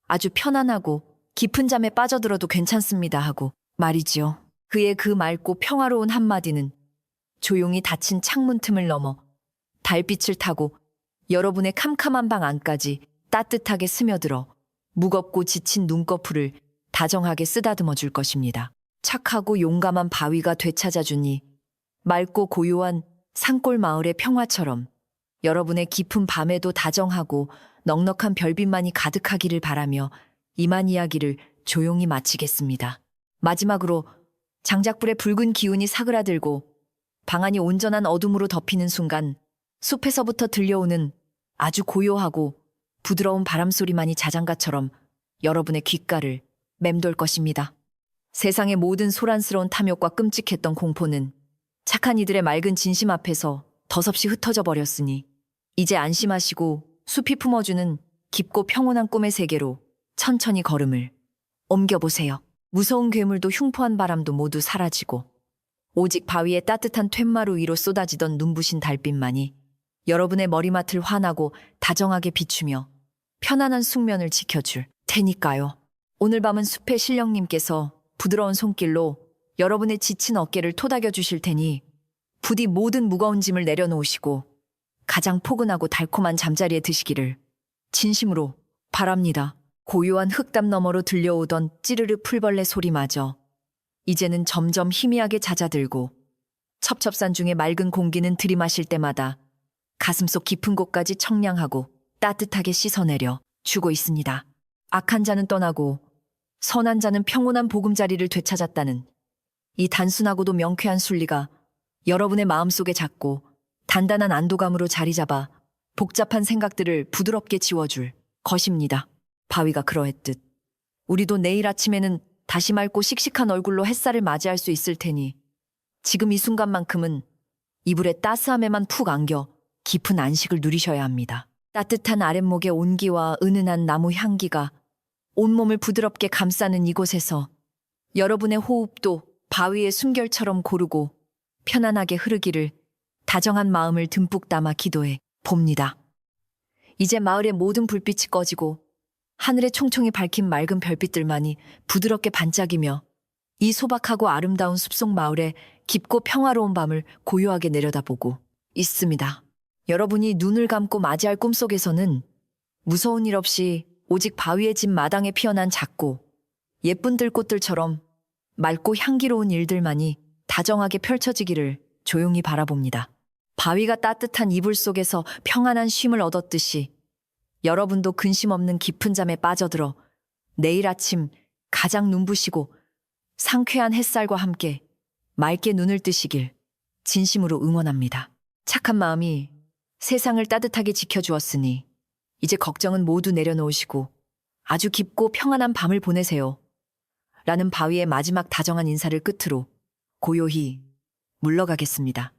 아주 편안하고 깊은 잠에 빠져들어도 괜찮습니다 하고 말이지요. 그의 그 맑고 평화로운 한마디는 조용히 닫힌 창문 틈을 넘어 달빛을 타고 여러분의 캄캄한 방 안까지 따뜻하게 스며들어 무겁고 지친 눈꺼풀을 다정하게 쓰다듬어 줄 것입니다. 착하고 용감한 바위가 되찾아주니 맑고 고요한 산골 마을의 평화처럼 여러분의 깊은 밤에도 다정하고 넉넉한 별빛만이 가득하기를 바라며 이만 이야기를 조용히 마치겠습니다. 마지막으로 장작불의 붉은 기운이 사그라들고 방안이 온전한 어둠으로 덮이는 순간 숲에서부터 들려오는 아주 고요하고 부드러운 바람소리만이 자장가처럼 여러분의 귓가를 맴돌 것입니다. 세상의 모든 소란스러운 탐욕과 끔찍했던 공포는 착한 이들의 맑은 진심 앞에서 덧없이 흩어져 버렸으니 이제 안심하시고 숲이 품어주는 깊고 평온한 꿈의 세계로 천천히 걸음을 옮겨보세요. 무서운 괴물도 흉포한 바람도 모두 사라지고 오직 바위의 따뜻한 툇마루 위로 쏟아지던 눈부신 달빛만이 여러분의 머리맡을 환하고 다정하게 비추며 편안한 숙면을 지켜줄 테니까요. 오늘 밤은 숲의 신령님께서 부드러운 손길로 여러분의 지친 어깨를 토닥여 주실 테니 부디 모든 무거운 짐을 내려놓으시고 가장 포근하고 달콤한 잠자리에 드시기를 진심으로 바랍니다. 고요한 흙담 너머로 들려오던 찌르르 풀벌레 소리마저 이제는 점점 희미하게 잦아들고 첩첩산 중의 맑은 공기는 들이마실 때마다 가슴속 깊은 곳까지 청량하고 따뜻하게 씻어내려 주고 있습니다. 악한 자는 떠나고 선한 자는 평온한 보금자리를 되찾았다는 이 단순하고도 명쾌한 순리가 여러분의 마음속에 작고 단단한 안도감으로 자리 잡아 복잡한 생각들을 부드럽게 지워줄 것입니다. 바위가 그러했듯 우리도 내일 아침에는 다시 맑고 씩씩한 얼굴로 햇살을 맞이할 수 있을 테니 지금 이 순간만큼은 이불의 따스함에만 푹 안겨 깊은 안식을 누리셔야 합니다. 따뜻한 아랫목의 온기와 은은한 나무 향기가 온몸을 부드럽게 감싸는 이곳에서 여러분의 호흡도 바위의 숨결처럼 고르고 편안하게 흐르기를 다정한 마음을 듬뿍 담아 기도해 봅니다. 이제 마을의 모든 불빛이 꺼지고 하늘에 총총히 밝힌 맑은 별빛들만이 부드럽게 반짝이며 이 소박하고 아름다운 숲속 마을의 깊고 평화로운 밤을 고요하게 내려다보고 있습니다. 여러분이 눈을 감고 맞이할 꿈속에서는 무서운 일 없이 오직 바위의 집 마당에 피어난 작고 예쁜 들꽃들처럼 맑고 향기로운 일들만이 다정하게 펼쳐지기를 조용히 바라봅니다. 바위가 따뜻한 이불 속에서 평안한 쉼을 얻었듯이 여러분도 근심 없는 깊은 잠에 빠져들어 내일 아침 가장 눈부시고 상쾌한 햇살과 함께 맑게 눈을 뜨시길 진심으로 응원합니다. 착한 마음이 세상을 따뜻하게 지켜주었으니 이제 걱정은 모두 내려놓으시고 아주 깊고 평안한 밤을 보내세요. 라는 바위의 마지막 다정한 인사를 끝으로 고요히 물러가겠습니다.